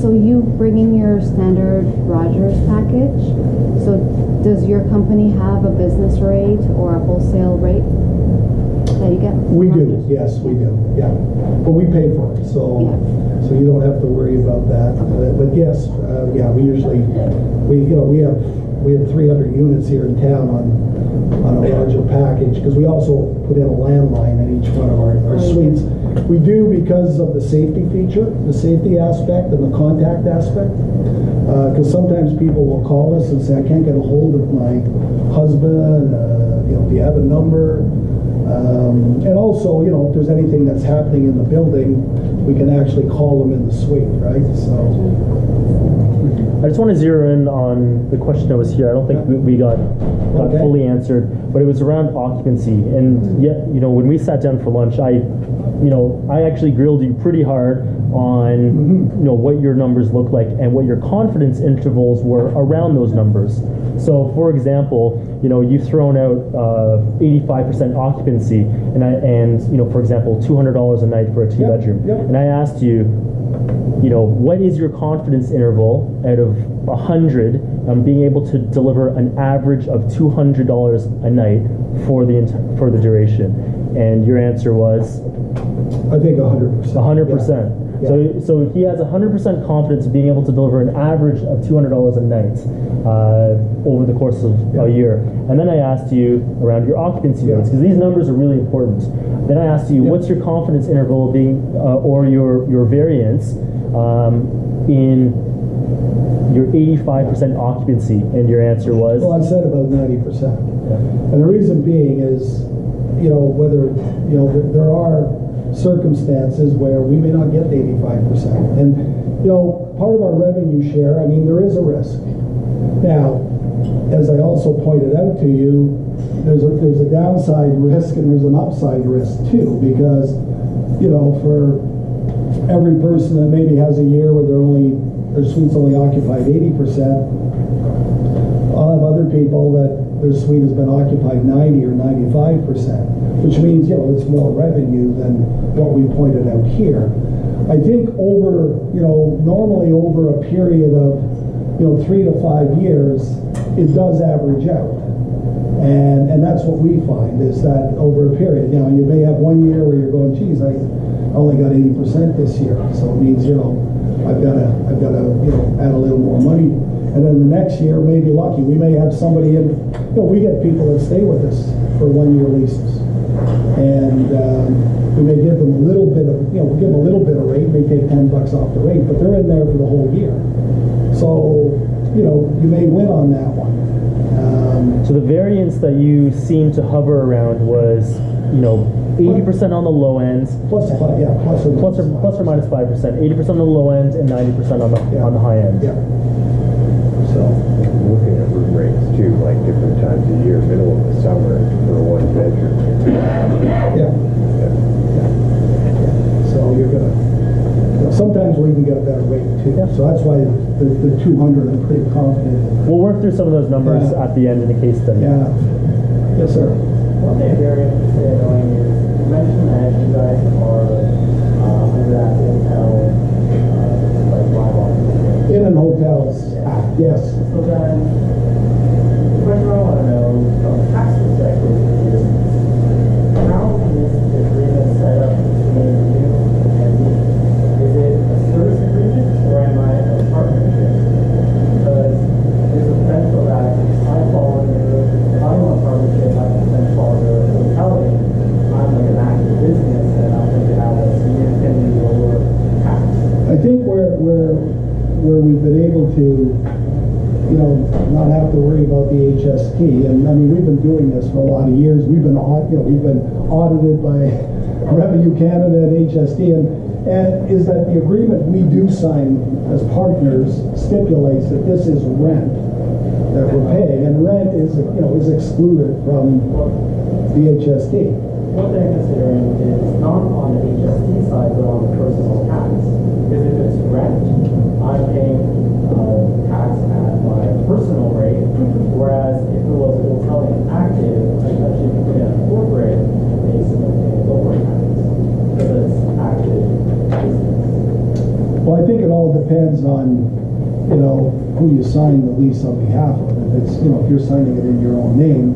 So you bring in your standard Rogers package. So does your company have a business rate or a wholesale rate that you get? We do. Yes, we do. Yeah. But we pay for it, so you don't have to worry about that. But yes, we usually we have 300 units here in town on a larger package, because we also put in a landline in each one of our suites. We do because of the safety feature, the safety aspect and the contact aspect. Because sometimes people will call us and say, I can't get a hold of my husband, do you have a number? And also, if there's anything that's happening in the building, we can actually call them in the suite, right? So. I just want to zero in on the question that was here. I don't think we got fully answered, but it was around occupancy. And yet, when we sat down for lunch, I actually grilled you pretty hard on, what your numbers look like and what your confidence intervals were around those numbers. So, for example, you've thrown out 85% occupancy, and for example, $200 a night for a two-bedroom. Yep. And I asked you, what is your confidence interval out of 100 being able to deliver an average of $200 a night for the duration? And your answer was? I think 100%. 100%. Yeah. So he has 100% confidence of being able to deliver an average of $200 a night over the course of a year. And then I asked you around your occupancy rates, because these numbers are really important. Then I asked you, what's your confidence interval being, or your variance in your 85% occupancy? And your answer was? Well, I said about 90%. Yeah. And the reason being is, whether, there are circumstances where we may not get 85%. And, part of our revenue share, I mean, there is a risk. Now, as I also pointed out to you, there's a downside risk and there's an upside risk too, because, for every person that maybe has a year where their suite's only occupied 80%, I'll have other people that their suite has been occupied 90 or 95%, which means, it's more revenue than what we pointed out here. I think normally over a period of, 3 to 5 years, it does average out. And that's what we find, is that over a period. Now, you may have 1 year where you're going, geez, I only got 80% this year. So it means, I've got to add a little more money. And then the next year, maybe lucky, we may have somebody in, we get people that stay with us for 1 year leases. And we may give them a little bit of, give them a little bit of rate, may take $10 off the rate, but they're in there for the whole year. So, you may win on that one. So the variance that you seem to hover around was, 80% on the low end, plus or minus 5%, 80% on the low end, and 90% on the high end. Yeah. So looking at room rates too, like different times of year, middle of the summer for 1 bedroom. Yeah. So you're gonna. Sometimes we can get a better rate too. Yeah. So that's why the 200, I'm pretty confident. We'll work through some of those numbers at the end of the case study. Yeah. Yes, sir. One thing very interested in knowing is, you mentioned that you guys are under that hotel, like live occupancy. In and hotels. Yes. So then, the question I want to know from a tax perspective is, how is this agreement set up between you and me? Is it a service agreement or am I a partnership? Because there's a potential that I fall under, if I'm a partnership, I can then fall under hotelity. I'm like an active business and I'm going to have a significantly lower tax. I think where we've been able to, not have to worry about the HST, and I mean we've been doing this for a lot of years. We've been audited by Revenue Canada and HST, and is that the agreement we do sign as partners stipulates that this is rent that we're paying, and rent is excluded from the HST. What they're considering is not on the HST side, but on the personal tax. Because if it's rent, I'm paying tax at my personal rate, whereas if it was hoteling active, I should be putting on corporate, they significantly lower tax because it's active business. Well, I think it all depends on, who you sign the lease on behalf of. If it's, if you're signing it in your own name,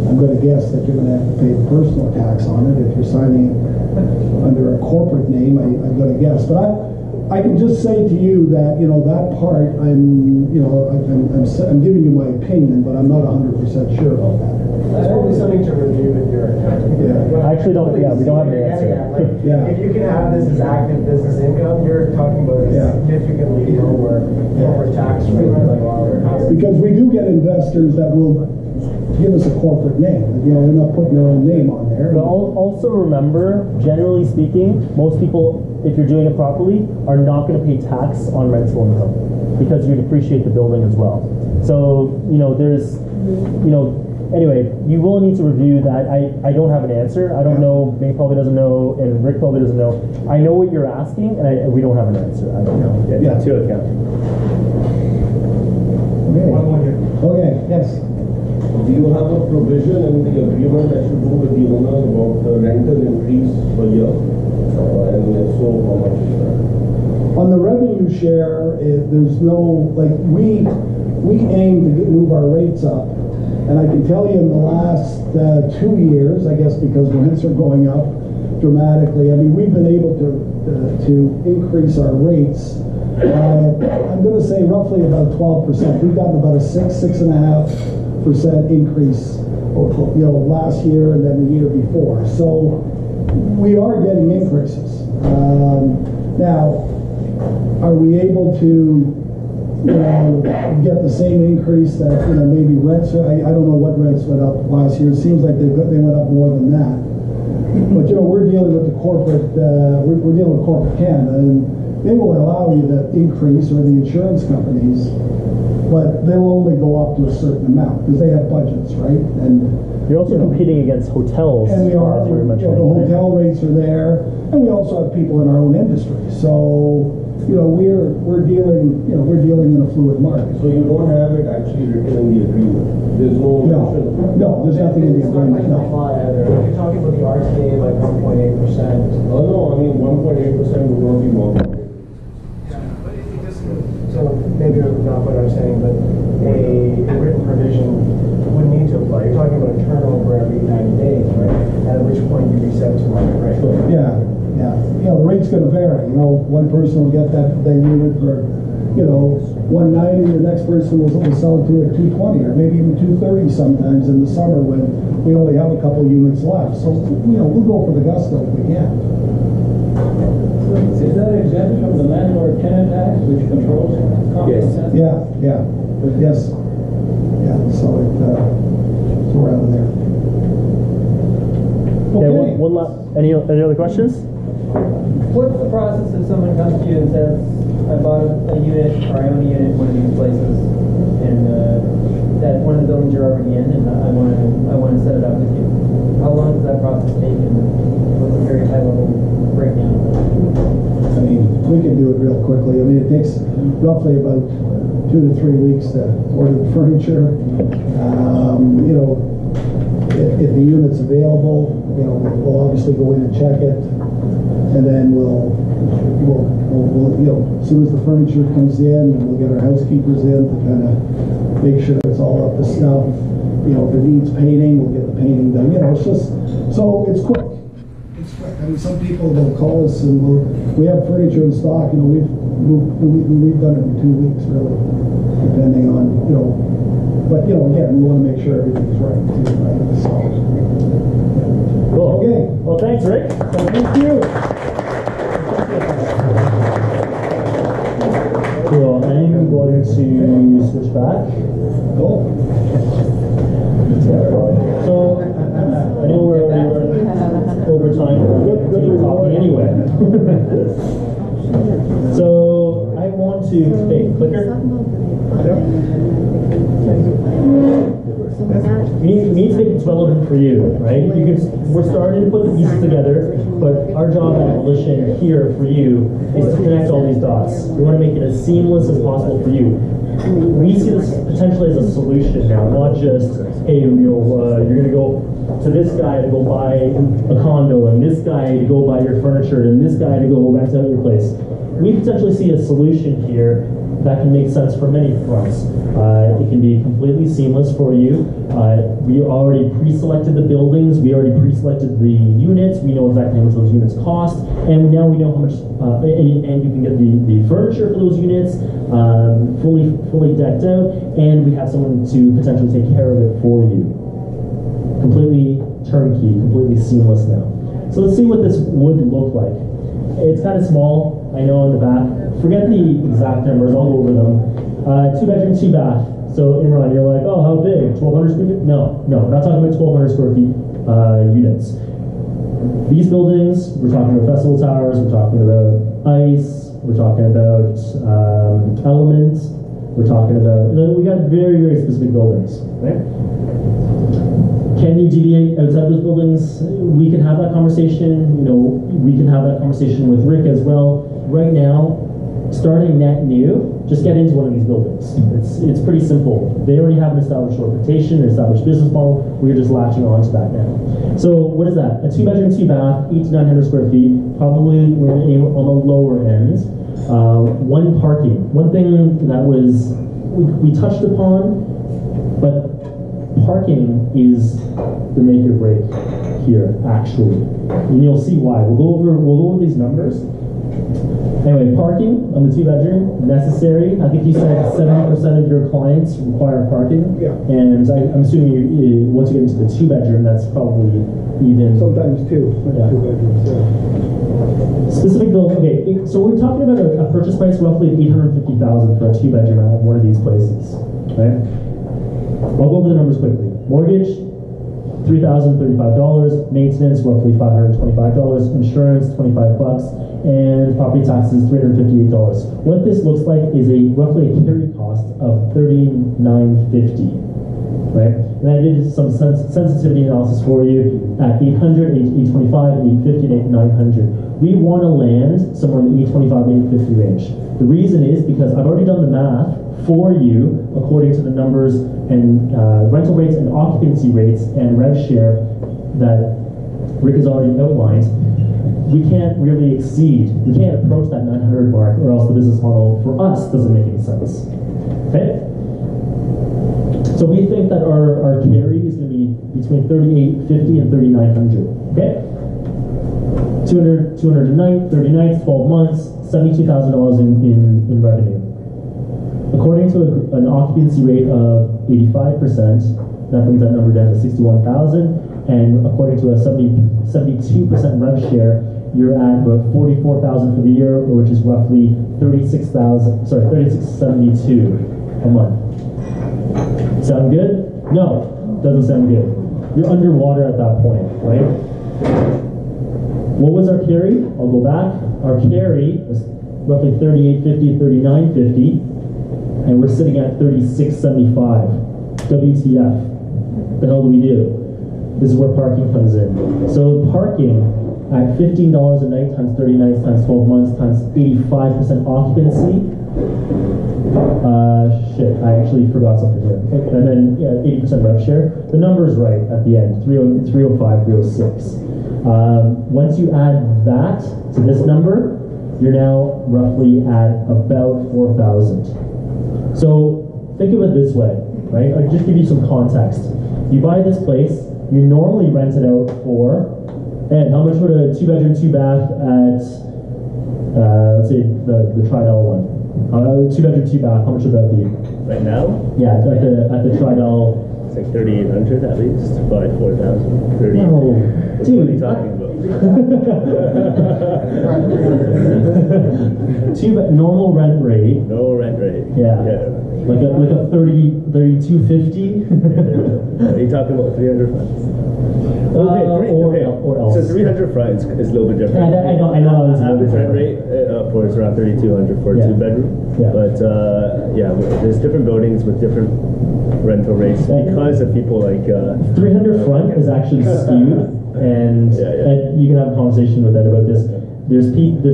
I'm going to guess that you're going to have to pay the personal tax on it. If you're signing it under a corporate name, I'm going to guess. But I can just say to you that, that part, I'm giving you my opinion, but I'm not 100% sure about that. That's probably something to review with your accountant. Yeah. I actually don't, we don't have an answer. If you can have this as active business income, you're talking about a significantly lower corporate tax rate. Because we do get investors that will give us a corporate name. They're not putting their own name on there. But also remember, generally speaking, most people, if you're doing it properly, are not going to pay tax on rental income because you depreciate the building as well. So, there's, anyway, you will need to review that. I don't have an answer. I don't know. May probably doesn't know, and Rick probably doesn't know. I know what you're asking, and we don't have an answer. I don't know. Yeah. To account. Okay. One more here. Okay. Yes. Do you have a provision in the agreement that you do with the owners about the rental increase per year? And if so, how much is that? On the revenue share, there's no, we aim to move our rates up And I can tell you in the last 2 years, I guess because rents are going up dramatically, I mean, we've been able to increase our rates. I'm going to say roughly about 12%. We've gotten about a 6.5% increase, last year and then the year before. So we are getting increases. Now, are we able to, get the same increase that, maybe rents? I don't know what rents went up last year. It seems like they went up more than that. But we're dealing with the corporate, we're dealing with corporate Canada, and they will allow you to increase, or the insurance companies, but they'll only go up to a certain amount because they have budgets, right? And you're also competing against hotels, and we are. as you were mentioning. The hotel rates are there, and we also have people in our own industry. So we're dealing in a fluid market. So you don't have it actually written in the agreement. There's no there's nothing in the agreement. No. You're talking about the RTA like 1.8%. Oh no, I mean 1.8% would not be more. So maybe not what I'm saying, but a written provision would need to apply. You're talking about a turnover every 90 days, right? At which point you reset to market rate. Yeah. The rate's going to vary. One person will get that unit for, 190. The next person will sell it to at 220, or maybe even 230 sometimes in the summer when we only have a couple units left. So we'll go for the gusto if we can. Is that exempt from the landlord-tenant tax, which controls Yes. Yeah. Yes. Yeah. So it's around there. Okay. Okay. One last. Any other questions? What's the process if someone comes to you and says, I bought a unit, or I own a unit in one of these places, and that one of the buildings you're already in, and I want to set it up with you. How long does that process take, and what's a very high level breakdown? I mean, we can do it real quickly. I mean, it takes roughly about 2 to 3 weeks to order the furniture. If the unit's available, we'll obviously go in and check it, and then we'll as soon as the furniture comes in, we'll get our housekeepers in to kind of make sure it's all up to snuff. If it needs painting, we'll get the painting done. It's just so it's quick. It's quick. I mean, some people will call us and we have furniture in stock. We've done it in 2 weeks, really, depending on But again, we want to make sure everything's right too, right? So, cool. Okay. Well, thanks, Rick. Thank you. Cool. I'm going to switch back. Cool. So I know we're over time. Good talking anyway. So I want to clicker. We need to make it relevant for you, right? We're starting to put the pieces together, but our job at Volition here for you is to connect all these dots. We want to make it as seamless as possible for you. We see this potentially as a solution now, not just, hey, you're going to go to this guy to go buy a condo, and this guy to go buy your furniture, and this guy to go rent out your place. We potentially see a solution here that can make sense for many fronts. It can be completely seamless for you. We already pre-selected the buildings, we already pre-selected the units, we know exactly how much those units cost, and now we know how much, and you can get the furniture for those units fully decked out, and we have someone to potentially take care of it for you. Completely turnkey, completely seamless now. So let's see what this would look like. It's kind of small, I know, in the back. Forget the exact numbers, I'll go over them. 2 bedroom, 2 bath. So Imran, you're like, oh, how big? 1,200 square feet? No, we're not talking about 1,200 square feet units. These buildings, we're talking about festival towers, we're talking about ice, we're talking about elements, we're talking about, we got very, very specific buildings, right? Can you deviate outside those buildings? We can have that conversation, we can have that conversation with Rick as well. Right now, starting net new, just get into one of these buildings. It's pretty simple. They already have an established reputation, an established business model. We're just latching on to that now. So what is that? A 2 bedroom, 2 bath, 8 to 900 square feet. Probably we're on the lower end. One parking. One thing that we touched upon, but parking is the make or break here, actually. And you'll see why. We'll go over these numbers. Anyway, parking on the 2-bedroom, necessary. I think you said 70% of your clients require parking. Yeah. And I'm assuming once you get into the 2-bedroom, that's probably even. Sometimes two. Yeah. 2 bedrooms. Yeah. Specific building. Okay, so we're talking about a purchase price roughly of $850,000 for a 2-bedroom at one of these places, right? I'll go over the numbers quickly. Mortgage, $3,035. Maintenance, roughly $525. Insurance, $25. And property taxes, $358. What this looks like is roughly a carry cost of $39.50, right? And I did some sensitivity analysis for you at 800, 825, 850, and 900. We want to land somewhere in the 825, 850 range. The reason is because I've already done the math for you according to the numbers and rental rates and occupancy rates and rev share that Rick has already outlined. We can't really we can't approach that 900 mark, or else the business model for us doesn't make any sense. Okay? So we think that our carry is going to be between $3,850 and $3,900. Okay? 200 a night, 30 nights, 12 months, $72,000 in revenue. According to an occupancy rate of 85%, that brings that number down to 61,000. And according to a 72% rev share, you're at about 44,000 for the year, which is roughly 36,72 a month. Sound good? No, doesn't sound good. You're underwater at that point, right? What was our carry? I'll go back. Our carry was roughly 38.50, 39.50, and we're sitting at 36.75. WTF? The hell do we do? This is where parking comes in. So parking at $15 a night times 30 nights times 12 months times 85% occupancy. Shit, I actually forgot something here. And then 80% rev share. The number is right at the end, 305, 306. Once you add that to this number, you're now roughly at about 4,000. So think of it this way, right? I'll just give you some context. You buy this place, you normally rent it out for, and how much would a 2-bedroom, 2-bath at, let's say the Tridel one? 2-bedroom, 2-bath, how much would that be? Right now? Yeah, at the Tridel. It's like 3,800 at least, by 4,000. 30. No, dude. What are you talking about? Normal rent rate. Normal rent rate. Yeah. Like a 32.50. Are you talking about 300 francs? Or else. So 300 francs is a little bit different. I know. Average rent rate for it's around 3,200 for a 2-bedroom. Yeah. But there's different buildings with different rental rates because of people like 300 front is actually skewed, and you can have a conversation with Ed about this. There's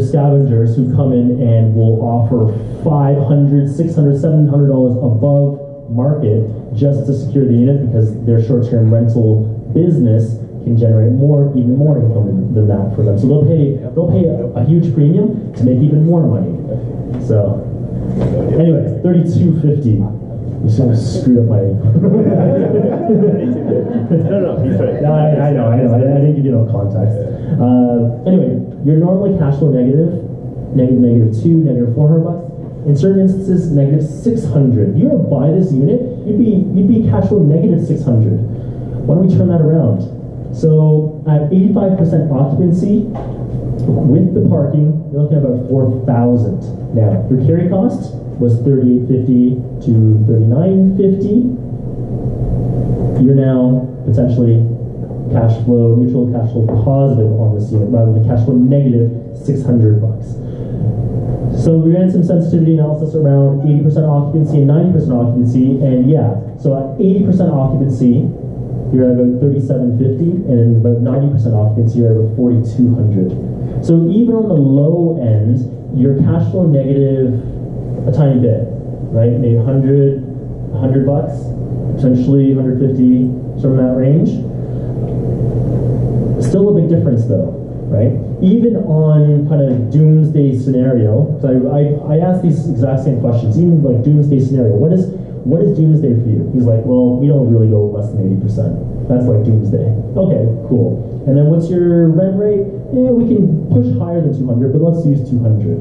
scavengers who come in and will offer $500, $600, $700 above market just to secure the unit because their short-term rental business can generate even more income than that for them. So they'll pay a huge premium to make even more money. So anyway, 32.50. You sort of screwed up my. No, he's right. No, I know. I didn't give you enough context. Anyway, you're normally cash flow negative -2, -400 In certain instances, -600. If you were to buy this unit, you'd be cash flow -600. Why don't we turn that around? So at 85% occupancy, with the parking, you're looking at about 4,000. Now, your carry cost was $38.50 to $39.50. You're now potentially cash flow neutral, cash flow positive on this unit, rather than cash flow negative $600. So we ran some sensitivity analysis around 80% occupancy and 90% occupancy, and so at 80% occupancy, you're at about $37.50, and about 90% occupancy, you're at about $4,200. So even on the low end, you're cash flow negative a tiny bit, right? Maybe $100 bucks, potentially $150, somewhere in that range. Still a big difference though, right? Even on kind of doomsday scenario, so I asked these exact same questions, even like doomsday scenario, what what is doomsday for you? He's like, well, we don't really go less than 80%. That's like doomsday. Okay, cool. And then what's your rent rate? Yeah, we can push higher than 200, but let's use 200,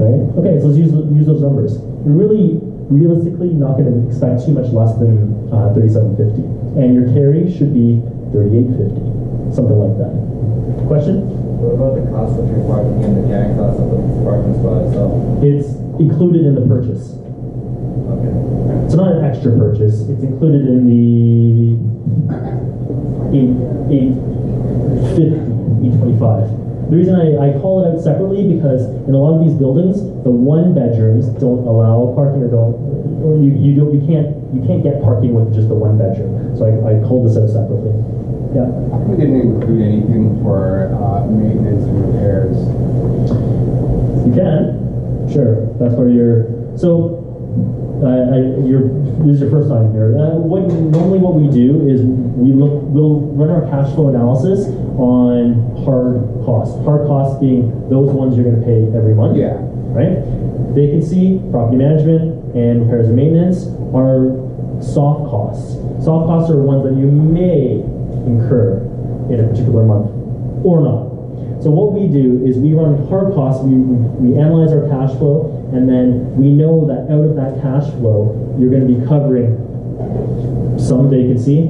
right? Okay, so let's use those numbers. We're really, realistically, not going to expect too much less than 3750, and your carry should be 3850, something like that. Question? What about the cost of your parking and the carrying cost of the parking spot itself? It's included in the purchase. Okay. It's not an extra purchase. It's included in the 825. The reason I call it out separately because in a lot of these buildings, the one bedrooms don't allow parking or you can't get parking with just the one bedroom. So I called this out separately. Yeah. We didn't include anything for maintenance and repairs. You can, sure. That's where this is your first time here. Normally what we do is we'll run our cash flow analysis on hard costs. Hard costs being those ones you're going to pay every month. Yeah. Right? Vacancy, property management, and repairs and maintenance are soft costs. Soft costs are ones that you may incur in a particular month or not. So what we do is we run hard costs, we analyze our cash flow, and then we know that out of that cash flow, you're going to be covering some vacancy.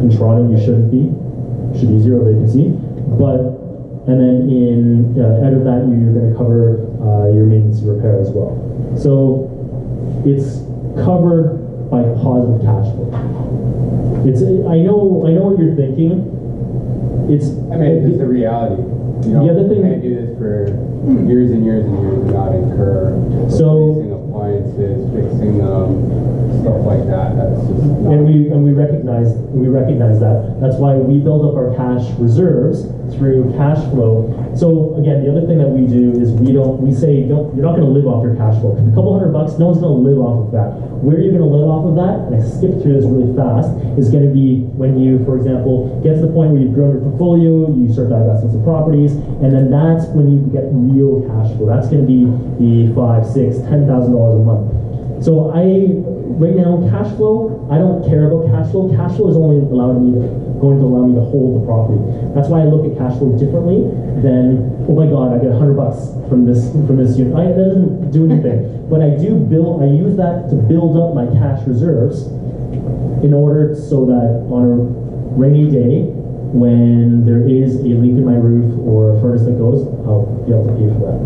In Toronto, you shouldn't be. Should be zero vacancy. And then out of that, you're going to cover your maintenance and repair as well. So it's covered by positive cash flow. I know what you're thinking. It's just the reality. You can't do this for years and years and years and not incur replacing appliances, fixing stuff like that. That's just we recognize that. That's why we build up our cash reserves through cash flow. So again, the other thing that we do is we say you're not going to live off your cash flow. A couple $100, no one's going to live off of that. Where you're going to live off of that, and I skipped through this really fast, is going to be when you, for example, get to the point where you've grown your portfolio, you start divesting some properties, and then that's when you get real cash flow. That's going to be the $5,000, $6,000, $10,000 a month. So right now, cash flow, I don't care about cash flow. Cash flow is only going to allow me to hold the property. That's why I look at cash flow differently than, oh my God, I get $100 from this unit. That doesn't do anything. But I use that to build up my cash reserves in order so that on a rainy day, when there is a leak in my roof or a furnace that goes, I'll be able to pay for that.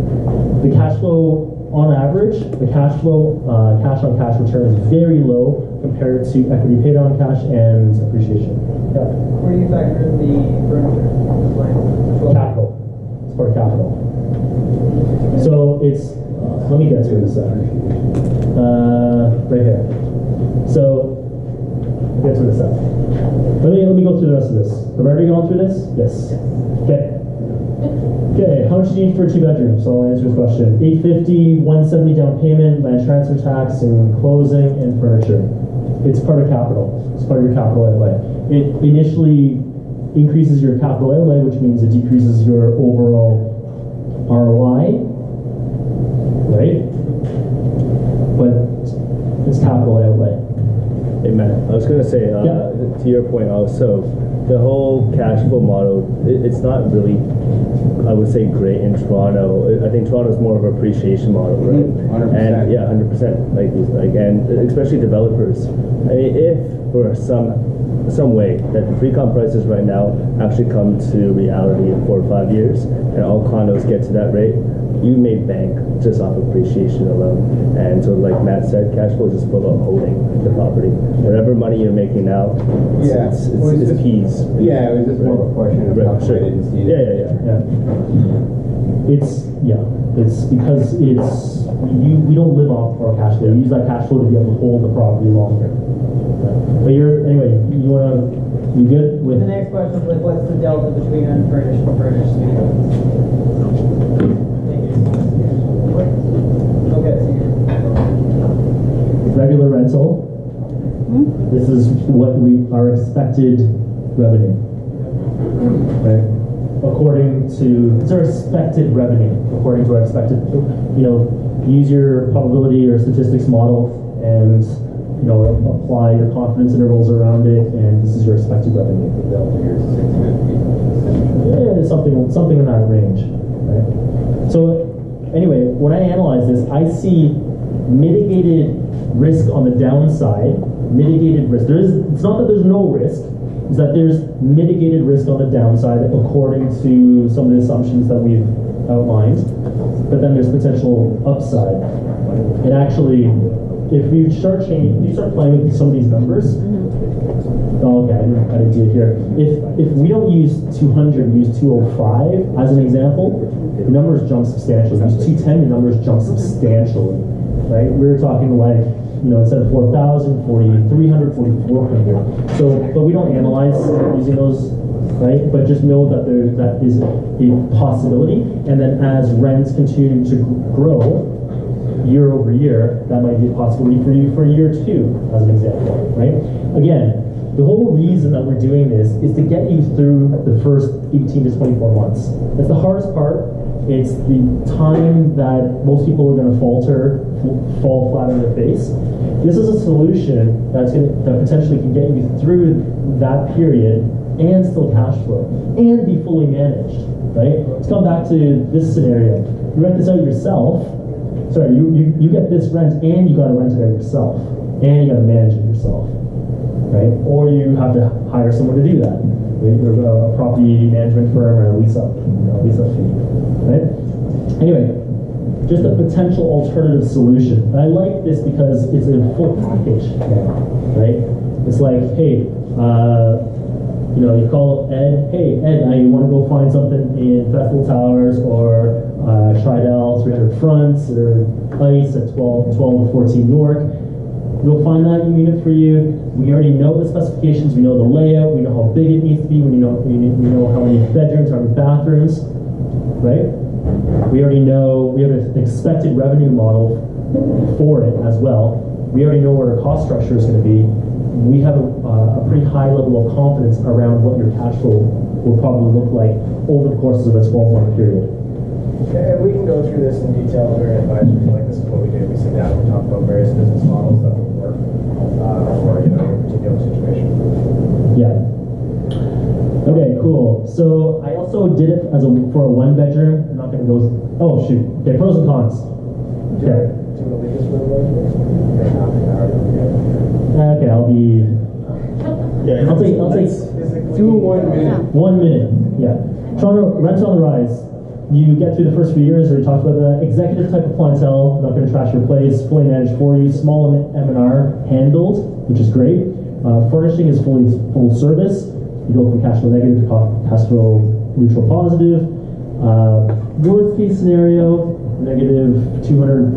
The cash flow, on average, the cash flow, cash on cash return is very low compared to equity paid on cash and appreciation. Yeah. Where do you factor in the furniture? Capital. It's part of capital. So it's, let me get to it in a second. Right here. So, get to it in a second. Let me go through the rest of this. Roberta, you going through this? Yes. Okay. Okay, how much do you need for a 2-bedroom? So I'll answer this question. $850, $170 down payment, land transfer tax, and closing, and furniture. It's part of capital. It's part of your capital outlay. It initially increases your capital outlay, which means it decreases your overall ROI, right? But it's capital outlay. Hey Matt, I was going to say, to your point also, the whole cash flow model, it's not really, I would say, great in Toronto. I think Toronto's more of an appreciation model, right? 100%. And yeah, 100%. And especially developers. I mean, if for some way that the pre-con prices right now actually come to reality in 4 or 5 years, and all condos get to that rate, you may bank just off appreciation alone. And so like Matt said, cash flow is just about holding the property. Whatever money you're making now, it's keys. Yeah, it was just more of a question of how I didn't see it. Yeah. It's because we don't live off our cash flow. We use that cash flow to be able to hold the property longer. But you good with the next question is like, what's the delta between unfurnished and furnished suites? regular rental. This is what our expected revenue. Right? According to, it's our expected revenue, according to our expected, use your probability or statistics model and apply your confidence intervals around it, and this is your expected revenue. Yeah, something in that range, right? So anyway, when I analyze this, I see mitigated risk on the downside. Mitigated risk. It's not that there's no risk. It's that there's mitigated risk on the downside according to some of the assumptions that we've outlined. But then there's potential upside. And actually, if you start playing with some of these numbers. Oh, okay, I didn't do it here. If we don't use 200, use 205 as an example, the numbers jump substantially. Use 210, the numbers jump substantially, right? We're talking like, instead of 4,000, 4,300, 4,400. So, but we don't analyze using those, right? But just know that that is a possibility. And then as rents continue to grow year over year, that might be a possibility for you for year 2, as an example, right? Again, the whole reason that we're doing this is to get you through the first 18 to 24 months. That's the hardest part. It's the time that most people are going to fall flat on their face. This is a solution that potentially can get you through that period and still cash flow and be fully managed, right? Let's come back to this scenario. You rent this out yourself. Sorry, you get this rent and you got to rent it out yourself and you got to manage it yourself, right? Or you have to hire someone to do that. A property management firm or a lease-up fee, right? Anyway, just a potential alternative solution. And I like this because it's a full package now, right? It's like, hey, you call Ed, hey, Ed, you want to go find something in Festival Towers or Tridel, 300 Fronts, or Ice at 12 to 14 York. We'll find that unit for you. We already know the specifications. We know the layout. We know how big it needs to be. We know how many bedrooms, how many bathrooms, right? We already know. We have an expected revenue model for it as well. We already know what our cost structure is going to be. We have a pretty high level of confidence around what your cash flow will probably look like over the course of a 12-month period. And we can go through this in detail during advisory. Like, this is what we do. We sit down and we talk about various business models that will work for your particular situation. Yeah. Okay, cool. So I also did it for a 1-bedroom. I'm not going to go. Oh shoot. Okay, pros and cons. Okay. Do you want to leave this for a Okay, I'll be. Yeah. I'll take. Do 1 minute. 1 minute. Yeah. Toronto rents on the rise. You get through the first few years, we talked about the executive type of clientele, not going to trash your place, fully managed for you, small M&R handled, which is great. Furnishing is full service. You go from cash flow negative to cash flow neutral positive. Worst case scenario, negative $200,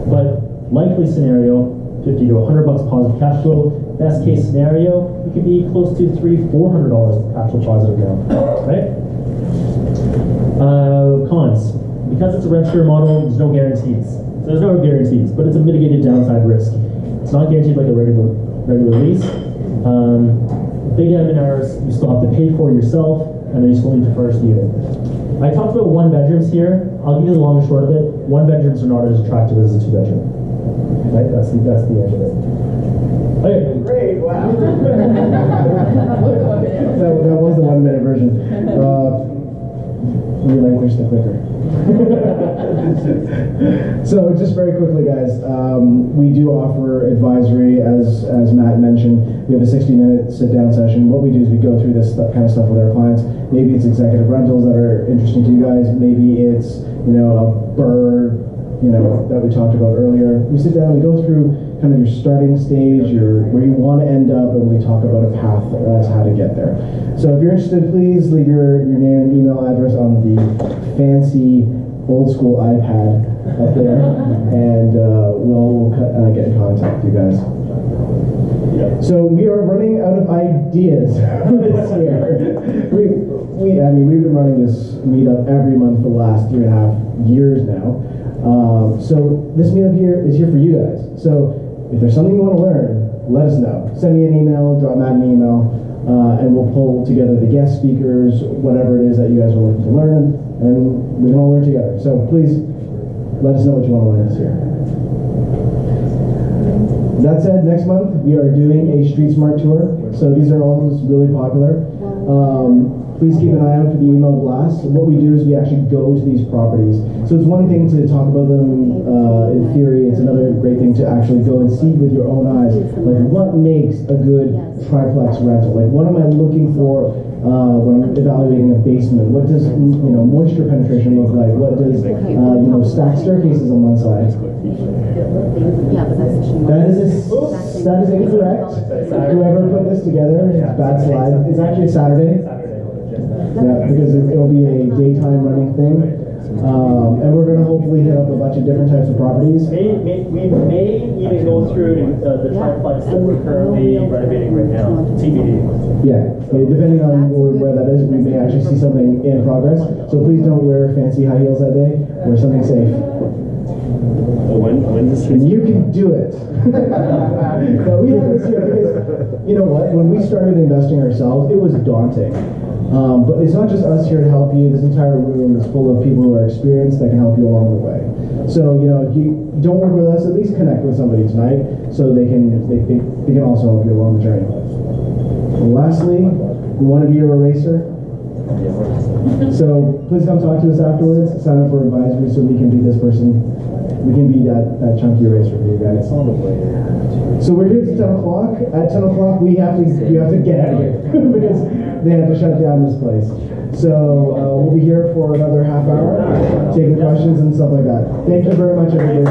but likely scenario, $50 to $100 positive cash flow. Best case scenario, you could be close to $300-400 cash flow positive now, right? Cons. Because it's a rent-share model, there's no guarantees. So there's no guarantees, but it's a mitigated downside risk. It's not guaranteed like a regular lease. Big M&Rs, you still have to pay for yourself, and then you still need to furnish the unit. I talked about 1-bedrooms here. I'll give you the long and short of it. 1-bedrooms are not as attractive as a 2-bedroom. Right? That's the end of it. Okay. Great, wow. that was the 1-minute version. Relinquish the clicker. So just very quickly, guys, we do offer advisory, as Matt mentioned. We have a 60-minute sit-down session. What we do is we go through this kind of stuff with our clients. Maybe it's executive rentals that are interesting to you guys. Maybe it's a BRRRR, that we talked about earlier. We sit down, we go through kind of your starting stage, where you want to end up, and we talk about a path as how to get there. So if you're interested, please leave your name and email address on the fancy old school iPad up there, and we'll get in contact with you guys. So we are running out of ideas this year. We've been running this meetup every month for the last 3.5 years now. So this meetup here is here for you guys. So if there's something you want to learn, let us know. Send me an email, drop Matt an email, and we'll pull together the guest speakers, whatever it is that you guys are looking to learn, and we can all learn together. So please let us know what you want to learn this year. That said, next month we are doing a Street Smart tour. So these are all really popular. Please keep an eye out for the email blast. What we do is we actually go to these properties. So it's one thing to talk about them in theory. It's another great thing to actually go and see with your own eyes. Like, what makes a good triplex rental? Like, what am I looking for when I'm evaluating a basement? What does moisture penetration look like? What does stacked staircases on one side? Yeah, but That is incorrect. Whoever put this together, it's a bad slide. It's actually Saturday. Yeah, because it'll be a daytime running thing. And we're going to hopefully hit up a bunch of different types of properties. We may even go through the triplex that we're currently renovating right now, TBD. Yeah, depending on where that is, we may actually see something in progress. So please don't wear fancy high heels that day. Wear something safe. And you can do it. No, we have this here because, you know what, when we started investing ourselves, it was daunting. But it's not just us here to help you. This entire room is full of people who are experienced that can help you along the way. So, if you don't work with us, at least connect with somebody tonight so they can also help you along the journey. And lastly, we want to be your eraser. So please come talk to us afterwards. Sign up for advisory so we can be this person. We can be that chunky eraser for you guys. So we're here till 10 o'clock. At 10 o'clock, we have to get out of here because they have to shut down this place. So we'll be here for another half hour, taking questions and stuff like that. Thank you very much, everybody.